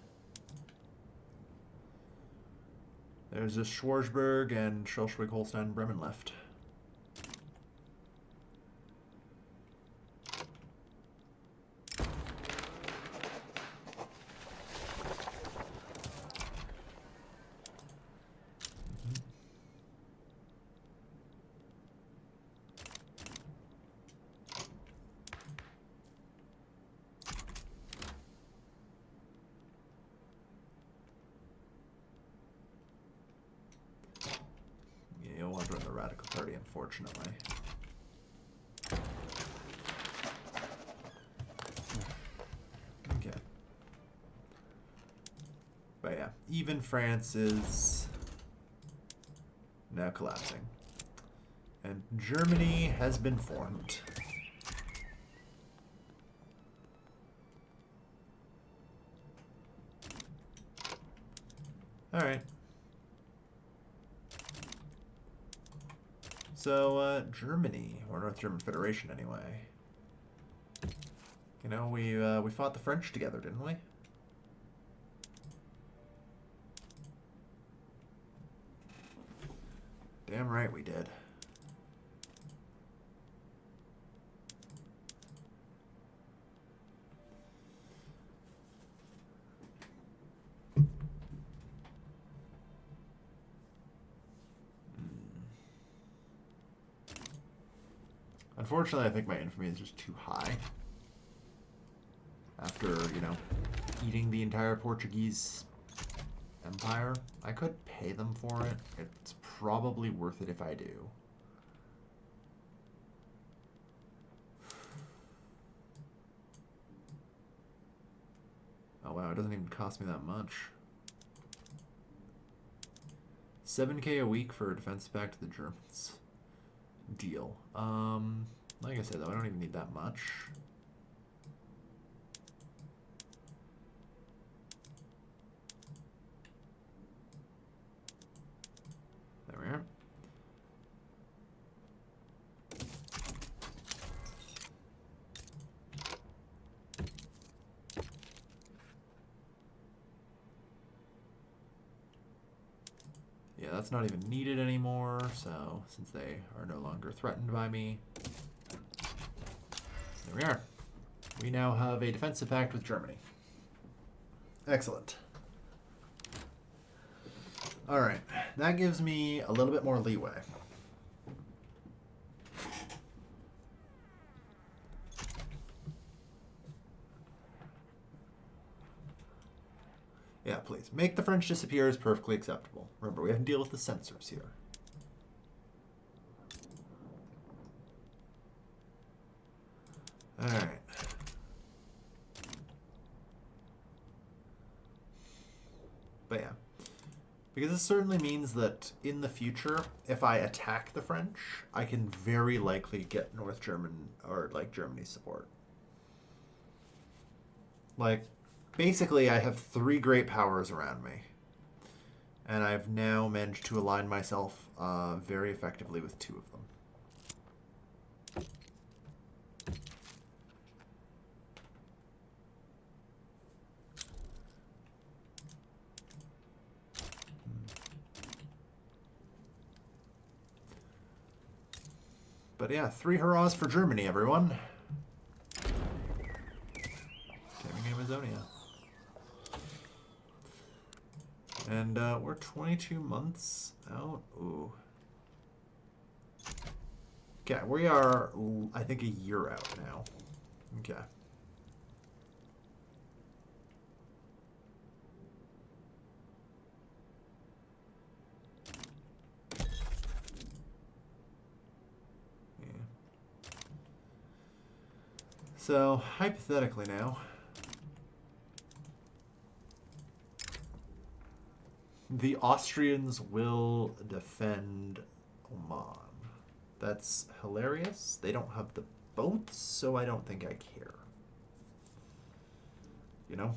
There's just Schwarzburg and Schleswig, Holstein, Bremen left. Unfortunately. Okay. But yeah, even France is now collapsing. And Germany has been formed. Alright. So, Germany, or North German Federation anyway. You know, we fought the French together, didn't we? Damn right we did. Unfortunately, I think my infamy is just too high. After, you know, eating the entire Portuguese empire. I could pay them for it. It's probably worth it if I do. Oh wow, it doesn't even cost me that much. 7K a week for a defense pact to the Germans. Deal. Like I said though, I don't even need that much. There we are. Yeah, that's not even needed anymore, so since they are no longer threatened by me. There we are. We now have a defensive pact with Germany. Excellent. Alright, that gives me a little bit more leeway. Yeah, please. Make the French disappear is perfectly acceptable. Remember, we have to deal with the censors here. Alright. But yeah. Because this certainly means that in the future, if I attack the French, I can very likely get North German, or like Germany's support. Like, basically I have 3 great powers around me. And I've now managed to align myself very effectively with 2 of them. But yeah, 3 hurrahs for Germany, everyone. Taming Amazonia. And we're 22 months out. Ooh. Okay, we are, I think, a year out now. Okay. So, hypothetically now, the Austrians will defend Oman. That's hilarious. They don't have the boats, so I don't think I care. You know?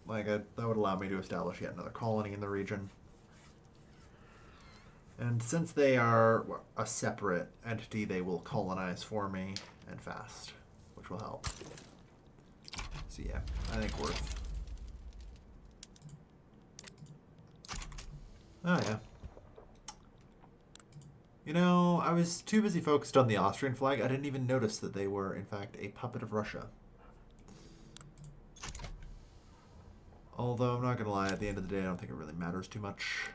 Like, that would allow me to establish yet another colony in the region. And since they are a separate entity, they will colonize for me and fast, which will help. So yeah, I think worth. Oh yeah. You know, I was too busy focused on the Austrian flag, I didn't even notice that they were, in fact, a puppet of Russia. Although, I'm not going to lie, at the end of the day, I don't think it really matters too much.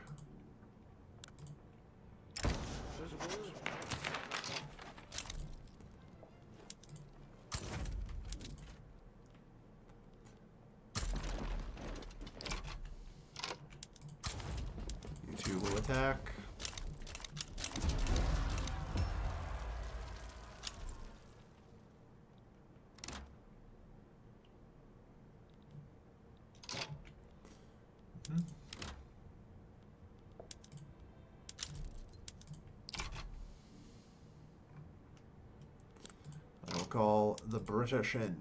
You two will attack. the British in.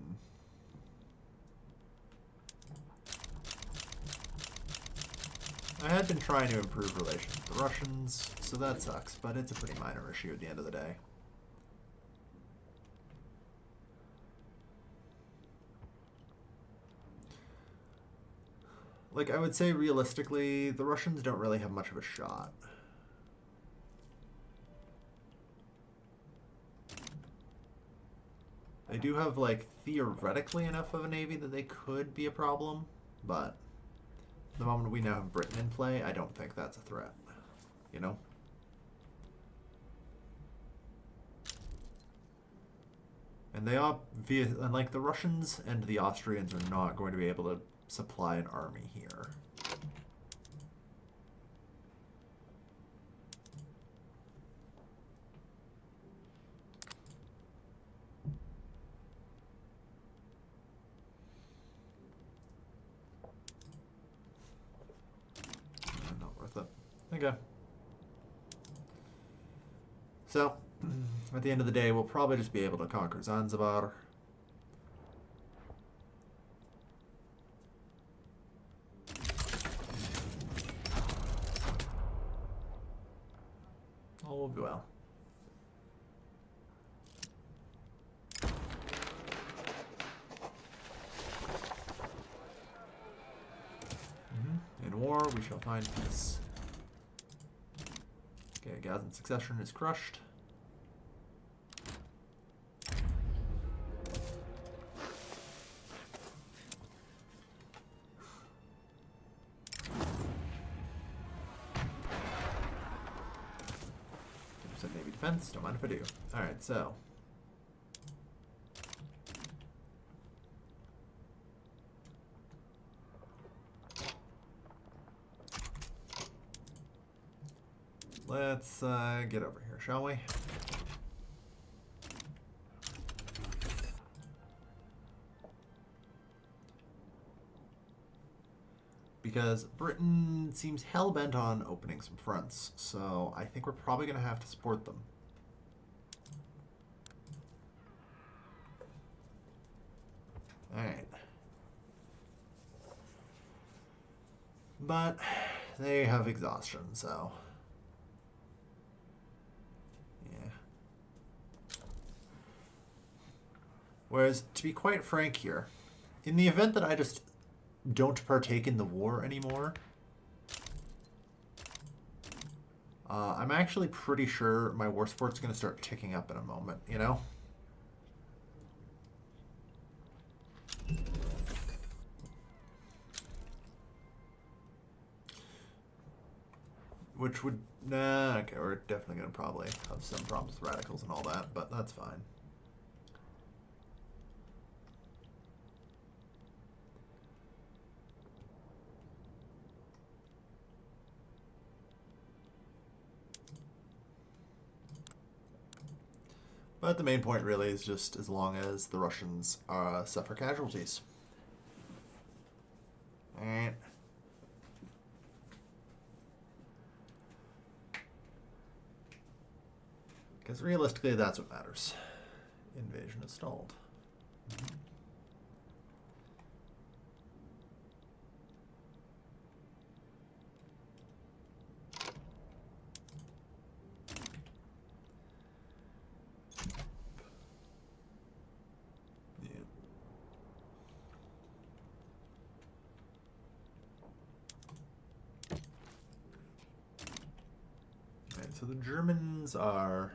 I had been trying to improve relations with the Russians, so that sucks, but it's a pretty minor issue at the end of the day. Like, I would say realistically, the Russians don't really have much of a shot. They do have, like, theoretically enough of a navy that they could be a problem, but the moment we now have Britain in play, I don't think that's a threat. You know? And they are, and like, the Russians and the Austrians are not going to be able to supply an army here. Not worth it. Okay. So, at the end of the day, we'll probably just be able to conquer Zanzibar. All will be well. In war, we shall find peace. Okay, Gazan succession is crushed. Navy defense, don't mind if I do. Alright, so. Let's get over here, shall we? Because Britain seems hell-bent on opening some fronts, so I think we're probably going to have to support them. Alright. But they have exhaustion, so... yeah. Whereas, to be quite frank here, in the event that I just don't partake in the war anymore, I'm actually pretty sure my war sport's going to start ticking up in a moment, you know? Which would... nah, okay, we're definitely going to probably have some problems with radicals and all that, but that's fine. But the main point really is just as long as the Russians suffer casualties. Alright. Because realistically, that's what matters. Invasion is stalled. So the Germans are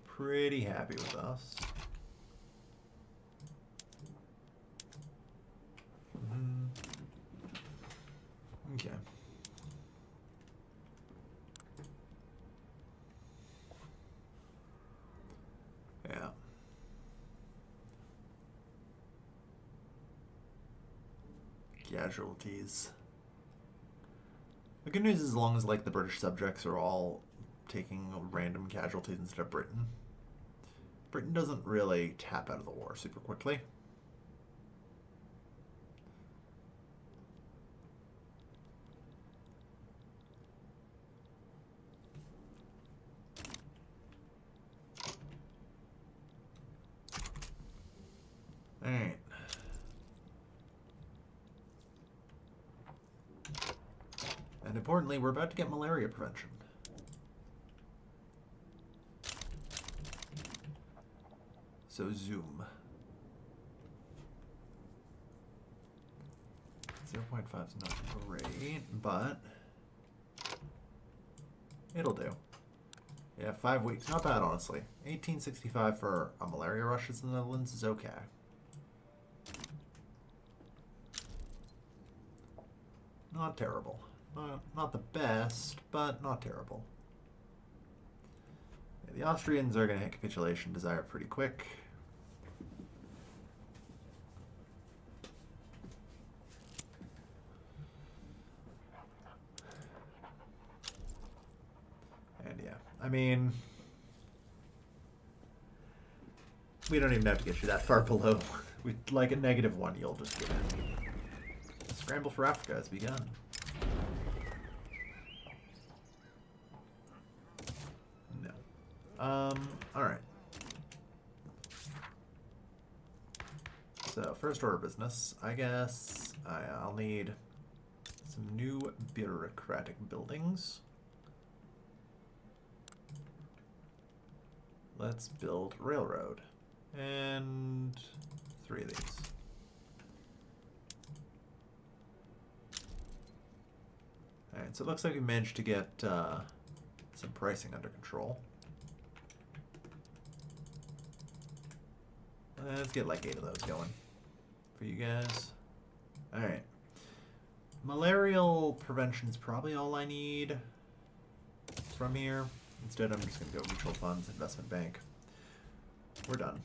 pretty happy with us. Okay. Yeah. Casualties. The good news is as long as, like, the British subjects are all taking random casualties instead of Britain, Britain doesn't really tap out of the war super quickly. importantly, we're about to get malaria prevention. So zoom. 0.5 is not great, but it'll do. Yeah, 5 weeks. Not bad, honestly. 1865 for a malaria rush in the Netherlands is okay. Not terrible. Not the best, but not terrible. Yeah, the Austrians are going to hit capitulation desire pretty quick. And yeah, I mean, we don't even have to get you that far below. We like at -1, you'll just get in. The scramble for Africa has begun. No. All right. So first order of business, I guess I'll need some new bureaucratic buildings. Let's build railroad. And 3 of these. Alright, so it looks like we managed to get some pricing under control. Let's get like 8 of those going for you guys. Alright. Malarial prevention is probably all I need from here. Instead, I'm just going to go mutual funds, investment bank. We're done.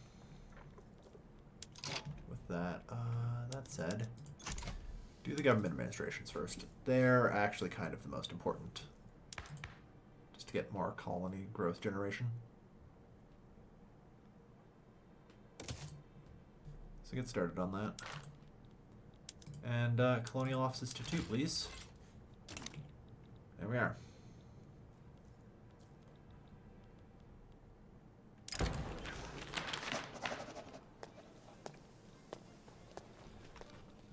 With that, that said, do the government administrations first. They're actually kind of the most important. Just to get more colony growth generation. So get started on that. And colonial offices to 2, please. There we are.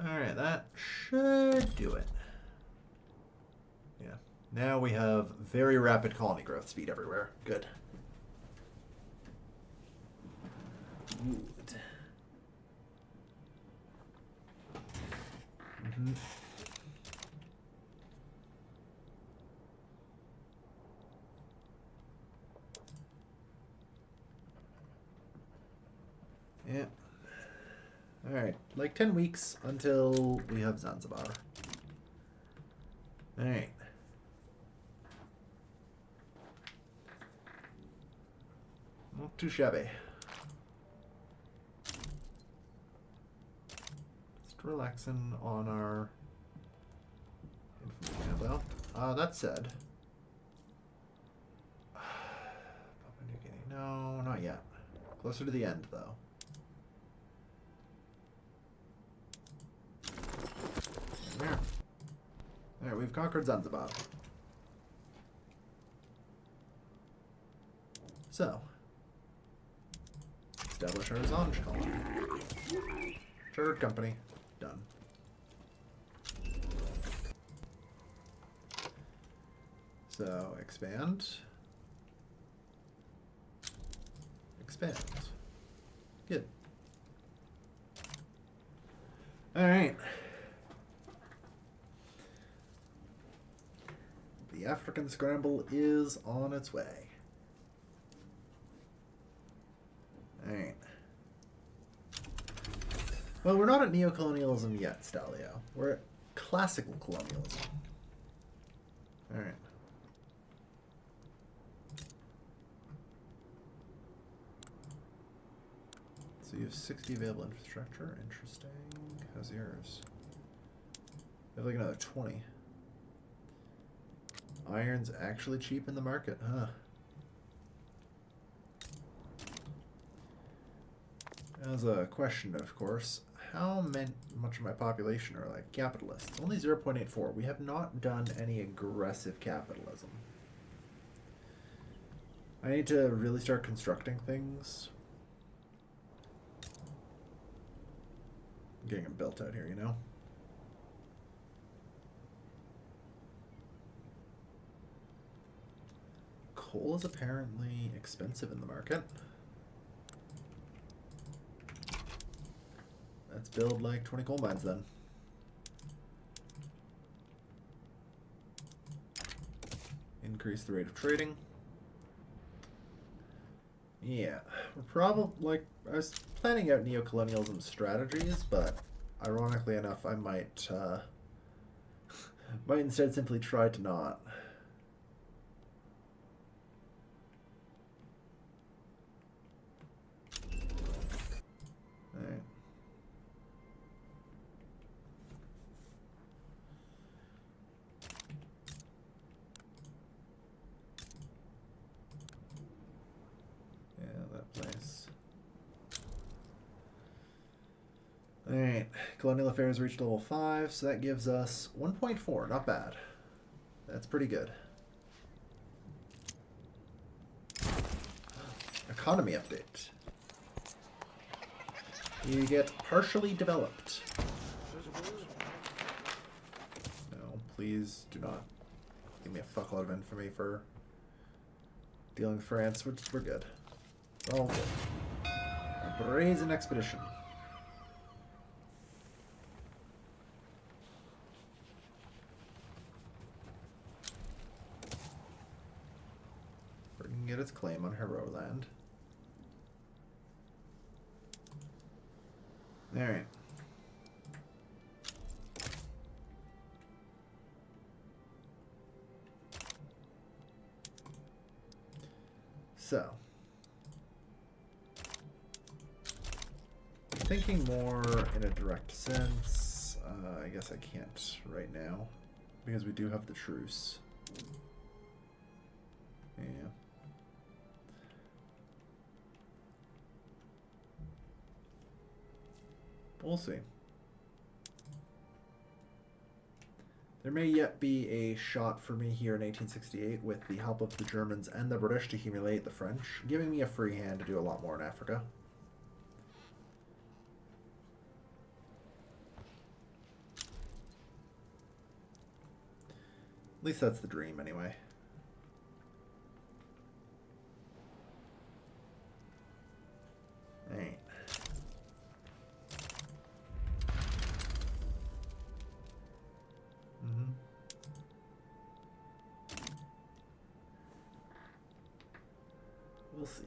Alright, that should do it. Yeah. Now we have very rapid colony growth speed everywhere. Good. Good. Yeah. Alright, like 10 weeks until we have Zanzibar. Alright. Not too shabby. Just relaxing on our infantry handout. That said, Papua New Guinea. No, not yet. Closer to the end, though. There. There, we've conquered Zanzibar. So, establish our Zanj colony. Chartered company. Done. So, expand. Expand. Good. Alright. The African scramble is on its way. Alright. Well, we're not at neocolonialism yet, Stalio. We're at classical colonialism. Alright. So you have 60 available infrastructure. Interesting. How's yours? You have like another 20. Iron's actually cheap in the market, huh? As a question, of course, how much of my population are like capitalists? Only 0.84. We have not done any aggressive capitalism. I need to really start constructing things. Getting them built out here, you know? coal is apparently expensive in the market. Let's build like 20 coal mines then. Increase the rate of trading. Yeah, we're probably, like, I was planning out neo-colonialism strategies, but ironically enough, I might, might instead simply try to not. Alright. Yeah, that place. Alright, Colonial Affairs reached level 5, so that gives us 1.4, not bad. That's pretty good. Economy update. You get partially developed. No, please do not give me a fuckload of infamy for dealing with France. We're good. All good. A brazen expedition. Britain get its claim on Heroland. Alright. So, thinking more in a direct sense, I guess I can't right now, because we do have the truce. Yeah. We'll see. There may yet be a shot for me here in 1868 with the help of the Germans and the British to humiliate the French, giving me a free hand to do a lot more in Africa. At least that's the dream, anyway. Alright. We'll see.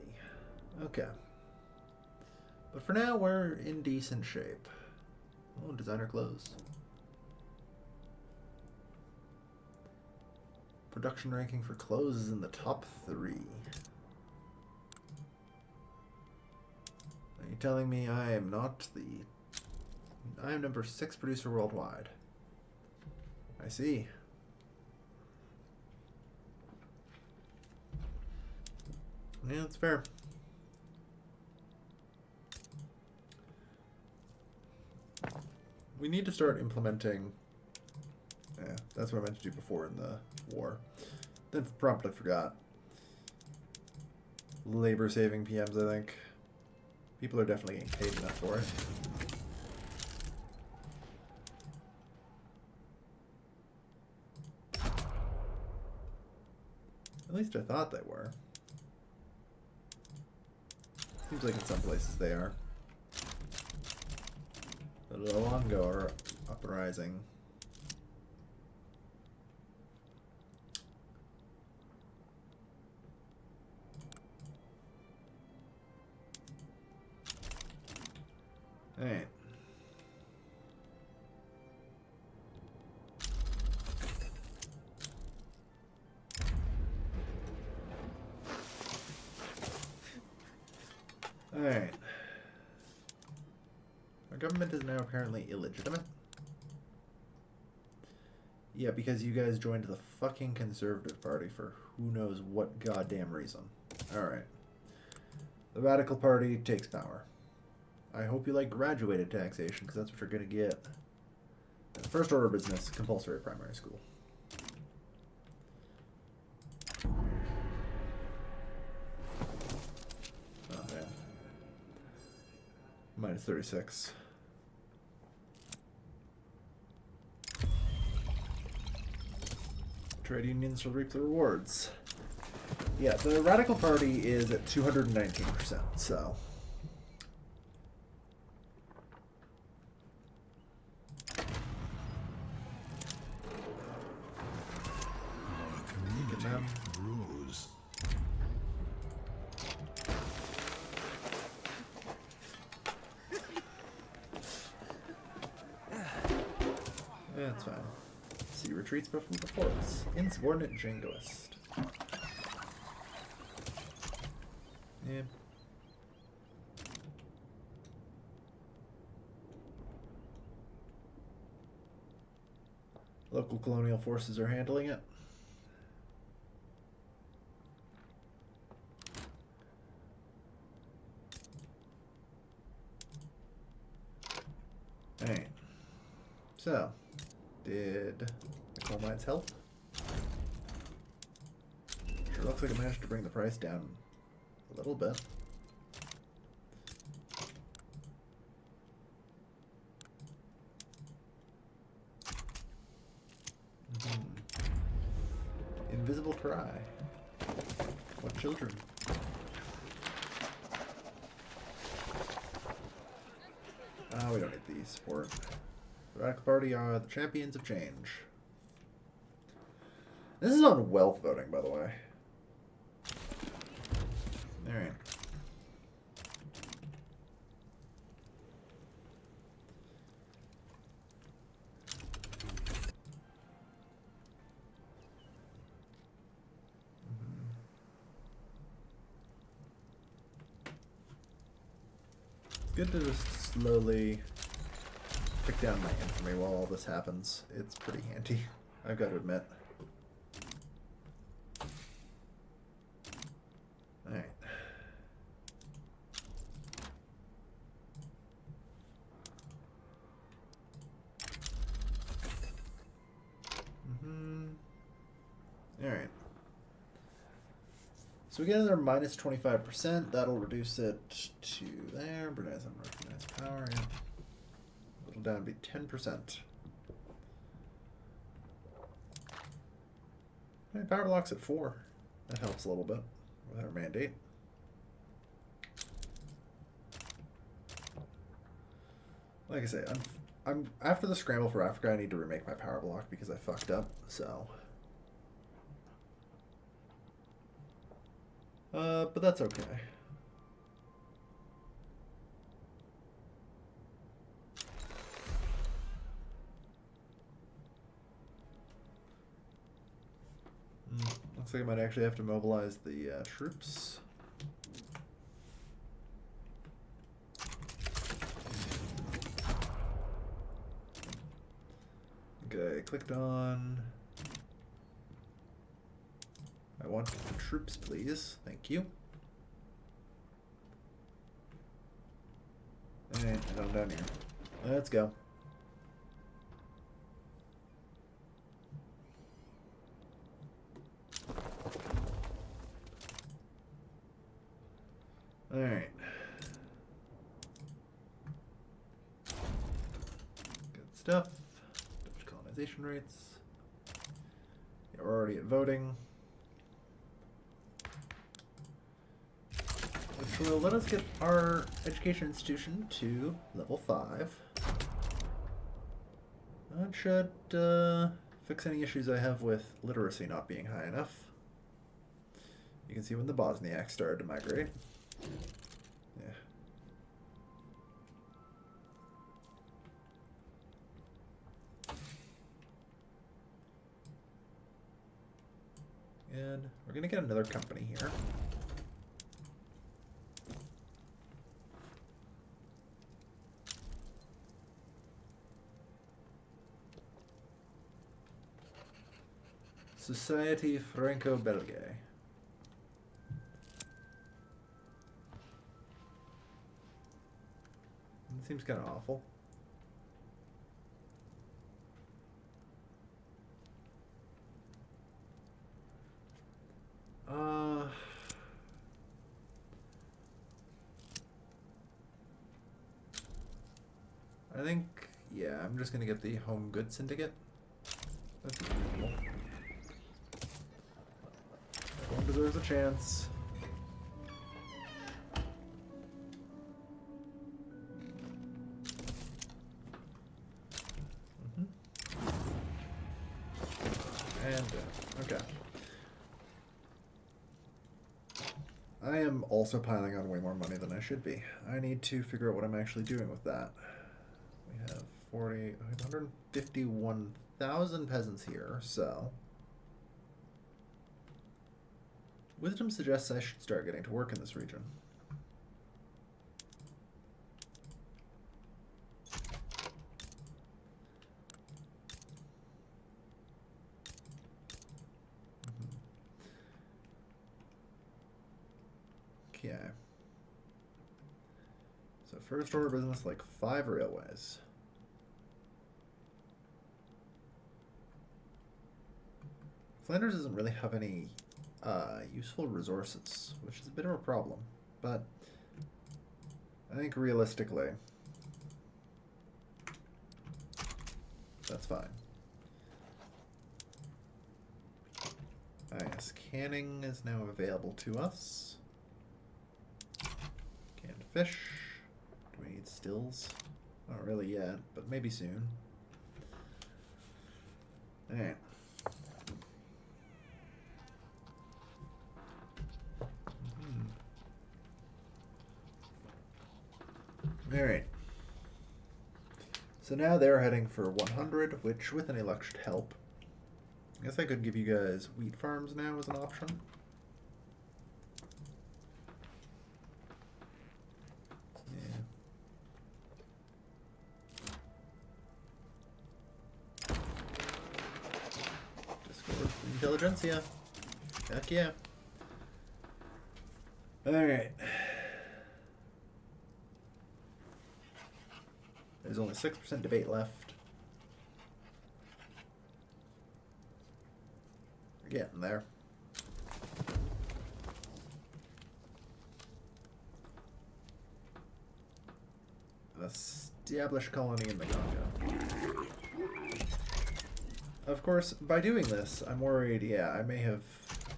Okay. But for now, we're in decent shape. Oh, designer clothes. Production ranking for clothes is in the top 3. Are you telling me I am not the... I am number 6 producer worldwide. I see. Yeah, that's fair. We need to start implementing... Yeah, that's what I meant to do before in the war. Then promptly forgot. Labor-saving PMs, I think. People are definitely getting paid enough for it. At least I thought they were. Seems like in some places they are. The Longo are uprising. Alright. Alright. Our government is now apparently illegitimate. Yeah, because you guys joined the fucking Conservative Party for who knows what goddamn reason. Alright. The Radical Party takes power. I hope you like graduated taxation, because that's what you're going to get. First order of business, compulsory primary school. Oh, man. Minus 36. Trade unions shall reap the rewards. Yeah, the Radical Party is at 219%, so... Our community grows. That's fine. See, retreats from the forts. Insubordinate jingoist. Yeah. Local colonial forces are handling it. Alright. So, did the coal mines help? Sure looks like I managed to bring the price down a little bit. Invisible cry. What children? We don't need the support. The Radical Party are the champions of change. This is on wealth voting, by the way. Alright. Good to just slowly pick down my infamy while all this happens. It's pretty handy, I've got to admit. Alright. Alright. So we get another minus 25%. That'll reduce it to there. Brunei's unrecognized power. Yeah. It'll down to be 10%. Hey, power blocks at 4. That helps a little bit with our mandate. Like I say, I'm after the scramble for Africa. I need to remake my power block because I fucked up. So. But that's okay. Looks like I might actually have to mobilize the troops. Okay, clicked on. I want troops, please. Thank you. And I'm down here. Let's go. Alright. Good stuff. Dutch colonization rates. Yeah, we're already at voting. Which will let us get our education institution to level 5. That should fix any issues I have with literacy not being high enough. You can see when the Bosniaks started to migrate. Yeah. And we're going to get another company here. Society Franco-Belge. It seems kind of awful. I think, yeah, I'm just gonna get the Home Goods Syndicate. That's reasonable. Going to deserves a chance. And okay. I am also piling on way more money than I should be. I need to figure out what I'm actually doing with that. We have 151,000 peasants here, so wisdom suggests I should start getting to work in this region. Okay. So first order business, like 5 railways. Flanders doesn't really have any useful resources, which is a bit of a problem. But I think realistically, that's fine. Ah, yes, canning is now available to us. Canned fish. Do we need stills? Not really yet, but maybe soon. Alright. Alright. So now they're heading for 100, which with any luck should help. I guess I could give you guys wheat farms now as an option. Yeah. Discord Intelligentsia. Heck yeah. Alright. There's only 6% debate left. We're getting there. An established colony in the Congo. Of course, by doing this, I'm worried, yeah, I may have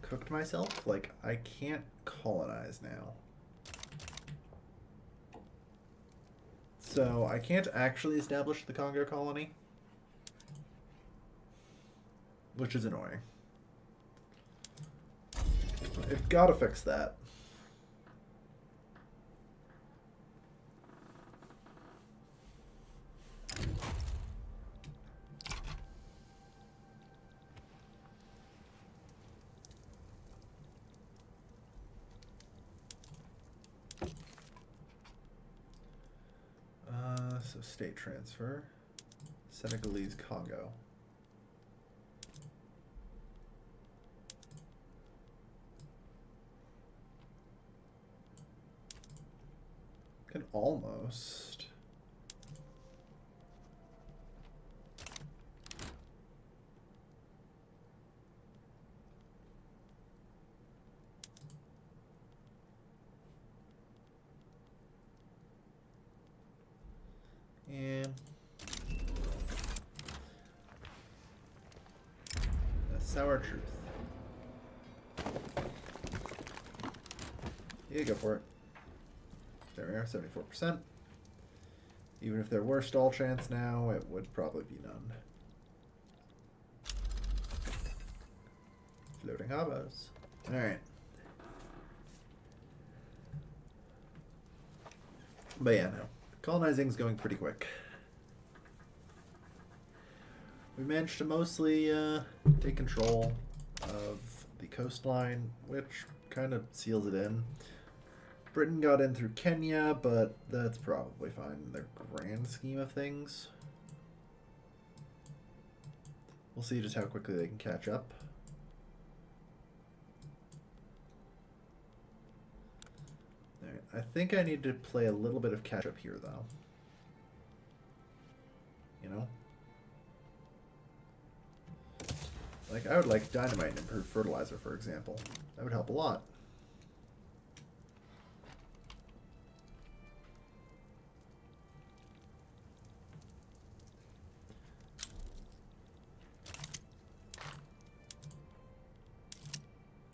cooked myself. Like, I can't colonize now. So, I can't actually establish the Congo colony. Which is annoying. I've got to fix that. So state transfer. Senegalese Congo. Can almost. And a sour truth. Yeah, go for it. There we are, 74%. Even if there were stall chance now, it would probably be none. Floating hobos. Alright. But yeah, no. Colonizing's going pretty quick. We managed to mostly take control of the coastline, which kind of seals it in. Britain got in through Kenya, but that's probably fine in the grand scheme of things. We'll see just how quickly they can catch up. Alright, I think I need to play a little bit of catch up here, though. You know? Like, I would like dynamite and improved fertilizer, for example. That would help a lot.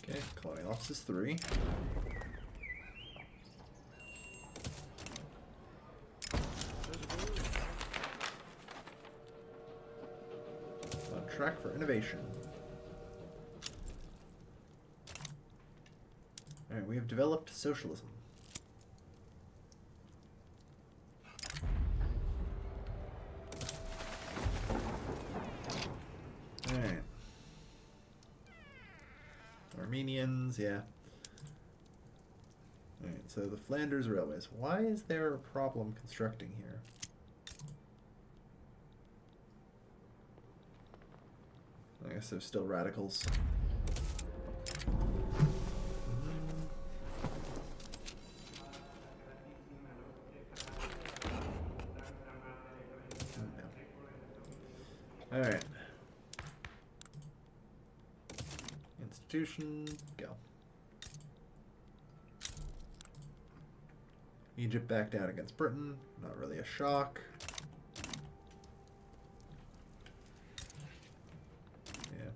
Okay, Colonial drops his 3. On track for innovation. Alright, we have developed socialism. Alright. Armenians, yeah. Alright, so the Flanders Railways. Why is there a problem constructing here? I guess there's still radicals. Alright. Institution, go. Egypt backed down against Britain. Not really a shock. Yeah.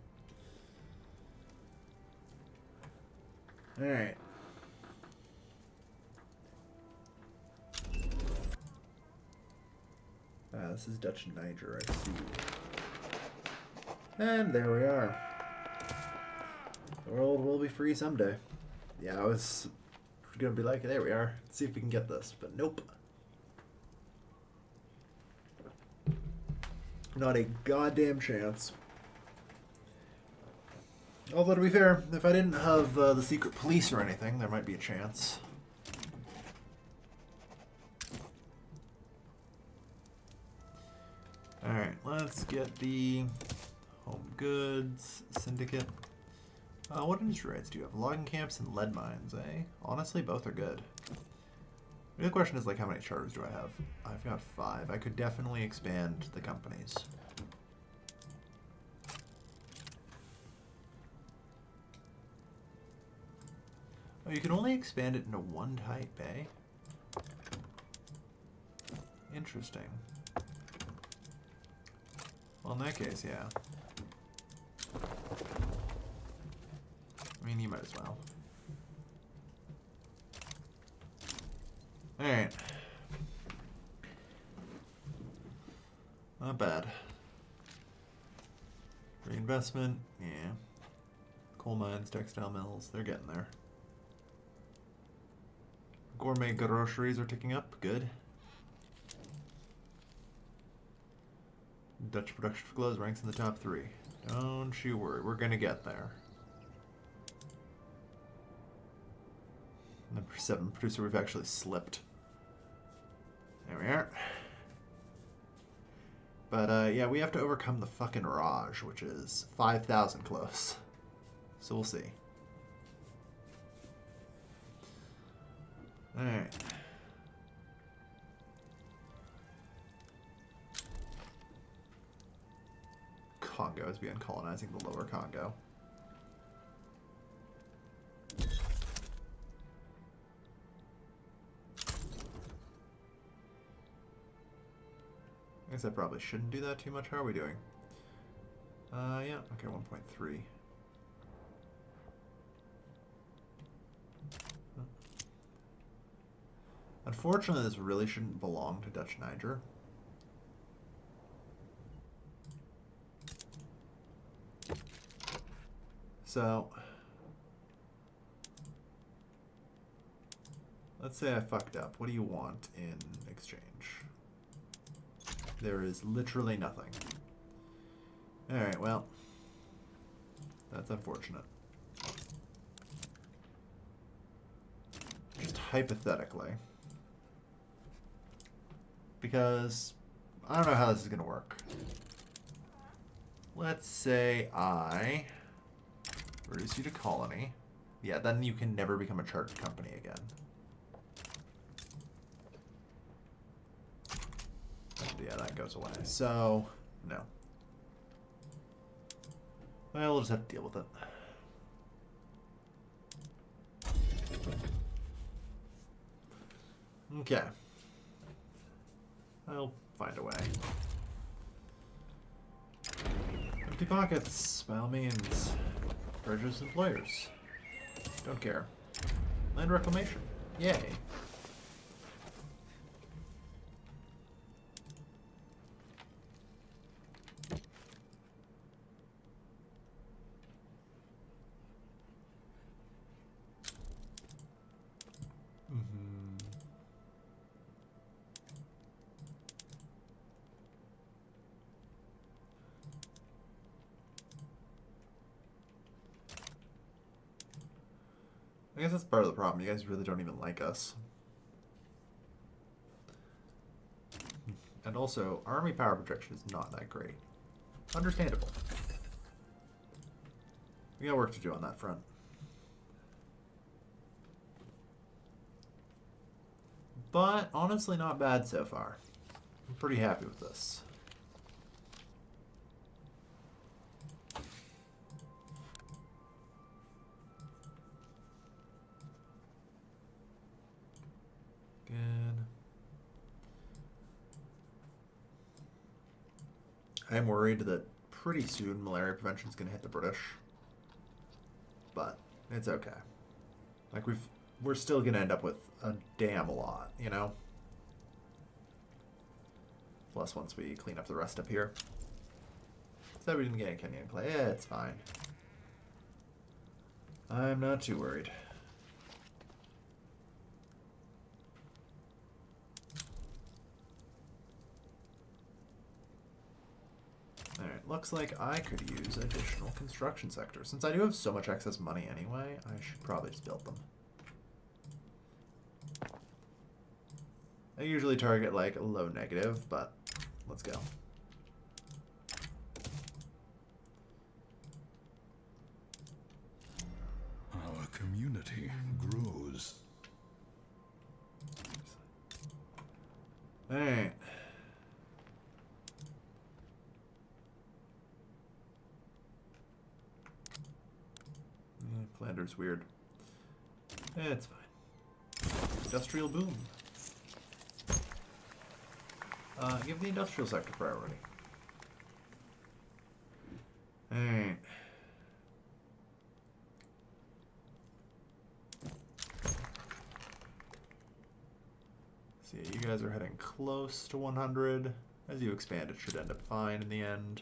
Alright. This is Dutch Niger, I see. And there we are. The world will be free someday. Yeah, I was gonna be like, there we are. Let's see if we can get this, but nope. Not a goddamn chance. Although, to be fair, if I didn't have the secret police or anything, there might be a chance. Alright, let's get the home goods syndicate. What industry rights do you have? Logging camps and lead mines, eh? Honestly, both are good. The real question is, like, how many charters do I have? I've got 5. I could definitely expand the companies. Oh, you can only expand it into one type, eh? Interesting. Well, in that case, yeah. I mean, you might as well. Alright. Not bad. Reinvestment, yeah. Coal mines, textile mills, they're getting there. Gourmet groceries are ticking up, good. Dutch production for clothes ranks in the top 3. Don't you worry, we're gonna get there. Number 7 producer, we've actually slipped. There we are. But yeah, we have to overcome the fucking Raj, which is 5,000 close. So we'll see. Alright. Congo has begun colonizing the lower Congo. I guess I probably shouldn't do that too much. How are we doing? Yeah, okay, 1.3. Unfortunately, this really shouldn't belong to Dutch Niger. So, let's say I fucked up. What do you want in exchange? There is literally nothing. Alright, well, that's unfortunate. Just hypothetically. Because I don't know how this is going to work. Let's say I reduce you to colony. Yeah, then you can never become a chartered company again. Yeah, that goes away. So, no. Well, we'll just have to deal with it. Okay. I'll find a way. Empty pockets, by all means. Precious employers. Don't care. Land reclamation. Yay. I guess that's part of the problem. You guys really don't even like us. And also, army power projection is not that great. Understandable. We got work to do on that front. But honestly, not bad so far. I'm pretty happy with this. Good. I'm worried that pretty soon malaria prevention is going to hit the British. But it's okay. Like we're still going to end up with a damn lot, you know? Plus once we clean up the rest up here. So we didn't get any Kenyan clay. Yeah, it's fine. I'm not too worried. Alright, looks like I could use additional construction sectors. Since I do have so much excess money anyway, I should probably just build them. I usually target like low negative, but let's go. Our community grows. Alright. Flanders weird. It's fine. Industrial boom. Give the industrial sector priority. Alright. See, you guys are heading close to 100. As you expand, it should end up fine in the end.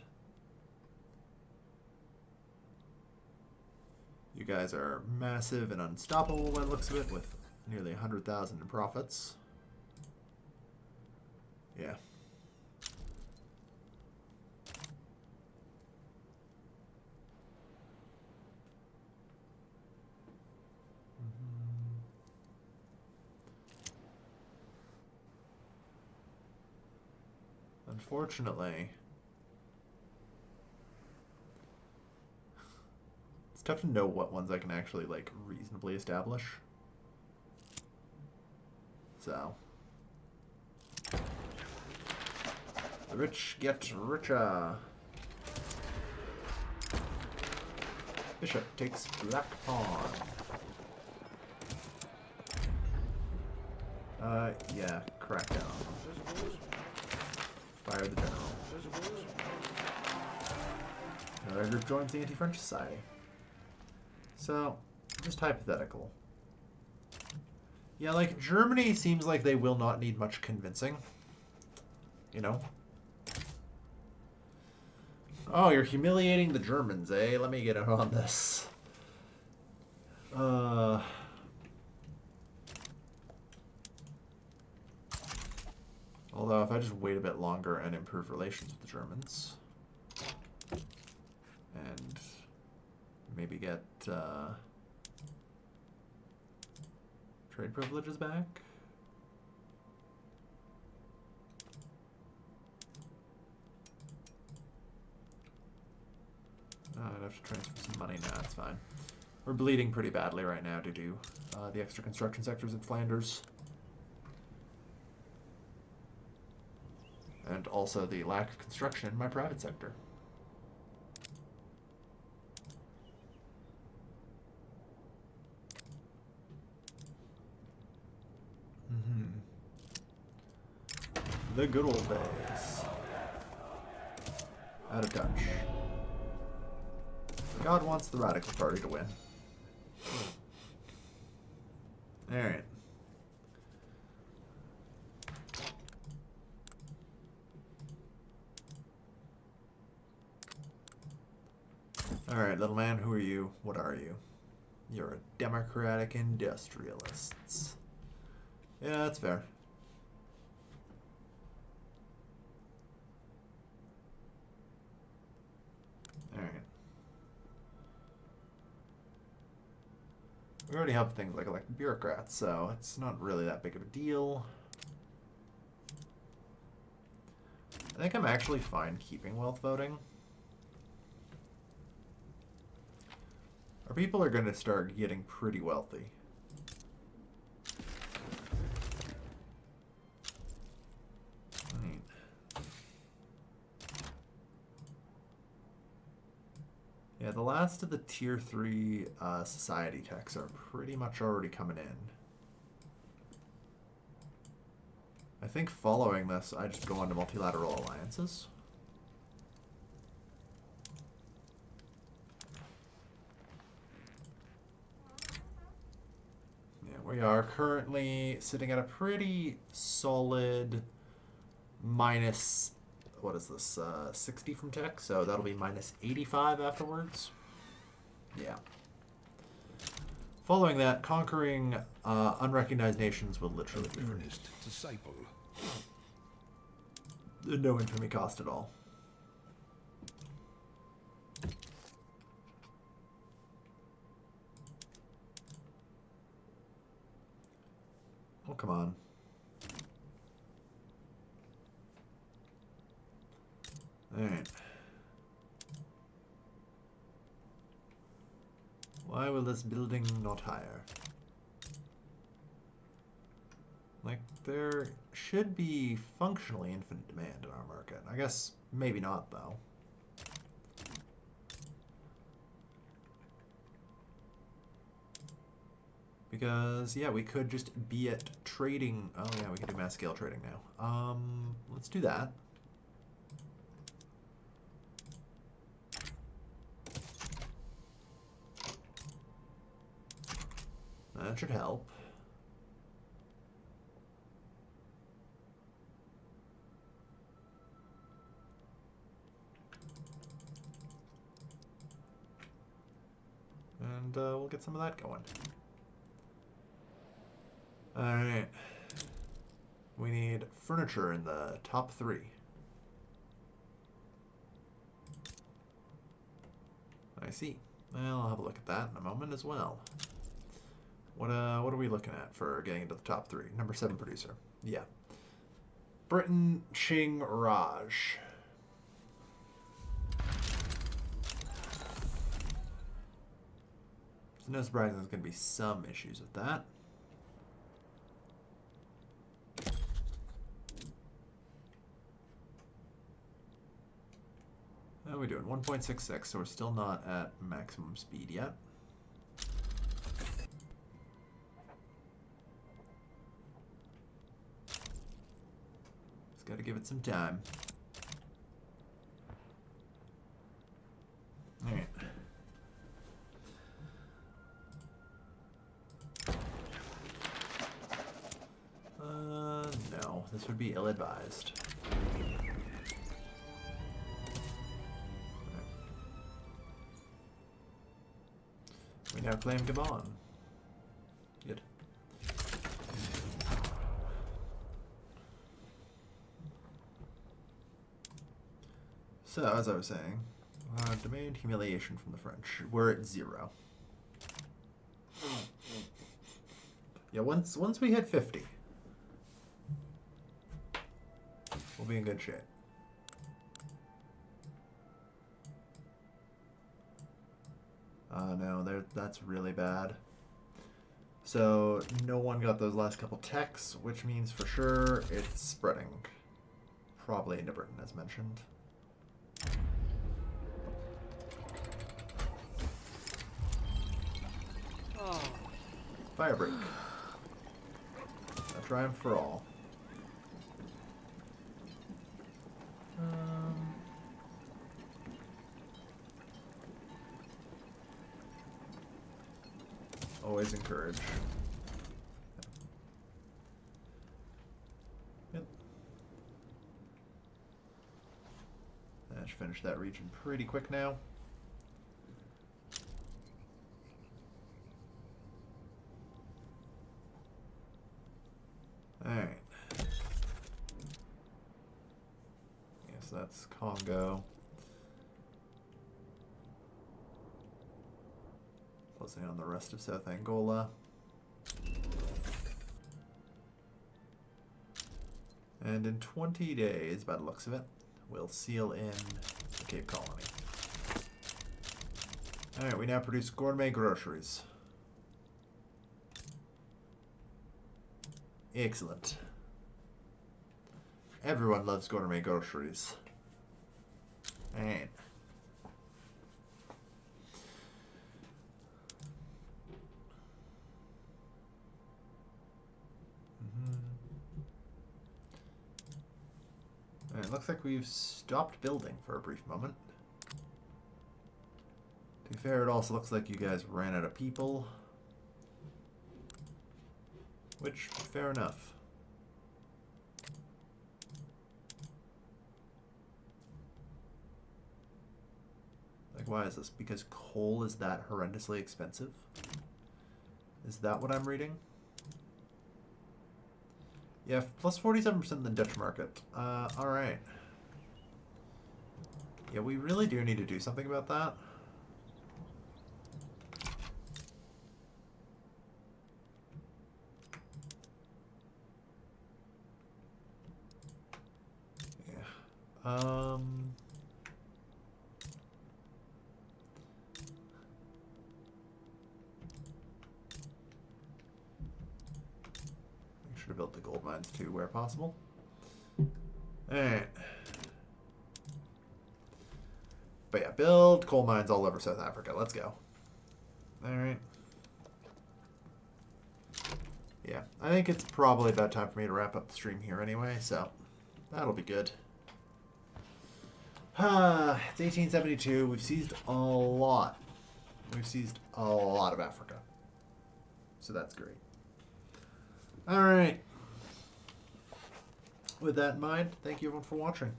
You guys are massive and unstoppable by the looks of it, with nearly 100,000 in profits. Yeah. Unfortunately, it's tough to know what ones I can actually like reasonably establish. So the rich get richer. Bishop takes black pawn. Yeah, crackdown. Fire the general. Another group joins the Anti-French Society. So, just hypothetical. Yeah, like, Germany seems like they will not need much convincing. You know? Oh, you're humiliating the Germans, eh? Let me get in on this. Although, if I just wait a bit longer and improve relations with the Germans, and maybe get trade privileges back. I'd have to transfer some money now, it's fine. We're bleeding pretty badly right now due to the extra construction sectors in Flanders. And also the lack of construction in my private sector. The good old days. Out of touch. God wants the Radical Party to win. Alright. Alright, little man, who are you? What are you? You're a democratic industrialists. Yeah, that's fair. Alright. We already have things like elected bureaucrats, so it's not really that big of a deal. I think I'm actually fine keeping wealth voting. Our people are going to start getting pretty wealthy. Right. Yeah, the last of the tier 3 society techs are pretty much already coming in. I think following this, I just go on to multilateral alliances. Yeah, we are currently sitting at a pretty solid minus, what is this, 60 from tech, so that'll be minus 85 afterwards. Yeah. Following that, conquering unrecognized nations will literally be free. Earnest disciple. No infamy cost at all. Oh, come on. Alright. Why will this building not hire? Like, there should be functionally infinite demand in our market. I guess maybe not, though. Because, yeah, we could just be at trading. Oh, yeah, we can do mass scale trading now. Let's do that. That should help. And we'll get some of that going. Alright. We need furniture in the top 3. I see. Well, I'll have a look at that in a moment as well. What are we looking at for getting into the top 3? Number 7 producer. Yeah. Britain, Qing, Raj. So no surprise there's going to be some issues with that. How are we doing? 1.66, so we're still not at maximum speed yet. Just gotta give it some time. Alright. No, this would be ill-advised. We now claim Gabon. Good. So, as I was saying, demand humiliation from the French. We're at 0. Yeah, once we hit 50, we'll be in good shape. No, that's really bad. So, no one got those last couple techs, which means for sure it's spreading. Probably into Britain, as mentioned. Firebreak. A triumph for all. Always encourage. I should finish that region pretty quick now. Alright. Yes, that's Congo. Closing on the rest of South Angola. And in 20 days, by the looks of it, we'll seal in the Cape Colony. Alright, we now produce gourmet groceries. Excellent. Everyone loves gourmet groceries. Alright. Alright, looks like we've stopped building for a brief moment. To be fair, it also looks like you guys ran out of people. Which, fair enough. Like, why is this? Because coal is that horrendously expensive? Is that what I'm reading? Yeah, plus 47% in the Dutch market. Alright. Yeah, we really do need to do something about that. Yeah. Should have built the gold mines too, where possible. Alright. But yeah, build coal mines all over South Africa. Let's go. Alright. Yeah, I think it's probably about time for me to wrap up the stream here anyway, so that'll be good. It's 1872. We've seized a lot. We've seized a lot of Africa. So that's great. Alright. With that in mind, thank you everyone for watching.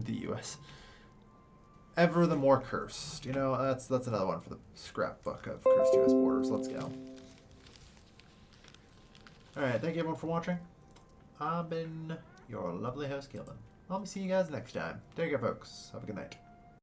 The US. Ever the more cursed. You know, that's another one for the scrapbook of cursed US borders. Let's go. Alright, thank you everyone for watching. I've been your lovely host, Gilman. I'll be seeing you guys next time. Take care, folks. Have a good night.